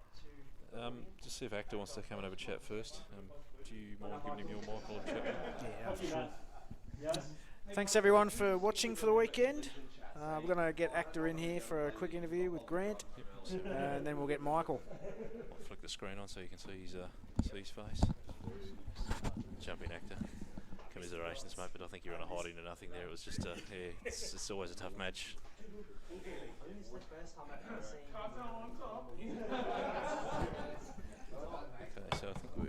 Just see if Ahkter wants to come and have a chat first. Do you mind giving him your mic while I chat with him? Yeah, for sure. Thanks everyone for watching for the weekend. We're going to get Ahkter in here for a quick interview with Grant, and then we'll get Michael. I'll flick the screen on so you can see his face. Jump in, Ahkter. Commiserations, mate, but I think you're on a hiding to nothing there. It was just, yeah, it's always a tough match. Okay, so I think can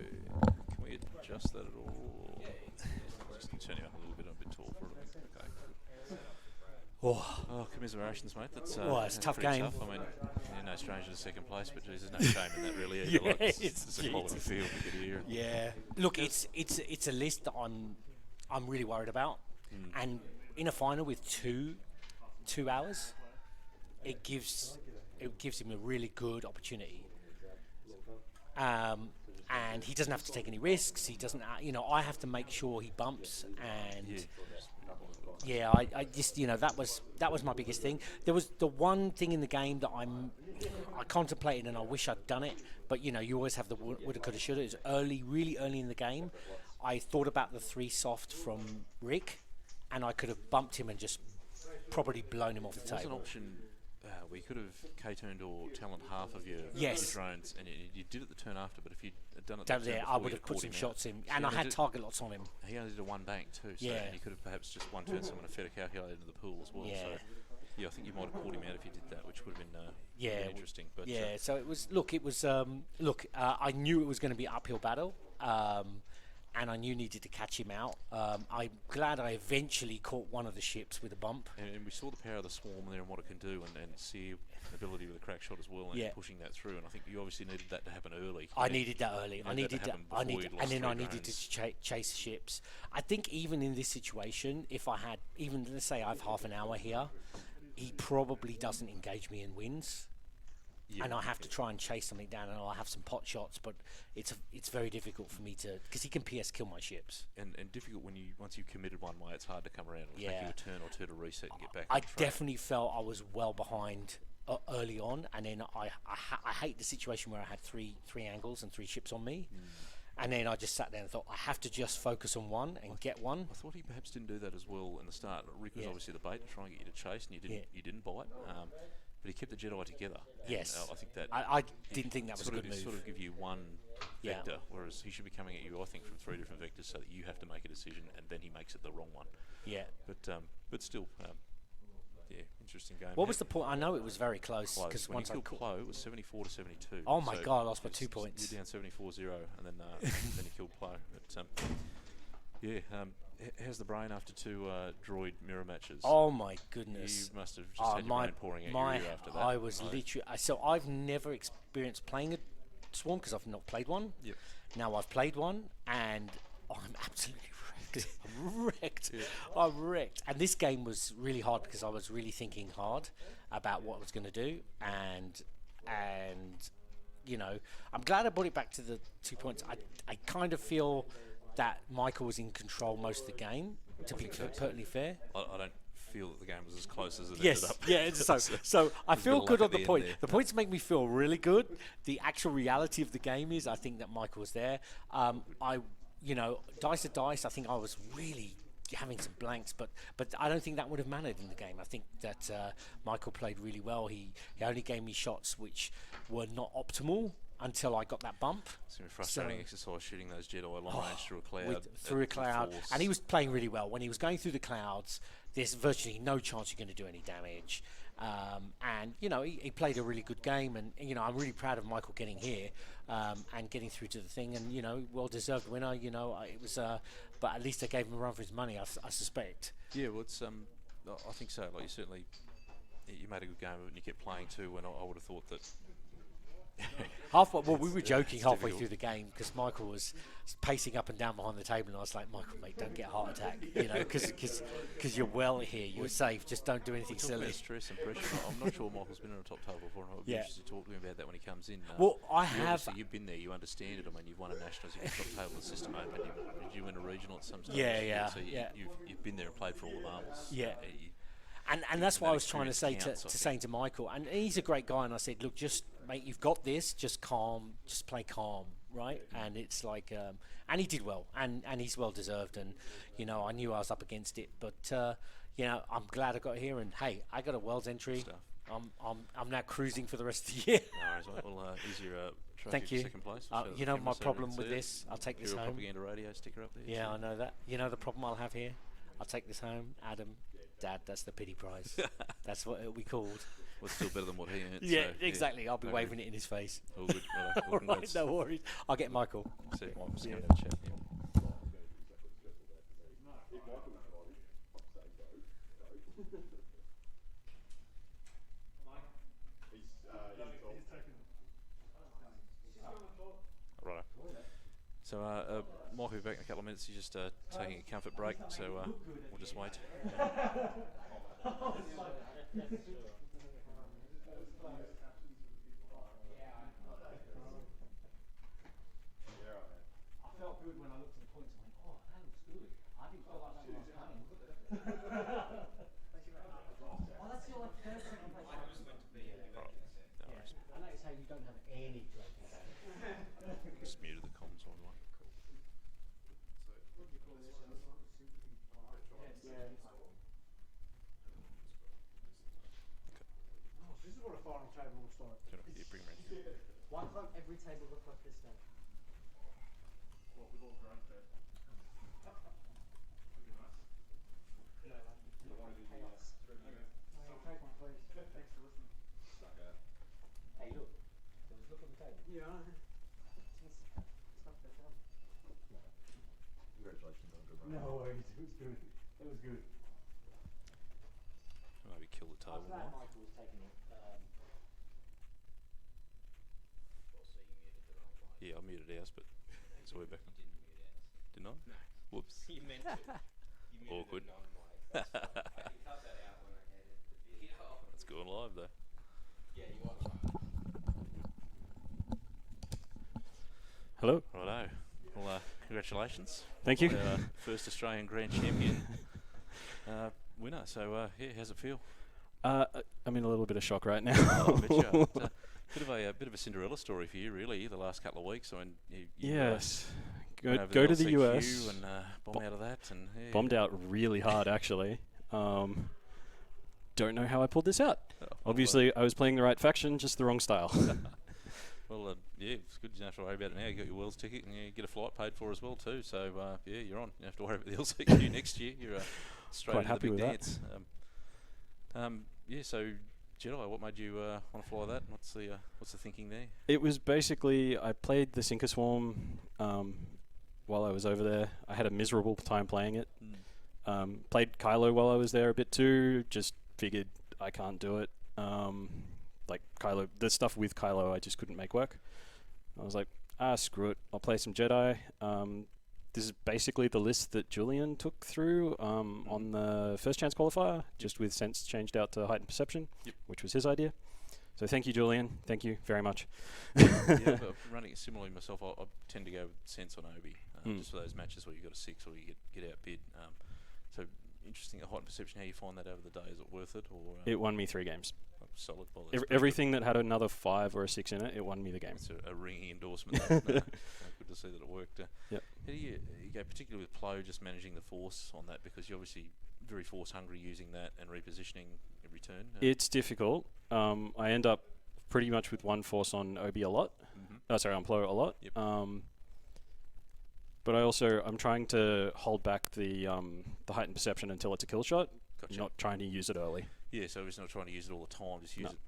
we adjust that at all? Just turn you up a little bit, I'm a bit tall for it. Okay. Oh, commiserations, mate. That's it's a tough pretty game. Tough. I mean, you're no stranger to second place, but geez, there's no shame in that really. Either. Like, it's a quality field we could hear. Yeah. Look, it's a list that I'm really worried about, and in a final with two hours, it gives him a really good opportunity. And he doesn't have to take any risks. He doesn't, I have to make sure he bumps, and yeah, I just, that was my biggest thing. There was the one thing in the game that I contemplated, and I wish I'd done it, but you always have the woulda, coulda, shoulda. It was really early in the game. I thought about the 3 soft from Rick, and I could have bumped him and just probably blown him off the There's an table. option where you could have K-turned or talent half of your drones, and you did it the turn after, but if you'd done it Down the turn there, before, I would you'd have put caught some him shots out. in, So and you I had did- target lots on him. He only did a one bank too, so Yeah. and you could have perhaps just one turn someone a fed a calculator into the pool as well. Yeah. So yeah, I think you might have caught him out if you did that, which would have been Yeah, interesting. But Yeah, so it was. I knew it was going to be an uphill battle, and I knew needed to catch him out. I'm glad I eventually caught one of the ships with a bump. and we saw the power of the swarm there and what it can do, and see ability with a crack shot as well, and Yeah. pushing that through. And I think you obviously needed that to happen early. I needed that early. I needed that, And then I needed to chase ships. I think even in this situation, if I had let's say I have half an hour here, he probably doesn't engage me and wins. And I have to try and chase something down, and I'll have some pot shots, but it's very difficult for me to, because he can PS kill my ships. And difficult when once you've committed one way, it's hard to come around. It'll take you Yeah. a turn or two to reset and get back. I on track. definitely felt I was well behind early on, and then I hate the situation where I had three angles and 3 ships on me, and then I just sat there and thought I have to just focus on one and get one. I thought he perhaps didn't do that as well in the start. Rick was Yeah. obviously the bait to try and get you to chase, and you didn't bite. But he kept the Jedi together. And, Yes, I think that I didn't think that was a good move. sort of give you one Yeah. vector, whereas he should be coming at you, I think, from 3 different vectors, so that you have to make a decision, and then he makes it the wrong one. Yeah. But still, Yeah, interesting game. What was the point? I know it was very close Close. because When once you I killed Plo, it was 74 to 72. Oh my So God, I lost by it's- 2 points. You're down 74-0, and then then you killed Plo. But yeah, how's the brain after 2 Droid mirror matches? Oh my goodness! You must have just had your brain pouring out your ear after that. I was literally. So I've never experienced playing a Swarm because I've not played one. Yep. Now I've played one, and I'm absolutely wrecked. I'm wrecked. Yeah. I'm wrecked. And this game was really hard because I was really thinking hard about what I was going to do, and you know, I'm glad I brought it back to the 2 points. I kind of feel that Michael was in control most of the game. To be perfectly fair. I don't feel that the game was as close as it Yes, ended up. yeah. So I There's a feel bit of good luck on at the the point. end there. The points make me feel really good. The actual reality of the game is, I think that Michael was there. Dice to dice. I think I was really having some blanks, but I don't think that would have mattered in the game. I think that Michael played really well. He only gave me shots which were not optimal until I got that bump. It's going to be frustrating exercise shooting those Jedi long range through a cloud. Through a at cloud, force. and he was playing really well. When he was going through the clouds, there's virtually no chance you're going to do any damage. And you know, he played a really good game, and you know, I'm really proud of Michael getting here and getting through to the thing, and you know, well-deserved winner. You know, it was, but at least I gave him a run for his money. I suspect. Yeah, well, it's I think so. Like you made a good game of it, and you kept playing too. When I would have thought that. We were joking it's halfway difficult. through the game because Michael was pacing up and down behind the table, and I was like, Michael, mate, don't get a heart attack, you know, because you're well here, you're safe, just don't do anything Talking silly. about stress and pressure. I'm not sure Michael's been on a top table before, and I'd be Yeah. interested to talk to him about that when he comes in. Well, I you have. obviously you've been there, you understand it. I mean, you've won a nationals, you've got top table, the system open. Did you win a regional at some stage? Yeah, So yeah. you've been there and played for all the marbles. Yeah. And that's what that I was trying to say experience counts, I saying to Michael, and he's a great guy, and I said, look, just mate, you've got this, just calm, just play calm, right? And it's like, and he did well, and he's well deserved, and you know, I knew I was up against it, but you know, I'm glad I got here, and hey, I got a Worlds entry. Stuff. I'm now cruising for the rest of the year. No worries, mate. Well, here's your trophy Thank for you. second place. We'll show the You know camera my so problem everyone with can see it. this, I'll take this Pure home. propaganda radio sticker up there. Yeah, so- I know that. You know the problem I'll have here? I'll take this home, Adam. Dad, that's the pity prize. That's what it'll be called. Well, it's still better than what he earned. Yeah, so, exactly. I'll be no waving it in his face. All good. Well, All right, congrats. no worries. I'll get Michael. See, Michael's coming to chat. Yeah. Right. So, Mike will be back in a couple of minutes. He's just taking a comfort break, so we'll just wait. I felt good when I looked at the points and went, oh, that looks good. I didn't feel like that when I was playing. Oh, that's your like third second place. No worries. I notice how you don't have any trophies. Just muted the comms on one. This is what a firing table looks like. Yeah, bring him around. Why can't every table look like this now? Take one, please. Thanks for listening. Hey, look. There was look on the table. Yeah. It's not the film. Congratulations on good run. No worries. It was good. It was good. Maybe kill the I was table glad now. Michael was taking it. Yeah, I muted ours, but so we're back on. Didn't I? No. Whoops. You meant to. You muted Awkward. it knowing way. That's fine. I can cut that out when I edit the video. It's going live though. Yeah, you are. Hello. Righto. Well, congratulations. Thank you. Our, first Australian Grand Champion winner. So, yeah, how's it feel? I'm in a little bit of shock right now. Oh, I bet you are. It's bit of a Cinderella story for you, really. The last couple of weeks. I mean, you Yes. went over Go to the LCQ US. and bomb out of that, and yeah. Bombed out really hard, actually. Don't know how I pulled this out. Oh, Obviously, I was playing the right faction, just the wrong style. Well, yeah, it's good. You don't have to worry about it now. You got your Worlds ticket, and you get a flight paid for as well too. So yeah, you're on. You don't have to worry about the LCQ next year. You're straight Quite into happy the big with that. dance. Yeah, so Jedi, what made you want to fly that? What's the thinking there? It was basically I played the Sinker Swarm while I was over there. I had a miserable time playing it. Played Kylo while I was there a bit too. Just figured I can't do it. Like Kylo, the stuff with Kylo, I just couldn't make work. I was like, screw it. I'll play some Jedi. This is basically the list that Julian took through on the first chance qualifier, just with sense changed out to heightened perception, which was his idea. So thank you, Julian. Thank you very much. Yeah, but running it similarly myself, I tend to go with sense on Obi, just for those matches where you got a 6 or you get outbid. So interesting, a heightened perception. How you find that over the day? Is it worth it, or it won me 3 games. Solid. Well, Everything that had another 5 or a 6 in it, it won me the game. It's a ringing endorsement. Good to see that it worked. Yep. How do you go, particularly with Plo, just managing the force on that, because you're obviously very force hungry using that and repositioning every turn? It's difficult. I end up pretty much with 1 force on Obi a lot. On Plo a lot. Yep. But I'm trying to hold back the heightened perception until it's a kill shot. Gotcha. Not trying to use it early. Yeah, so it's not trying to use it all the time, just use it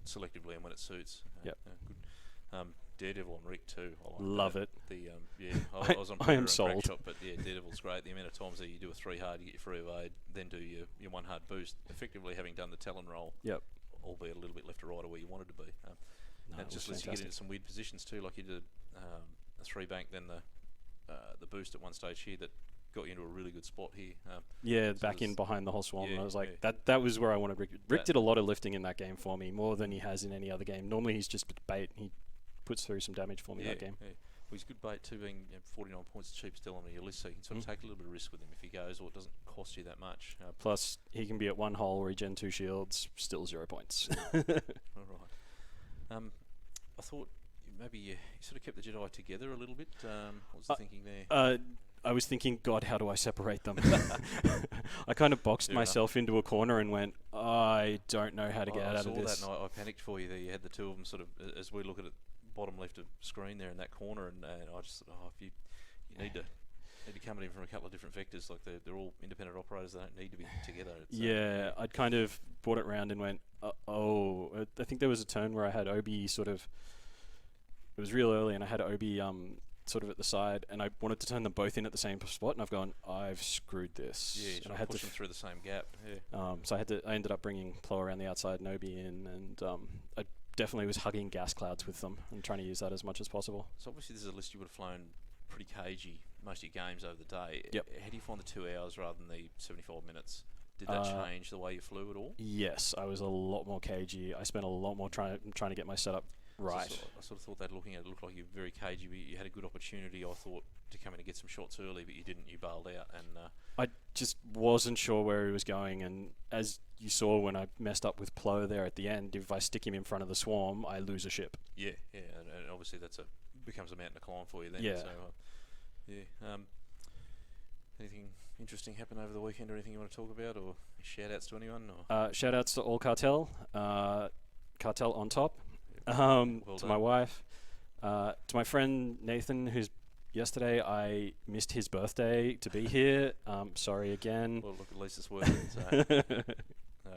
selectively and when it suits. Yep. Good. Daredevil and Rick too. I like Love that. it. I was on I am Twitter and sold. Crackshot, but yeah, Daredevil's great. The amount of times that you do a 3 hard, you get your free evade, then do your 1 hard boost, effectively having done the Talon roll. Yep. Albeit a little bit left or right of where you wanted to be. No, and just lets you get into some weird positions too, like you did a 3 bank, then the boost at one stage here that got you into a really good spot here. So back in behind the whole swarm. Yeah, I was like, that was where I wanted Rick. Rick did a lot of lifting in that game for me, more than he has in any other game. Normally he's just bait. He puts through some damage for me that game. Yeah. Well, he's good bait too, being 49 points cheap still on your list, so you can sort of take a little bit of risk with him if he goes, or it doesn't cost you that much. Plus, he can be at 1 hull, regen 2 shields, still 0 points. All right. I thought maybe you sort of kept the Jedi together a little bit. What was the thinking there? I was thinking, God, how do I separate them? I kind of boxed myself into a corner and went, I don't know how to get out of this. I saw that and I panicked for you there. You had the 2 of them sort of, as we look at it, bottom left of screen there in that corner, and I just thought, if you need to come at him from a couple of different vectors, like they're all independent operators, they don't need to be together. I'd kind of brought it round and went, I think there was a turn where I had Obi sort of, it was real early, and I had Obi sort of at the side, and I wanted to turn them both in at the same spot, and I've gone, I've screwed this. Yeah, and I had push them through the same gap. So I ended up bringing Plo around the outside and Obi in, and I definitely was hugging gas clouds with them and trying to use that as much as possible. So obviously this is a list you would have flown pretty cagey most of your games over the day. Yep. How do you find the 2 hours rather than the 75 minutes? Did that change the way you flew at all? Yes, I was a lot more cagey. I spent a lot more trying to get my setup right. So I sort of thought that looking at it looked like you were very cagey, but you had a good opportunity, I thought, to come in and get some shots early, but you didn't. You bailed out. And I just wasn't sure where he was going, and as you saw when I messed up with Plo there at the end, if I stick him in front of the swarm, I lose a ship. Yeah, and obviously becomes a mountain to climb for you then. Yeah. So, anything interesting happen over the weekend, or anything you want to talk about, or shout-outs to anyone? Or? Shout-outs to all Cartel. Cartel on top. Well to done. my wife. To my friend Nathan, who's yesterday I missed his birthday to be here. Sorry again. Well, look, at least it's worth it. So,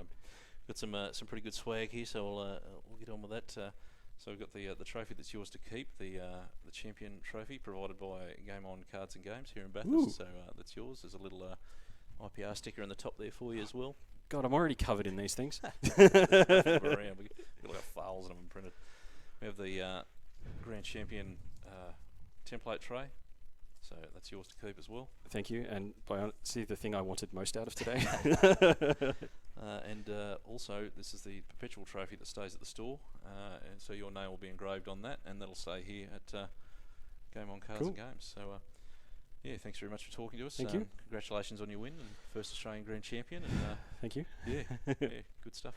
got some pretty good swag here, so we'll get on with that. So we've got the trophy that's yours to keep, the champion trophy provided by Game On Cards and Games here in Bathurst. Ooh. So that's yours. There's a little IPR sticker on the top there for you as well. God, I'm already covered in these things. Flip around. We've got like files of them printed. We have the Grand Champion template tray. So that's yours to keep as well. Thank you. And see the thing I wanted most out of today. And also, this is the perpetual trophy that stays at the store, and so your name will be engraved on that, and that'll stay here at Game On Cards and Games. So, thanks very much for talking to us. Thank you. Congratulations on your win and first Australian Grand Champion. And, Thank you. Yeah, good stuff.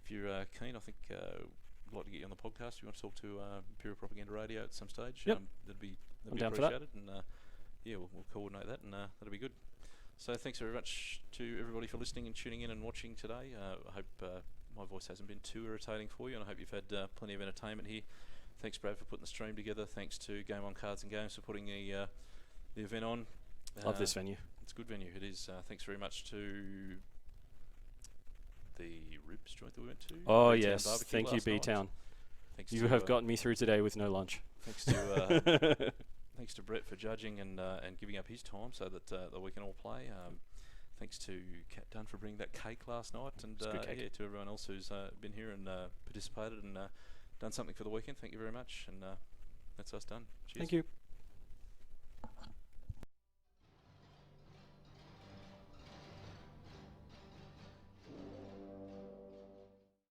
If you're keen, I think we'd like to get you on the podcast. If you want to talk to Imperial Propaganda Radio at some stage, Yep. that'd be I'm down for that. appreciated. And we'll coordinate that, and that'll be good. So thanks very much to everybody for listening and tuning in and watching today. I hope my voice hasn't been too irritating for you, and I hope you've had plenty of entertainment here. Thanks, Brad, for putting the stream together. Thanks to Game On Cards and Games for putting the event on. Love this venue. It's a good venue. It is. Thanks very much to the ribs joint that we went to. Oh B-Town yes, barbecue thank you, last night. B-Town. Thanks You to, have gotten me through today with no lunch. Thanks to thanks to Brett for judging and giving up his time so that we can all play. Thanks to Cat Dunn for bringing that cake last night, and It's good cake. yeah, to everyone else who's been here and participated and done something for the weekend. Thank you very much, and that's us done. Cheers. Thank you.